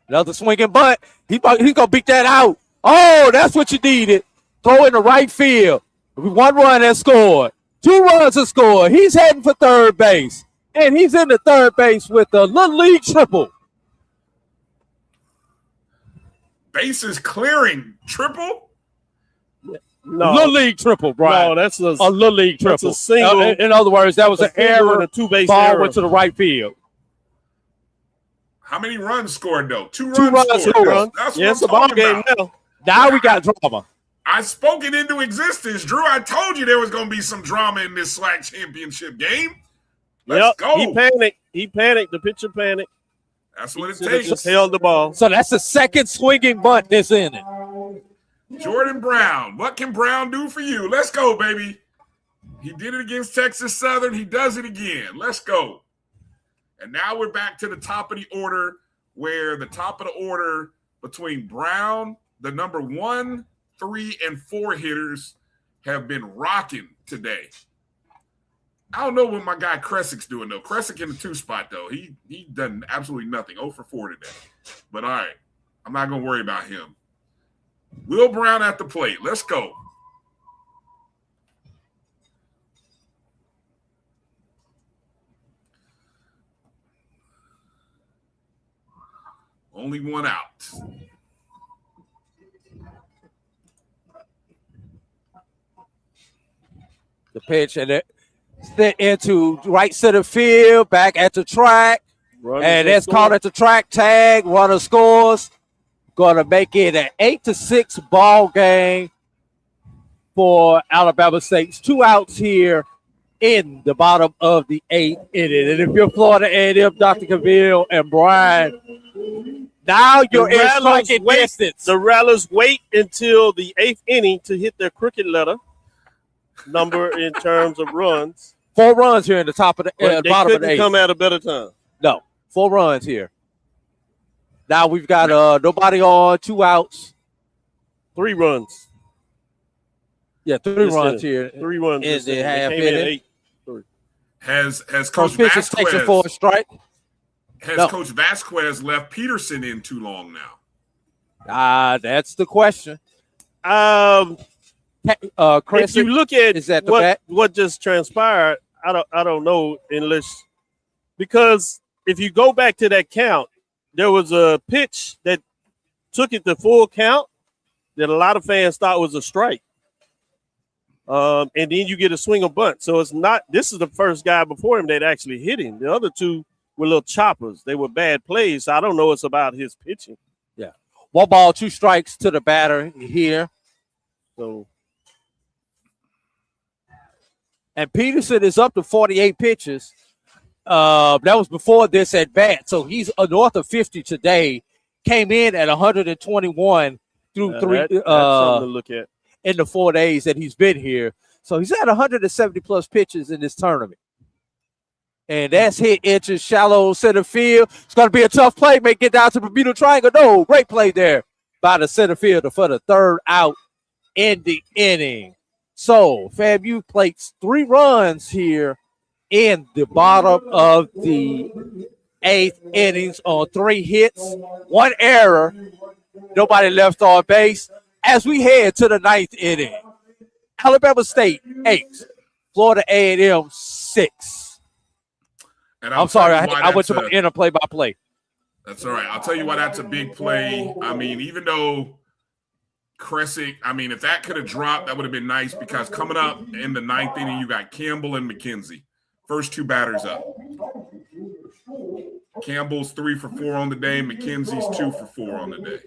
Another swinging bunt. He's gonna beat that out. Oh, that's what you needed. Throw in the right field. 1 run has scored. 2 runs have scored. He's heading for 3rd base. And he's in the 3rd base with a little league triple. Bases clearing triple? No. Little league triple, Brian. No, that's a little league triple. That's a single. In other words, that was an error. A 2-base ball error. went to the right field. How many runs scored, though? 2 2 runs scored. That's what Yes, I'm a ball talking game about. now. Now we got drama. I spoke it into existence, Drew. I told you there was going to be some drama in this SWAC championship game. Let's go. He panicked. The pitcher panicked. That's what it He should've takes. just held the ball. So that's the 2nd swinging bunt this inning. Jordan Brown. What can Brown do for you? Let's go, baby. He did it against Texas Southern. He does it again. Let's go. And now we're back to the top of the order, where the top of the order between Brown, the number 1, 3, and 4 hitters have been rocking today. I don't know what my guy Kresick's doing, though. Kresick in the 2 spot, though. He done absolutely nothing. 0 for 4 today. But, all right, I'm not going to worry about him. Will Brown at the plate. Let's go. Only one out. The pitch and it sent into right center field, back at the track. And that's called at the track. Tag, runner scores. Going to make it an 8-6 ball game for Alabama State. 2 outs here in the bottom of the 8th inning. And if you're Florida A&M, Dr. Cavill and Brian, now you're in striking distance. The Rattlers wait until the 8th inning to hit their cricket letter number in terms of runs. 4 runs here in the top of the bottom of the 8th. They couldn't come at a better time. No, 4 runs here. Now we've got nobody on, 2 outs. 3 runs. Yeah, 3 runs here. 3 runs. In the half inning. Has Coach Fisher takes it for a strike? Coach Vasquez left Peterson in too long now? That's the question. If you look at what just transpired, I don't know unless because if you go back to that count, there was a pitch that took it to full count that a lot of fans thought was a strike. And then you get a swing of bunt. So it's not, this is the first guy before him that actually hit him. The other 2 were little choppers. They were bad plays. So I don't know it's about his pitching. Yeah. 1 ball, 2 strikes to the batter here. So. And Peterson is up to 48 pitches. That was before this at bat. So he's north of 50 today. Came in at 121 through 3. That's something to look at. In the 4 days that he's been here. So he's had 170 plus pitches in this tournament. And that's hit inches, shallow center field. It's going to be a tough play. May get down to the Bermuda Triangle. No, great play there by the center fielder for the 3rd out in the inning. So FAMU plates 3 runs here in the bottom of the 8th innings on 3 hits, 1 error, nobody left on base. As we head to the 9th inning, Alabama State 8, Florida A&M 6. And I'm sorry, I went to my inner play-by-play. That's all right. I'll tell you why that's a big play. I mean, even though Kresick, I mean, if that could have dropped, that would have been nice because coming up in the 9th inning, you got Campbell and McKenzie. First 2 batters up. Campbell's 3 for 4 on the day. McKenzie's 2 for 4 on the day.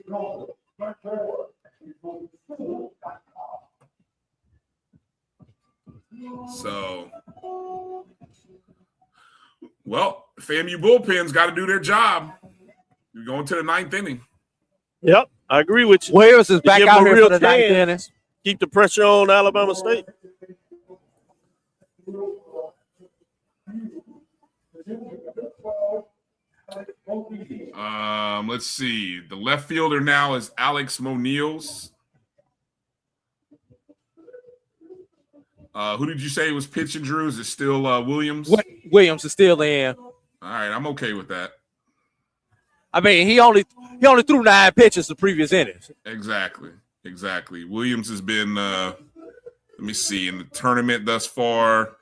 So, well, FAMU bullpen's got to do their job. You're going to the 9th inning. Yep, I agree with you. Williams is back out here for the 9th inning. Keep the pressure on Alabama State. Let's see. The left fielder now is Alex Monils. Who did you say was pitching, Drew? Is it still Williams? Williams is still in. All right, I'm okay with that. I mean, he only threw 9 pitches the previous innings. Exactly. Williams has been let me see, in the tournament thus far.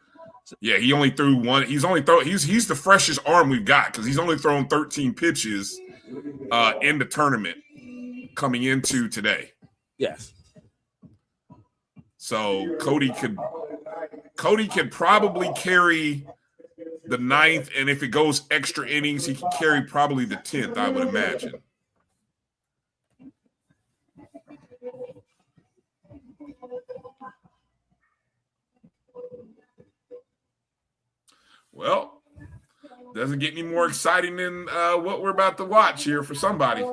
Yeah, he only threw 1. He's the freshest arm we've got because he's only thrown 13 pitches in the tournament coming into today. Yes. So Cody could probably carry the 9th, and if it goes extra innings, he can carry probably the 10th, I would imagine. Well, doesn't get any more exciting than what we're about to watch here for somebody.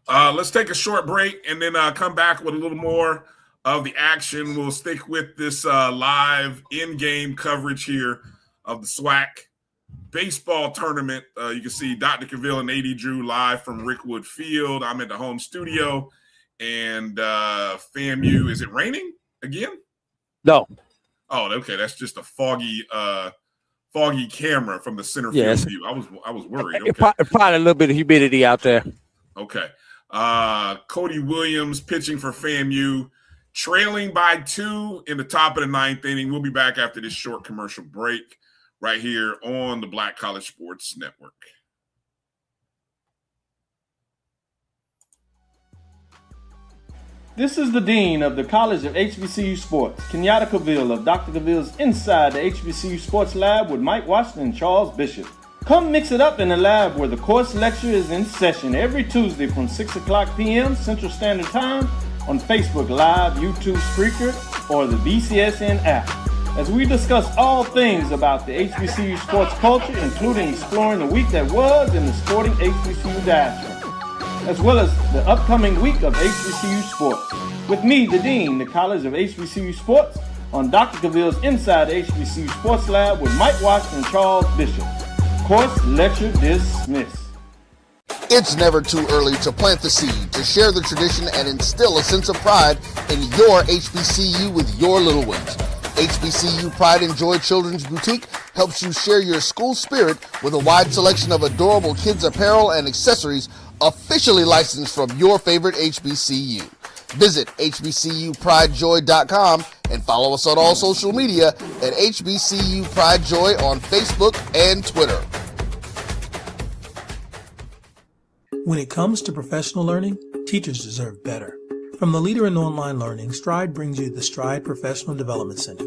Let's take a short break and then come back with a little more of the action. We'll stick with this live in-game coverage here of the SWAC Baseball Tournament. You can see Dr. Cavill and A.D. Drew live from Rickwood Field. I'm at the home studio. And FAMU, is it raining again? No. Oh, okay. That's just a foggy camera from the center field view. I was worried. Okay. Probably a little bit of humidity out there. Okay. Cody Williams pitching for FAMU. trailing by 2 in the top of the 9th inning. We'll be back after this short commercial break right here on the Black College Sports Network. This is the Dean of the College of HBCU Sports, Kenyatta Cavill of Dr. Cavill's Inside the HBCU Sports Lab with Mike Washington and Charles Bishop. Come mix it up in the lab where the course lecture is in session every Tuesday from 6 o'clock p.m. Central Standard Time on Facebook Live, YouTube Spreaker, or the BCSN app, as we discuss all things about the HBCU sports culture, including exploring the week that was in the sporting HBCU diaspora, as well as the upcoming week of HBCU Sports. With me, the Dean, the College of HBCU Sports, on Dr. Cavill's Inside the HBCU Sports Lab with Mike Washington and Charles Bishop. Course lecture dismissed. It's never too early to plant the seed, to share the tradition, and instill a sense of pride in your HBCU with your little ones. HBCU Pride and Joy Children's Boutique helps you share your school spirit with a wide selection of adorable kids' apparel and accessories officially licensed from your favorite HBCU. Visit hbcupridejoy.com and follow us on all social media at HBCU Pride Joy on Facebook and Twitter. When it comes to professional learning, teachers deserve better. From the leader in online learning, Stride brings you the Stride Professional Development Center,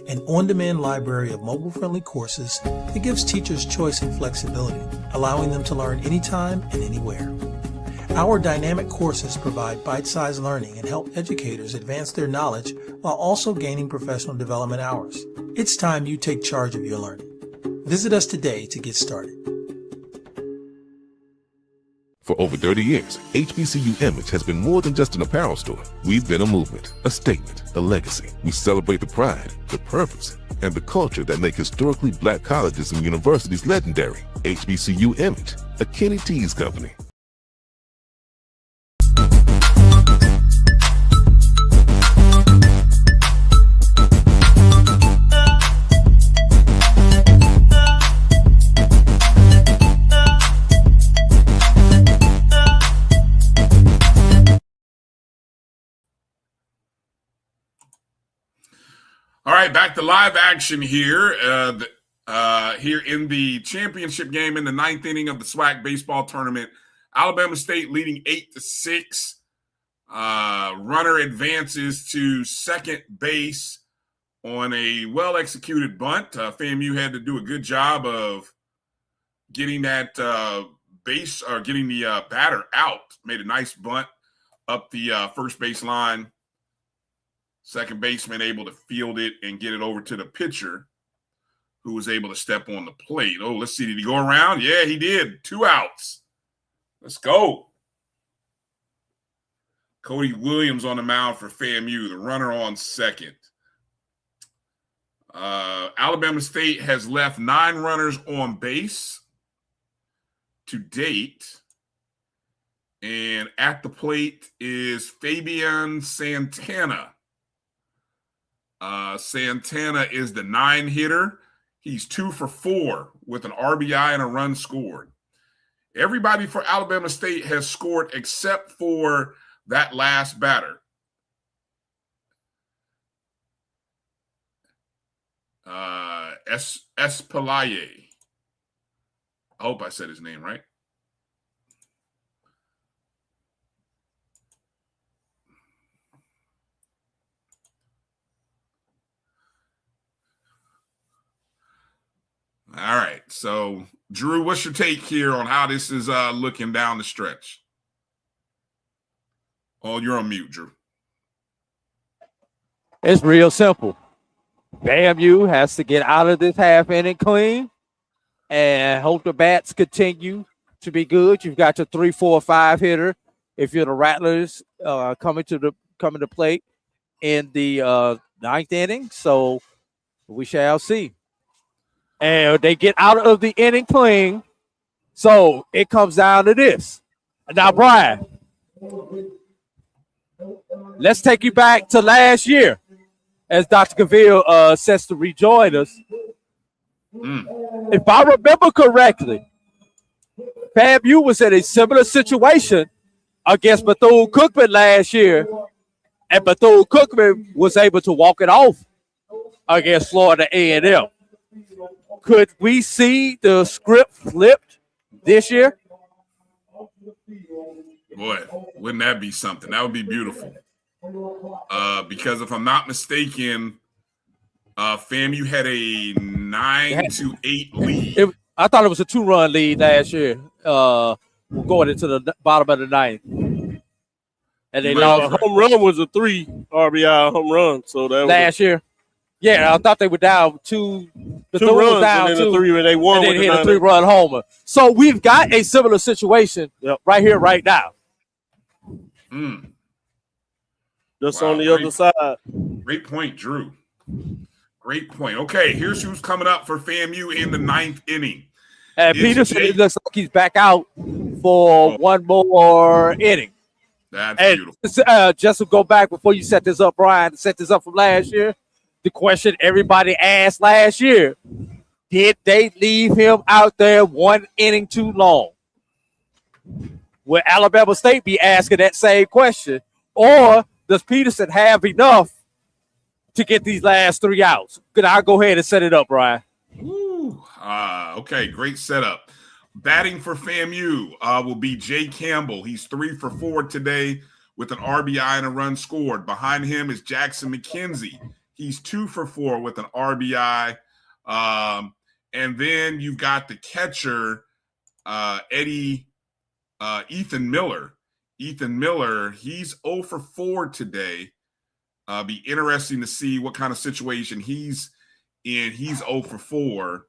an on-demand library of mobile-friendly courses that gives teachers choice and flexibility, allowing them to learn anytime and anywhere. Our dynamic courses provide bite-sized learning and help educators advance their knowledge while also gaining professional development hours. It's time you take charge of your learning. Visit us today to get started. For over 30 years, HBCU Image has been more than just an apparel store. We've been a movement, a statement, a legacy. We celebrate the pride, the purpose, and the culture that make historically black colleges and universities legendary. HBCU Image, a Kenny T's company. All right, back to live action here. Here in the championship game in the 9th inning of the SWAC Baseball Tournament, Alabama State leading 8-6. Runner advances to second base on a well-executed bunt. FAMU had to do a good job of getting that base or getting the batter out. Made a nice bunt up the first base line. Second baseman able to field it and get it over to the pitcher, who was able to step on the plate. Oh, let's see. Did he go around? Yeah, he did. 2 outs. Let's go. Cody Williams on the mound for FAMU, the runner on second. Alabama State has left 9 runners on base to date. And at the plate is Fabian Santana. Santana is the 9 hitter. He's 2 for 4 with an RBI and a run scored. Everybody for Alabama State has scored except for that last batter. Espalaye. I hope I said his name right. All right. So, Drew, what's your take here on how this is looking down the stretch? Oh, you're on mute, Drew. It's real simple. FAMU has to get out of this half inning clean and hope the bats continue to be good. You've got your 3, 4, 5 hitter. If you're the Rattlers coming to plate in the 9th inning, so we shall see. And they get out of the inning clean. So it comes down to this. Now, Brian, let's take you back to last year as Dr. Cavill sets to rejoin us. If I remember correctly, FAMU was in a similar situation against Bethune-Cookman last year And Bethune-Cookman was able to walk it off against Florida A&M. Could we see the script flipped this year? Boy, wouldn't that be something? That would be beautiful. Because if I'm not mistaken, FAMU had a 9-8 lead. I thought it was a 2-run lead last year. Going into the bottom of the ninth. And they lost. Home run was a 3 RBI home run. So that was last year. Yeah, I thought they were down 2. The 2 runs runs down and then 2, a 3 when they won. And with they hit the a 3-run homer. So we've got a similar situation right here, right now. Just on the other side. Great point, Drew. Great point. Okay, here's who's coming up for FAMU in the 9th inning. And Peterson looks like he's back out for one more inning. That's beautiful. Just to go back before you set this up, Brian, set this up from last year, the question everybody asked last year, did they leave him out there 1 inning too long? Will Alabama State be asking that same question? Or does Peterson have enough to get these last 3 outs? Could I go ahead and set it up, Brian? Okay, great setup. Batting for FAMU will be Jay Campbell. He's 3 for 4 today with an RBI and a run scored. Behind him is Jackson McKenzie. He's 2 for 4 with an RBI. And then you've got the catcher, Ethan Miller. Ethan Miller, he's 0 for 4 today. Be interesting to see what kind of situation he's in. He's 0 for 4.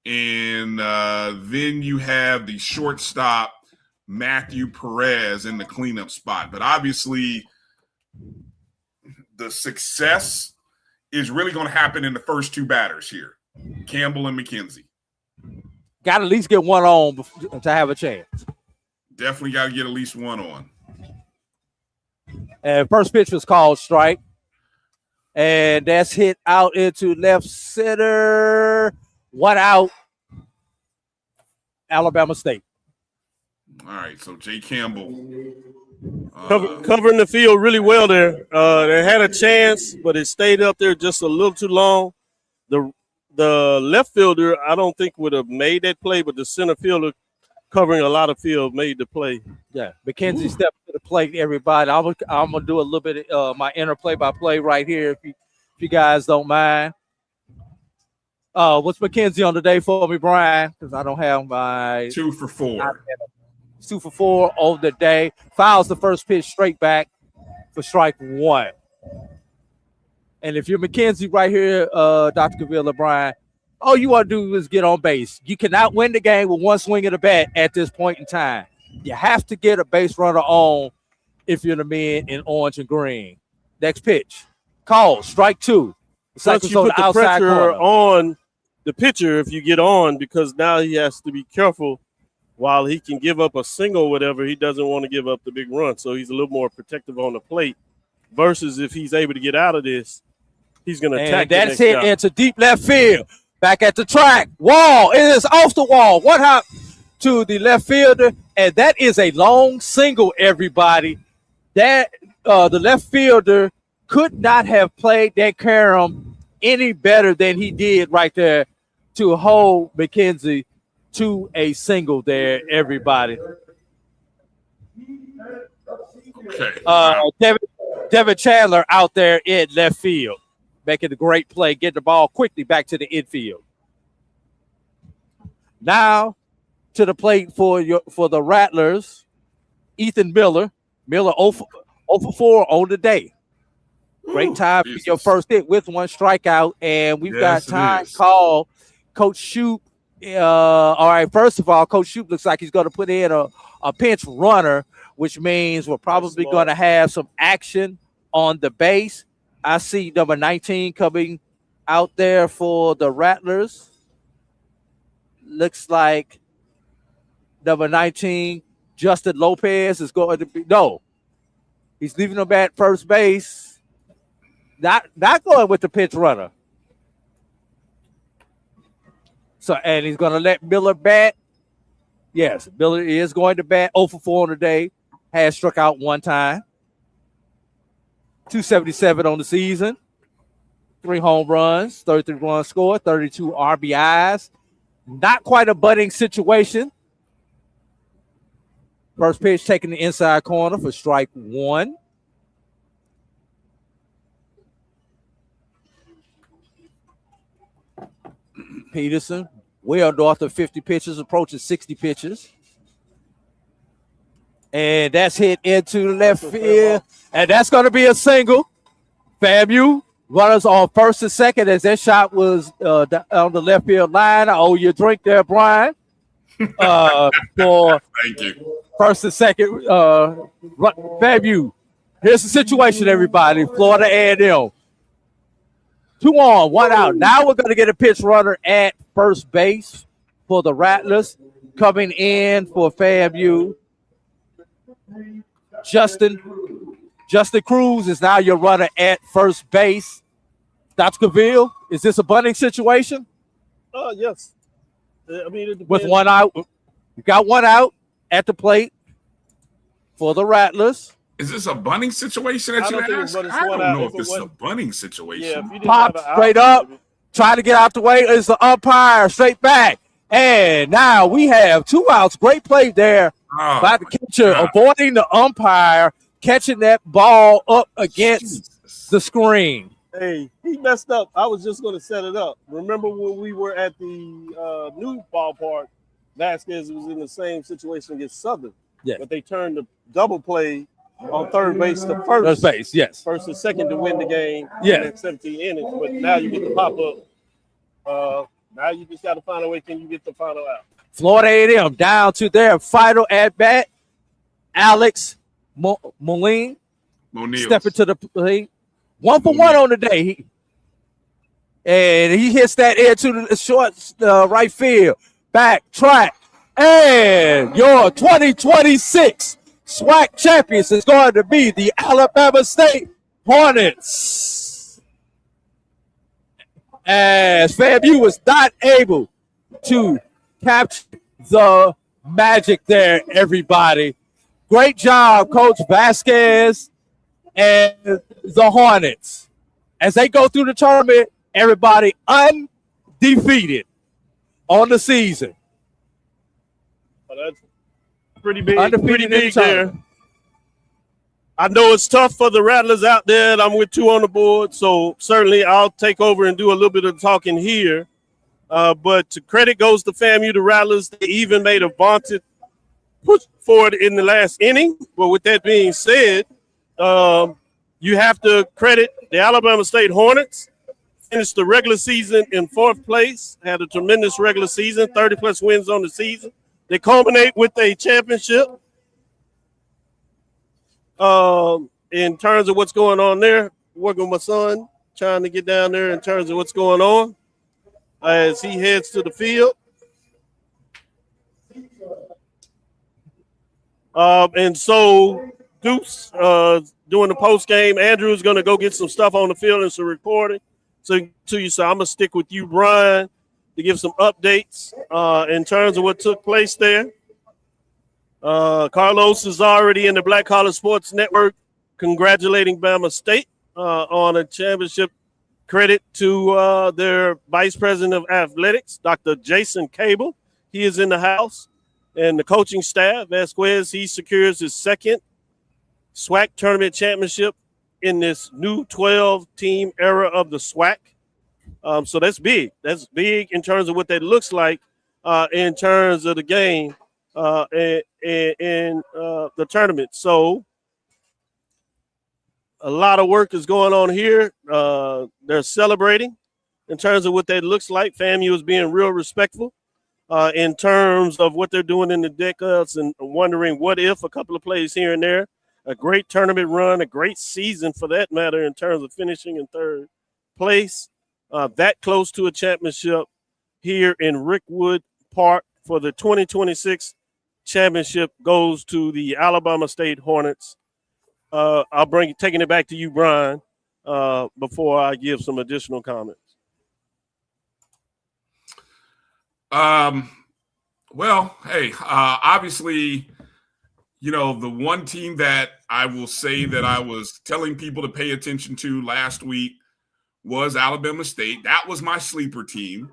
And then you have the shortstop, Matthew Perez, in the cleanup spot. But obviously, the success is really going to happen in the first 2 batters here, Campbell and McKenzie. Got to at least get one on to have a chance. Definitely got to get at least one on. And first pitch was called strike. And that's hit out into left center. 1 out. Alabama State. All right, so Jay Campbell. Covering the field really well there. They had a chance, but it stayed up there just a little too long. The left fielder, I don't think would have made that play, but the center fielder covering a lot of field made the play. Yeah, McKenzie stepped to the plate, everybody. I'm going to do a little bit of my inner play-by-play right here if you guys don't mind. What's McKenzie on today for me, Brian? Because I don't have my 2 for 4. 2 for 4 on the day. Fouls the first pitch straight back for strike 1. And if you're McKenzie right here, Dr. Cavilla, Brian, all you want to do is get on base. You cannot win the game with one swing of the bat at this point in time. You have to get a base runner on if you're the men in orange and green. Next pitch. Call, strike 2. Plus you put the pressure on the pitcher if you get on, because now he has to be careful. While he can give up a single or whatever, he doesn't want to give up the big run. So he's a little more protective on the plate versus if he's able to get out of this, he's going to attack. And that's hit into deep left field. Back at the track. Wall. It is off the wall. 1 hop to the left fielder. And that is a long single, everybody. That the left fielder could not have played that carom any better than he did right there to hold McKenzie to a single there, everybody. Okay. Devin Chandler out there in left field, making a great play, getting the ball quickly back to the infield. Now to the plate for the Rattlers, Ethan Miller. Miller 0 for 4 on the day. Great time for your first hit with 1 strikeout, and we've got time called. Coach Shoup. All right, first of all, Coach Shoup looks like he's going to put in a pinch runner, which means we're probably going to have some action on the base. I see number 19 coming out there for the Rattlers. Looks like number 19, Justin Lopez, is going to be – no. He's leaving him at first base. Not going with the pinch runner. So, and he's going to let Miller bat. Yes, Miller is going to bat 0 for 4 on the day. Has struck out 1 time. 277 on the season, 3 home runs, 33 runs scored, 32 RBIs. Not quite a budding situation. First pitch taking the inside corner for strike 1. Peterson, well north of 50 pitches, approaching 60 pitches. And that's hit into left field. And that's going to be a single. FAMU runners on first and second as that shot was on the left field line. I owe you a drink there, Bryan. For Thank you. First and second, FAMU. Here's the situation, everybody. Florida A&M. 2 on, 1 out. Now we're going to get a pitch runner at first base for the Rattlers. Coming in for FAMU. Justin Cruz is now your runner at first base. Dr. Cavill, is this a bunting situation? Yes. I mean, it with depends. 1 out. You got 1 out at the plate for the Rattlers. Is this a bunting situation that you asked? I don't know if this is a bunting situation. Yeah, Pop straight up, trying to get out the way. Is the umpire straight back. And now we have 2 outs. Great play there by the catcher, avoiding the umpire, catching that ball up against the screen. Hey, he messed up. I was just going to set it up. Remember when we were at the new ballpark, Vasquez was in the same situation against Southern. Yeah. But they turned the double play on third base to first base, yes. First and second to win the game. Yeah. In 17 innings. But now you get the pop up. Now you just got to find a way. Can you get the final out? Florida A&M down to their final at bat. Alex Moline stepping to the plate. 1 for 1 on the day. And he hits that air to the short right field. Back track. And your 2026 SWAC champions is going to be the Alabama State Hornets. As FAMU was not able to capture the magic there, everybody. Great job, Coach Vasquez and the Hornets. As they go through the tournament, everybody undefeated on the season. Oh, that's pretty big. Undefeated Pretty big there. I know it's tough for the Rattlers out there, and I'm with 2 on the board, so certainly I'll take over and do a little bit of talking here. But credit goes to FAMU, the Rattlers. They even made a vaunted push forward in the last inning. But with that being said, you have to credit the Alabama State Hornets. Finished the regular season in 4th place, had a tremendous regular season, 30-plus wins on the season. They culminate with a championship. In terms of what's going on there, working with my son, trying to get down there in terms of what's going on as he heads to the field. And so Deuce doing the post game. Andrew's going to go get some stuff on the field and some reporting. So I'm going to stick with you, Bryan, to give some updates in terms of what took place there. Carlos is already in the Black College Sports Network congratulating Bama State on a championship. Credit to their Vice President of Athletics, Dr. Jason Cable. He is in the house. And the coaching staff, Vasquez, he secures his 2nd SWAC tournament championship in this new 12-team era of the SWAC. So that's big. That's big in terms of what that looks like in terms of the game and the tournament. So a lot of work is going on here. They're celebrating in terms of what that looks like. FAMU is being real respectful in terms of what they're doing in the decades and wondering what if a couple of plays here and there. A great tournament run, a great season for that matter in terms of finishing in 3rd place. That close to a championship here in Rickwood Park for the 2026 championship goes to the Alabama State Hornets. Taking it back to you, Bryan, before I give some additional comments. Well, hey, obviously, You know, the one team that I will say that I was telling people to pay attention to last week was Alabama State. That was my sleeper team.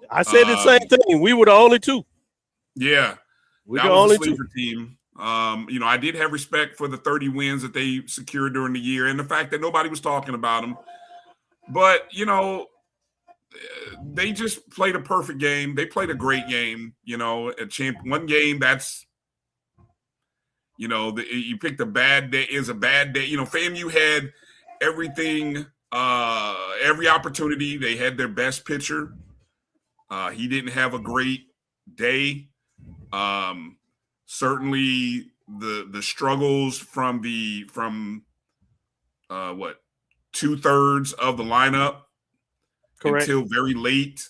I said the same thing. We were the only two. Yeah, we're that the was only a sleeper team. You know, I did have respect for the 30 wins that they secured during the year and the fact that nobody was talking about them. But, you know, they just played a perfect game. They played a great game, you know, one game that's, you know, you picked a bad day is a bad day. You know, FAMU had everything, every opportunity. They had their best pitcher. He didn't have a great day. Certainly the struggles from 2/3 of the lineup until very late.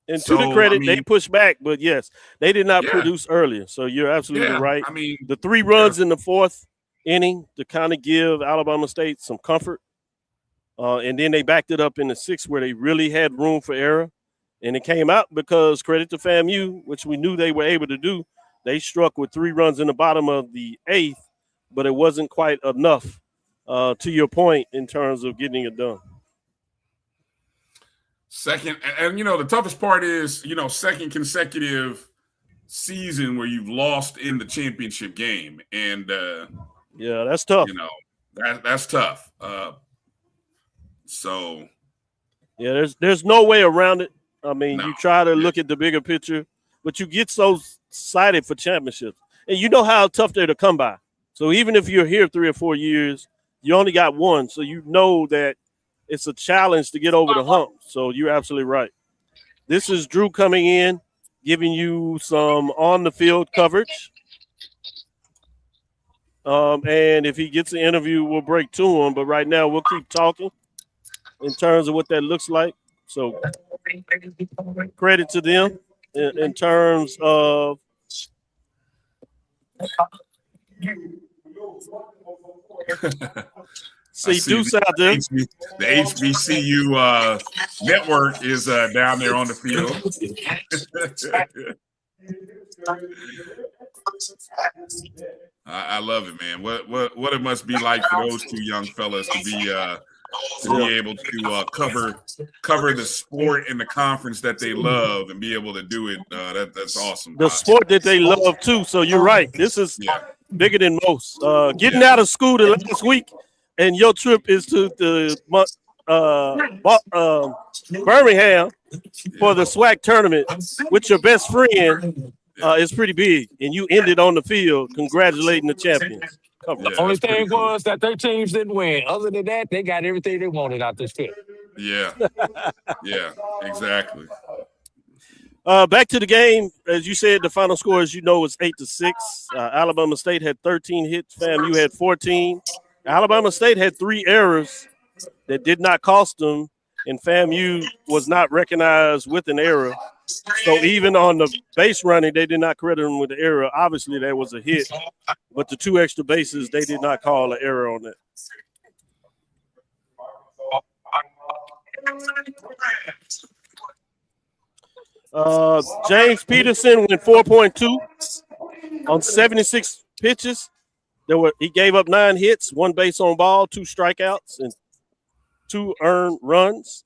And to the credit, they pushed back, but yes, they did not produce earlier. So you're absolutely right. I mean, the 3 runs in the 4th inning to kind of give Alabama State some comfort. And then they backed it up in the 6th where they really had room for error. And it came out because credit to FAMU, which we knew they were able to do. They struck with 3 runs in the bottom of the 8th, but it wasn't quite enough, to your point, in terms of getting it done. Second, and you know, the toughest part is, you know, second consecutive season where you've lost in the championship game. And yeah, that's tough. You know, that's tough. So yeah, there's no way around it. I mean, you try to look at the bigger picture, but you get so excited for championships. And you know how tough they're to come by. So even if you're here 3 or 4 years, you only got one. So you know that it's a challenge to get over the hump. So you're absolutely right. This is Drew coming in, giving you some on-the-field coverage. And if he gets an interview, we'll break to him. But right now, we'll keep talking in terms of what that looks like. So credit to them in terms of see Deuce out there. The HBCU network is down there on the field. I love it, man. What it must be like for those 2 young fellas to be able to cover the sport and the conference that they love and be able to do it. That's awesome. The sport that they love too. So you're right. This is bigger than most. Getting out of school the last week, and your trip is to the Birmingham for the SWAC tournament with your best friend is pretty big. And you ended on the field congratulating the champions. The only thing was that their teams didn't win. Other than that, they got everything they wanted out this trip. Yeah. Yeah, exactly. Back to the game. As you said, the final score, as you know, was 8-6. Alabama State had 13 hits. FAMU had 14. Alabama State had 3 errors that did not cost them, and FAMU was not recognized with an error. So even on the base running, they did not credit them with the error. Obviously, that was a hit, but the 2 extra bases, they did not call an error on that. James Peterson went 4.2 on 76 pitches. He gave up 9 hits, 1 base on ball, 2 strikeouts, and 2 earned runs.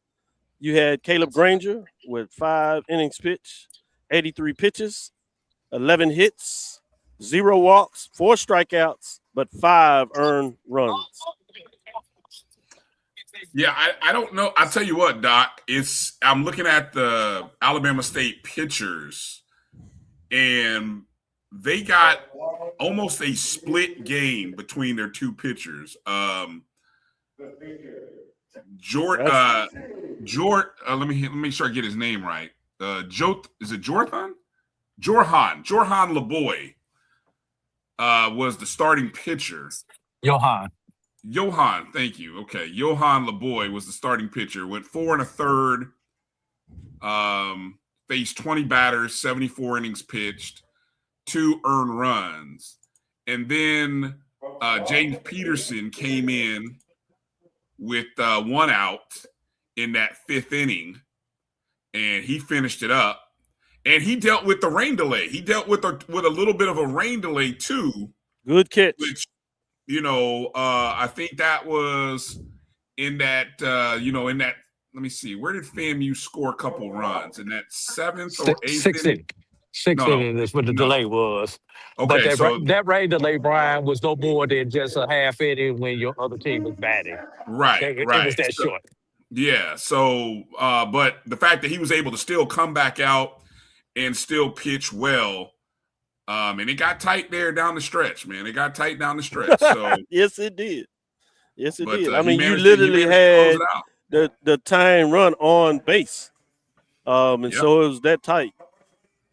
You had Caleb Granger with 5 innings pitched, 83 pitches, 11 hits, 0 walks, 4 strikeouts, but 5 earned runs. Yeah, I don't know. I'll tell you what, Doc. I'm looking at the Alabama State pitchers, and they got almost a split game between their 2 pitchers. Let me make sure I get his name right. Is it Jorhan? Jorhan LeBoy was the starting pitcher. Johan, thank you. Okay, Johan LeBoy was the starting pitcher. Went 4 1/3. Faced 20 batters, 74 innings pitched, 2 earned runs, and then James Peterson came in with 1 out in that 5th inning, and he finished it up. And he dealt with the rain delay. He dealt with a little bit of a rain delay too. Good catch. Which, I think that was in that, let me see, where did FAMU score a couple runs? In that seventh or eighth inning? Sixth inning is what the delay was. Okay, but that rain delay, Brian, was no more than just a half inning when your other team was batting. Right. It was that short. Yeah. So, but the fact that he was able to still come back out and still pitch well, and it got tight there down the stretch, man. It got tight down the stretch. So yes, it did. Yes, it did. I mean, you managed literally to had close it out. the tying run on base, and so it was that tight.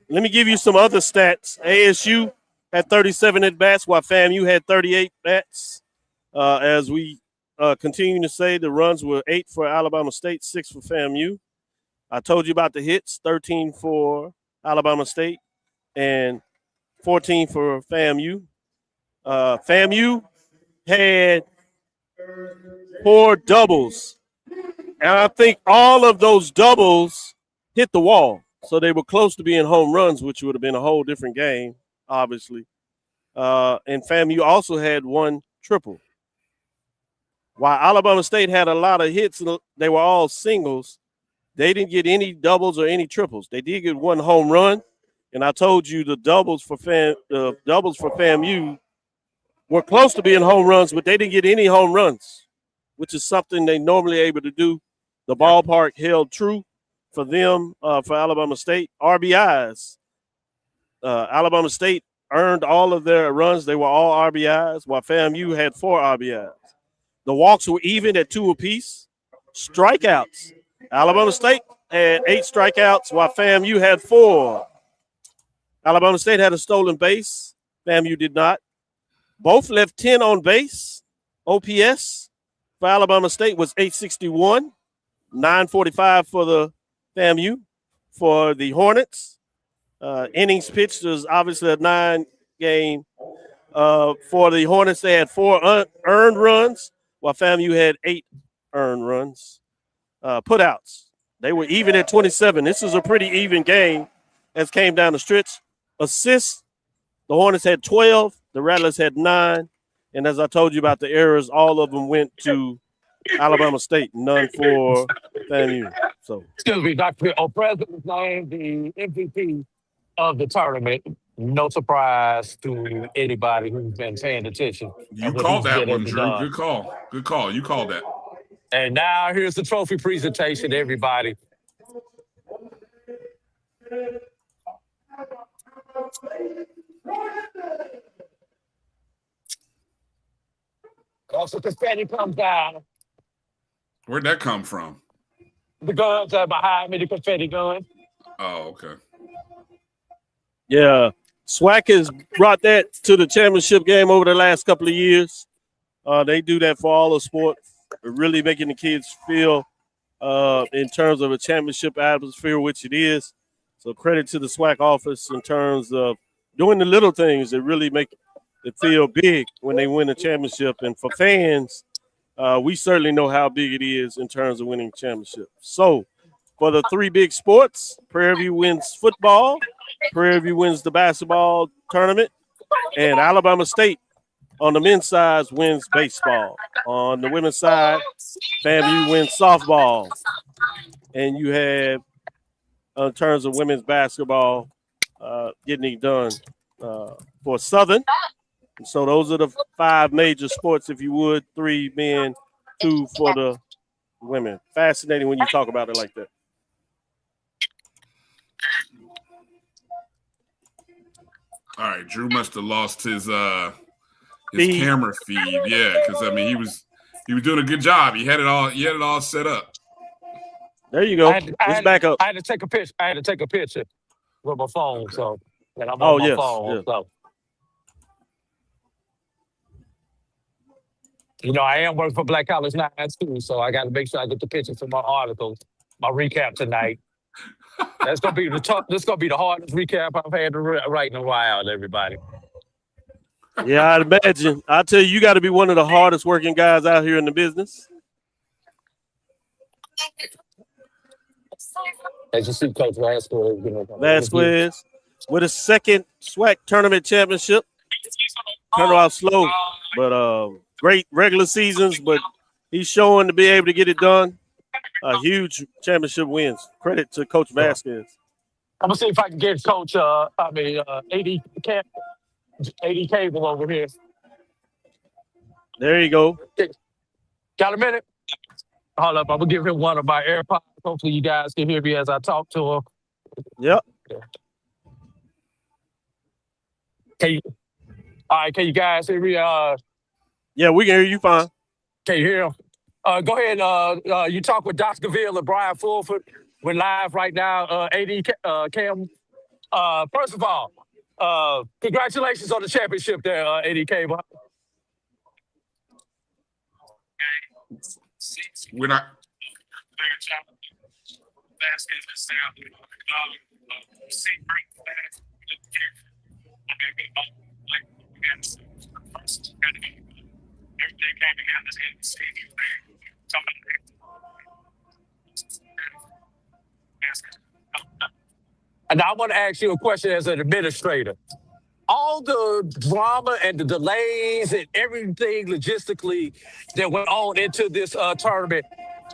Let me give you some other stats. ASU had 37 at bats, while FAMU had 38 bats. As we continue to say, the runs were 8 for Alabama State, 6 for FAMU. I told you about the hits, 13 for Alabama State and 14 for FAMU. FAMU had 4 doubles, and I think all of those doubles hit the wall. So they were close to being home runs, which would have been a whole different game, obviously. And FAMU also had 1 triple. While Alabama State had a lot of hits, they were all singles. They didn't get any doubles or any triples. They did get 1 home run, and I told you the doubles for FAMU were close to being home runs, but they didn't get any home runs, which is something they normally able to do. The ballpark held true for them, for Alabama State. RBIs. Alabama State earned all of their runs. They were all RBIs, while FAMU had 4 RBIs. The walks were even at 2 apiece. Strikeouts. Alabama State had 8 strikeouts, while FAMU had 4. Alabama State had a stolen base. FAMU did not. Both left 10 on base. OPS for Alabama State was 861. 945 for the FAMU. For the Hornets, innings pitched was obviously a 9-game. For the Hornets, they had 4 earned runs, while FAMU had 8 earned runs. Putouts, they were even at 27. This is a pretty even game as came down the stretch. Assists, the Hornets had 12, the Rattlers had 9. And as I told you about the errors, all of them went to Alabama State, none for FAMU. So, excuse me, Dr. President was named the MVP of the tournament. No surprise to anybody who's been paying attention. You called that one, Drew. Good call. Good call. You called that. And now here's the trophy presentation, everybody. Also, confetti comes down. Where'd that come from? The guns are behind me, the confetti gun. Oh, okay. Yeah, SWAC has brought that to the championship game over the last couple of years. They do that for all the sports, really making the kids feel in terms of a championship atmosphere, which it is. So credit to the SWAC office in terms of doing the little things that really make it feel big when they win a championship. And for fans, we certainly know how big it is in terms of winning championships. So for the 3 big sports, Prairie View wins football, Prairie View wins the basketball tournament, and Alabama State on the men's side wins baseball. On the women's side, FAMU wins softball. And you have, in terms of women's basketball, getting it done for Southern. So those are the 5 major sports, if you would, 3 men, 2 for the women. Fascinating when you talk about it like that. All right, Drew must have lost his camera feed. Yeah, because I mean he was doing a good job. He had it all set up. There you go. It's back up. I had to take a picture with my phone, so and I'm on my phone. Yes. So you know, I am working for Black College 9 too, so I got to make sure I get the pictures for my articles, my recap tonight. That's gonna be the hardest recap I've had to write in a while, everybody. Yeah, I'd imagine. I tell you, you got to be one of the hardest working guys out here in the business. As you see, Coach Vasquez, Vasquez with a second SWAC tournament championship. Turned out slow, but great regular seasons, but he's showing to be able to get it done. Huge championship wins. Credit to Coach Vasquez. I'm gonna see if I can get Coach. AD Cable over here. There you go. Got a minute? Hold up, I'm gonna give him one of my AirPods. Hopefully, you guys can hear me as I talk to him. Yep. All right, can you guys hear me? Yeah, we can hear you fine. Can you hear him? Go ahead. You talk with Dr. Gaville and Brian Fulford. We're live right now. AD Cam. First of all, congratulations on the championship there, AD Cable. We're not. And I want to ask you a question as an administrator. All the drama and the delays and everything logistically that went on into this tournament,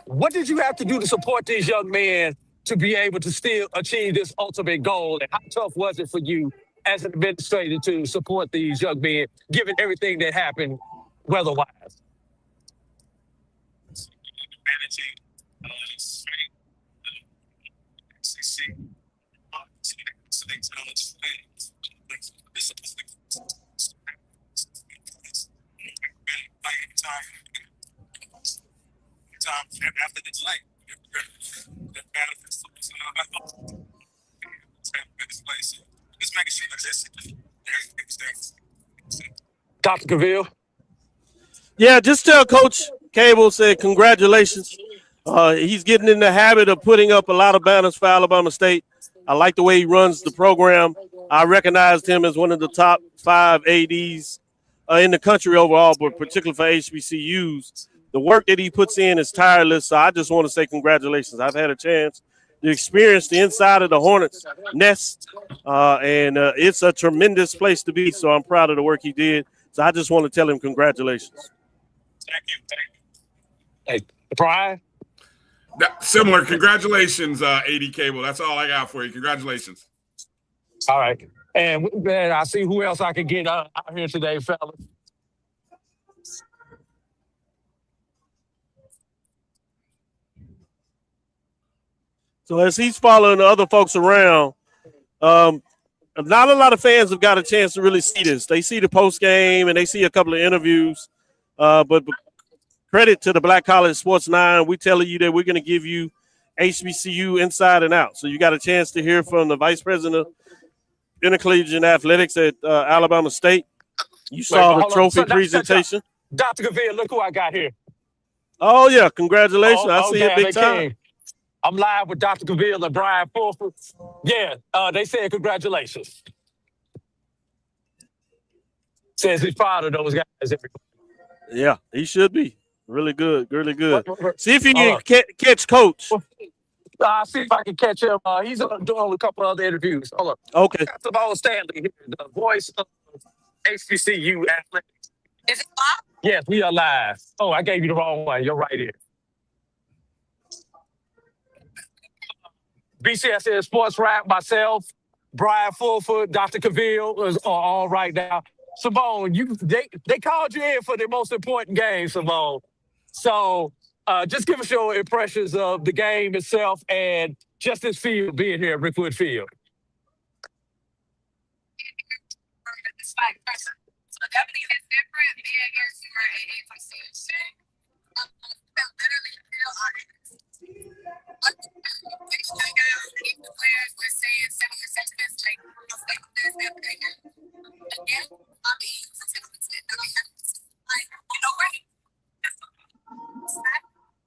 what did you have to do to support these young men to be able to still achieve this ultimate goal? And how tough was it for you as an administrator to support these young men, given everything that happened weather-wise? After the delay, just making sure Dr. Gaville? Yeah, just tell Coach Cable, say congratulations. He's getting in the habit of putting up a lot of banners for Alabama State. I like the way he runs the program. I recognized him as one of the top 5 ADs in the country overall, but particularly for HBCUs. The work that he puts in is tireless, so I just want to say congratulations. I've had a chance to experience the inside of the Hornets' nest, and it's a tremendous place to be, so I'm proud of the work he did. So I just want to tell him congratulations. Thank you. Hey, Brian? Similar. Congratulations, AD Cable. That's all I got for you. Congratulations. All right. And I see who else I can get out here today, fellas. So as he's following the other folks around, not a lot of fans have got a chance to really see this. They see the post game and they see a couple of interviews. But credit to the Black College Sports 9. We telling you that we're going to give you HBCU inside and out. So you got a chance to hear from the vice president of intercollegiate athletics at Alabama State. You saw the trophy presentation. Dr. Gaville, look who I got here. Oh, yeah. Congratulations. I see it big time. I'm live with Dr. Gaville and Brian Fulford. Yeah, they said congratulations. Says he's proud of those guys. Yeah, he should be. Really good, really good. See if you can catch Coach. I'll see if I can catch him. He's doing a couple other interviews. Hold on. Okay. Got Simone Stanley here, the voice of HBCU athletics. Is it live? Yes, we are live. Oh, I gave you the wrong one. You're right here. BCSN SportsWrap, myself, Bryan Fulford, Dr. Gaville is all right now. Simone, they called you in for the most important game, Simone. So just give us your impressions of the game itself and just this field being here at Rickwood Field. So definitely it's different being here to our HBCU. Literally feel the players were saying similar sentiments like again, I mean, right?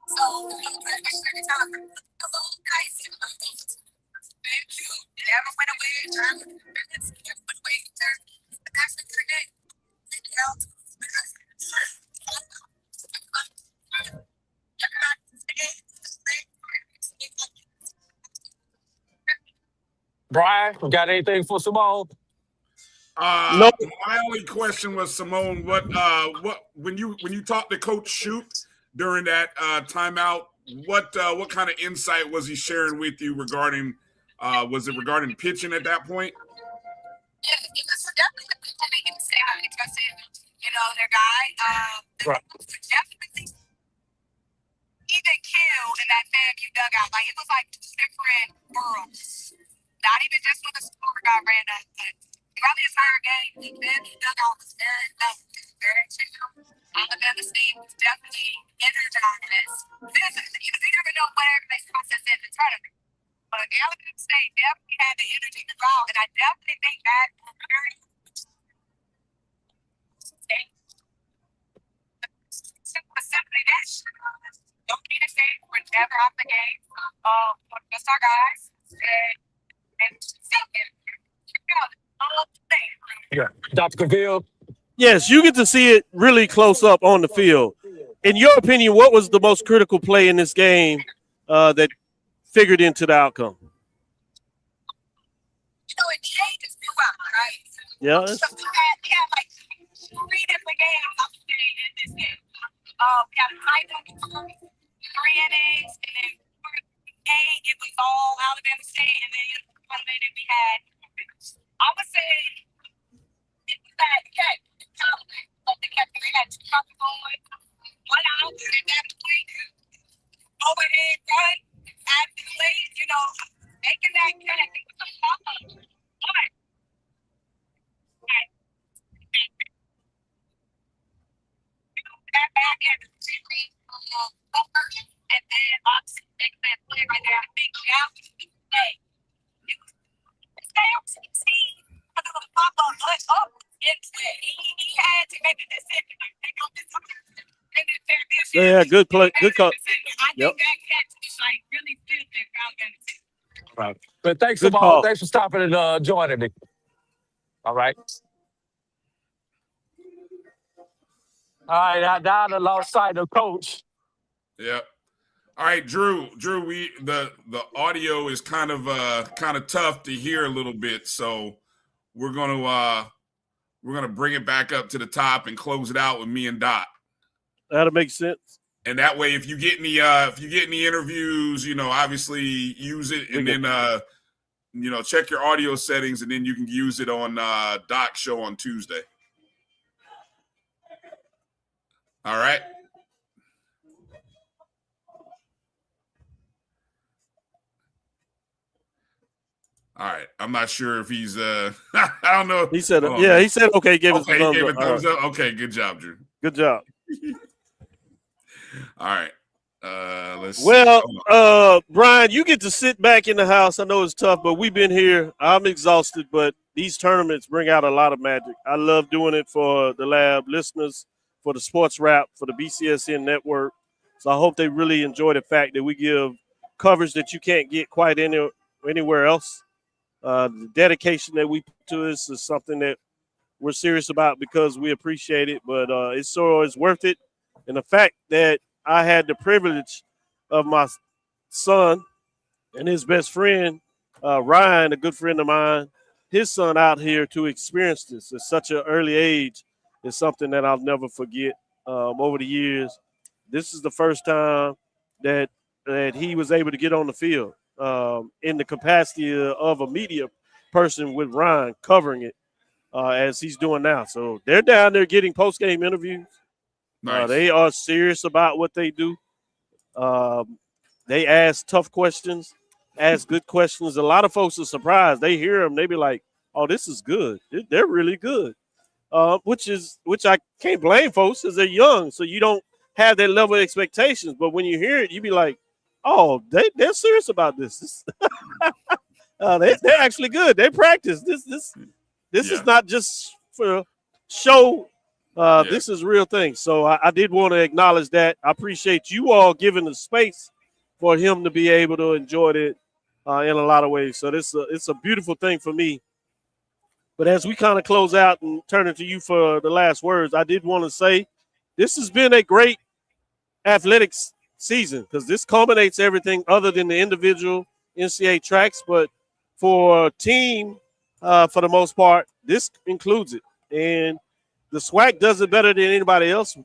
So every time the little guys thank you. It never went away. Went away. Actually today. Brian, you got anything for Simone? No. My only question was, Simone, what when you talked to Coach Shoup during that timeout, what kind of insight was he sharing with you regarding was it regarding pitching at that point? Yeah, it was definitely the people making the same. I trusted, their guy. Right. Definitely even kill in that FAMU dugout. Like, it was like two different worlds. Not even just when the score got ran up, but throughout the entire game, the FAMU dugout was very very chill. Alabama State was definitely energized. You never know what everybody's process in the tournament. But Alabama State definitely had the energy to go, and I definitely think that very simply that don't be ashamed. We're never off the game. Just our guys and Yeah. Dr. Cavill? Yes, you get to see it really close up on the field. In your opinion, what was the most critical play in this game that figured into the outcome? It changes throughout, right? Yeah. So we had like 3 different games up to date in this game. We had a tight 3 innings, and then 8, it was all Alabama State, and then 1 minute we had. I would say that the catcher had 2 buckets on, 1 out, and at that point, overhead run, at the plate, making that catch. It was a problem. But that back end of the series, and then obviously make that play right there. I think now we can play. He had to make a decision. Yeah, good play. Good call. Yep. Right. But thanks, Good Simone. call. Thanks for stopping and joining me. All right. All right, now the lost sight of Coach. Yeah. All right, Drew. We the audio is kind of tough to hear a little bit, so we're gonna bring it back up to the top and close it out with me and Dot. That'll make sense. And that way, if you get any interviews, obviously use it, and then check your audio settings, and then you can use it on Doc's show on Tuesday. All right. All right. I'm not sure if he's I don't know. He said he said okay, gave us a thumbs up. Thumbs up. Okay, good job, Drew. Good job. All right. Let's see. Brian, you get to sit back in the house. I know it's tough, but we've been here. I'm exhausted, but these tournaments bring out a lot of magic. I love doing it for the lab listeners, for the SportsWrap, for the BCSN network. So I hope they really enjoy the fact that we give coverage that you can't get quite anywhere else. The dedication that we put to this is something that we're serious about because we appreciate it, but it's worth it. And the fact that I had the privilege of my son and his best friend, Ryan, a good friend of mine, his son out here to experience this at such an early age is something that I'll never forget over the years. This is the first time that he was able to get on the field in the capacity of a media person with Ryan covering it as he's doing now. So they're down there getting post-game interviews. Nice. They are serious about what they do. They ask tough questions, ask good questions. A lot of folks are surprised. They hear them. They be like, oh, this is good. They're really good, which I can't blame folks because they're young. So you don't have that level of expectations. But when you hear it, you be like, oh, they're serious about this. They're actually good. They practice. This is not just for show. This is real thing. So I did want to acknowledge that. I appreciate you all giving the space for him to be able to enjoy it in a lot of ways. So it's a beautiful thing for me. But as we kind of close out and turn it to you for the last words, I did want to say this has been a great athletics season because this culminates everything other than the individual NCAA tracks. But for team, for the most part, this includes it. And the SWAC does it better than anybody else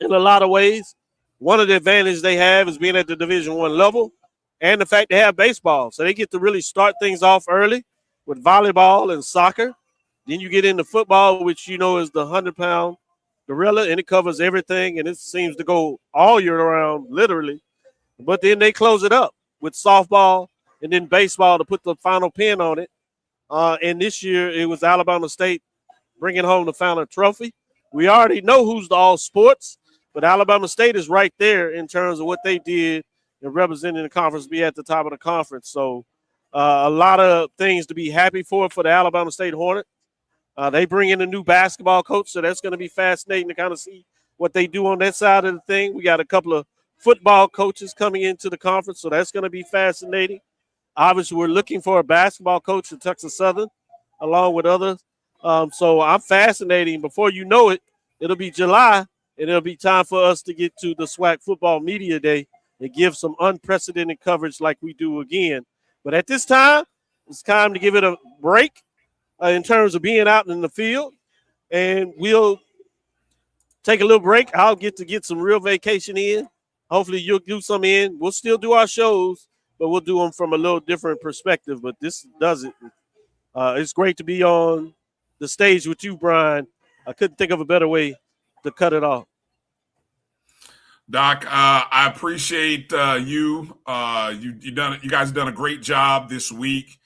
in a lot of ways. One of the advantages they have is being at the Division I level and the fact they have baseball. So they get to really start things off early with volleyball and soccer. Then you get into football, which you know is the 100-pound gorilla, and it covers everything, and it seems to go all year round, literally. But then they close it up with softball and then baseball to put the final pin on it. And this year it was Alabama State bringing home the Founder Trophy. We already know who's the all sports, but Alabama State is right there in terms of what they did in representing the conference, be at the top of the conference. So a lot of things to be happy for the Alabama State Hornet. They bring in a new basketball coach, so that's going to be fascinating to kind of see what they do on that side of the thing. We got a couple of football coaches coming into the conference, so that's going to be fascinating. Obviously, we're looking for a basketball coach at Texas Southern, along with others. So I'm fascinating. Before you know it, it'll be July, and it'll be time for us to get to the SWAC Football Media Day and give some unprecedented coverage like we do again. But at this time, it's time to give it a break in terms of being out in the field, and we'll take a little break. I'll get some real vacation in. Hopefully you'll do some in. We'll still do our shows, but we'll do them from a little different perspective. But this does it. It's great to be on the stage with you, Brian. I couldn't think of a better way to cut it off. Doc, I appreciate you. You guys have done a great job this week.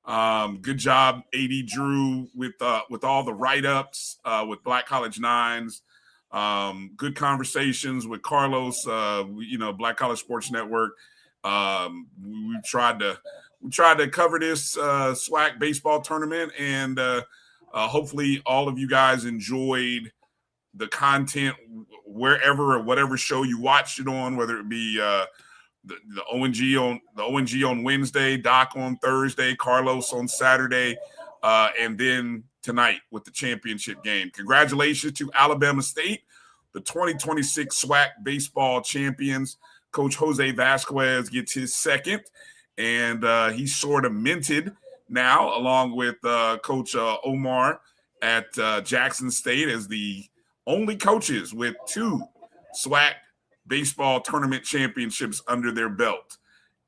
Good job, A.D. Drew, with all the write-ups with Black College Nines. Good conversations with Carlos, Black College Sports Network. We tried to cover this SWAC baseball tournament, and hopefully all of you guys enjoyed the content wherever or whatever show you watched it on, whether it be the ONG on Wednesday, Doc on Thursday, Carlos on Saturday, and then tonight with the championship game. Congratulations to Alabama State, the 2026 SWAC baseball champions. Coach Jose Vasquez gets his second, and he's sort of minted now, along with Coach Omar at Jackson State, as the only coaches with 2 SWAC baseball tournament championships under their belt.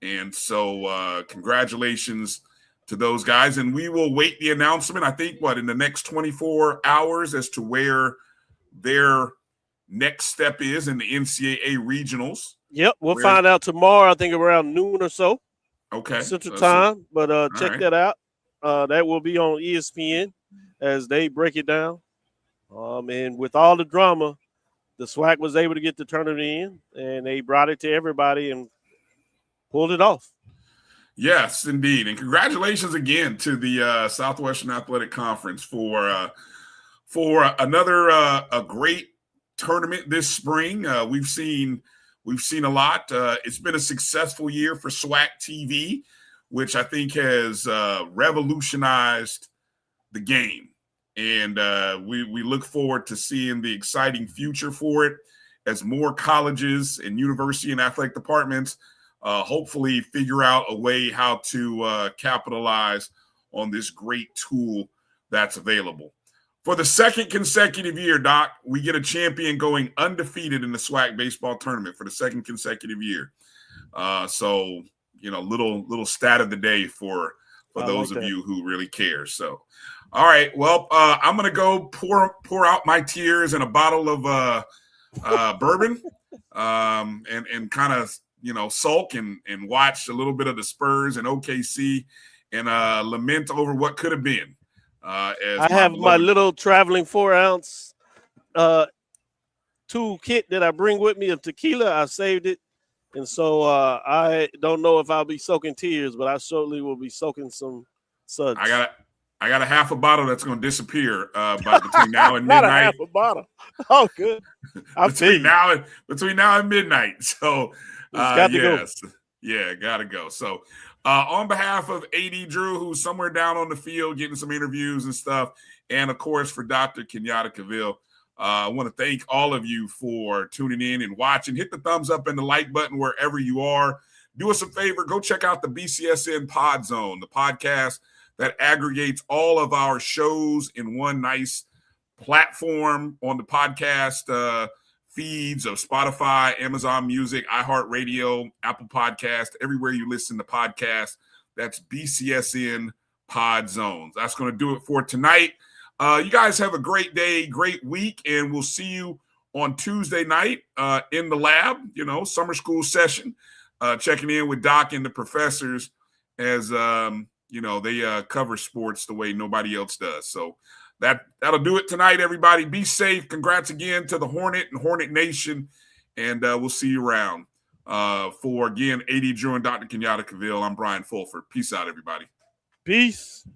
And so congratulations to those guys. And we will wait the announcement, I think, in the next 24 hours as to where their next step is in the NCAA regionals. Yep, we'll find out tomorrow, I think around noon or so. Okay. Central time. But check right. that out. That will be on ESPN as they break it down. And with all the drama, the SWAC was able to get the tournament in, and they brought it to everybody and pulled it off. Yes, indeed. And congratulations again to the Southwestern Athletic Conference for another a great tournament this spring. We've seen a lot. It's been a successful year for SWAC TV, which I think has revolutionized the game. And we look forward to seeing the exciting future for it as more colleges and university and athletic departments hopefully figure out a way how to capitalize on this great tool that's available. For the second consecutive year, Doc, we get a champion going undefeated in the SWAC baseball tournament for the second consecutive year. So, little stat of the day for those of you who really care. So, all right. Well, I'm going to go pour out my tears in a bottle of bourbon and kind of, sulk and watch a little bit of the Spurs and OKC and lament over what could have been. I have my little traveling 4-ounce tool kit that I bring with me of tequila. I saved it. And so I don't know if I'll be soaking tears, but I certainly will be soaking some suds. I got a half a bottle that's going to disappear between now and midnight. Not a half a bottle. Oh, good. between now and midnight. So, got to go. Yeah, got to go. So, on behalf of A.D. Drew, who's somewhere down on the field getting some interviews and stuff, and, of course, for Dr. Kenyatta Cavill, I want to thank all of you for tuning in and watching. Hit the thumbs up and the like button wherever you are. do us a favor, go check out the BCSN Pod Zone, the podcast that aggregates all of our shows in one nice platform on the podcast feeds of Spotify, Amazon Music, iHeartRadio, Apple Podcast, everywhere you listen to podcasts. That's BCSN Pod Zones. That's going to do it for tonight. You guys have a great day, great week, and we'll see you on Tuesday night in the lab, summer school session, checking in with Doc and the professors as, they cover sports the way nobody else does. So that'll do it tonight, everybody. Be safe. Congrats again to the Hornet and Hornet Nation, and we'll see you around. For, again, A.D. Drew and Dr. Kenyatta Cavill, I'm Brian Fulford. Peace out, everybody. Peace.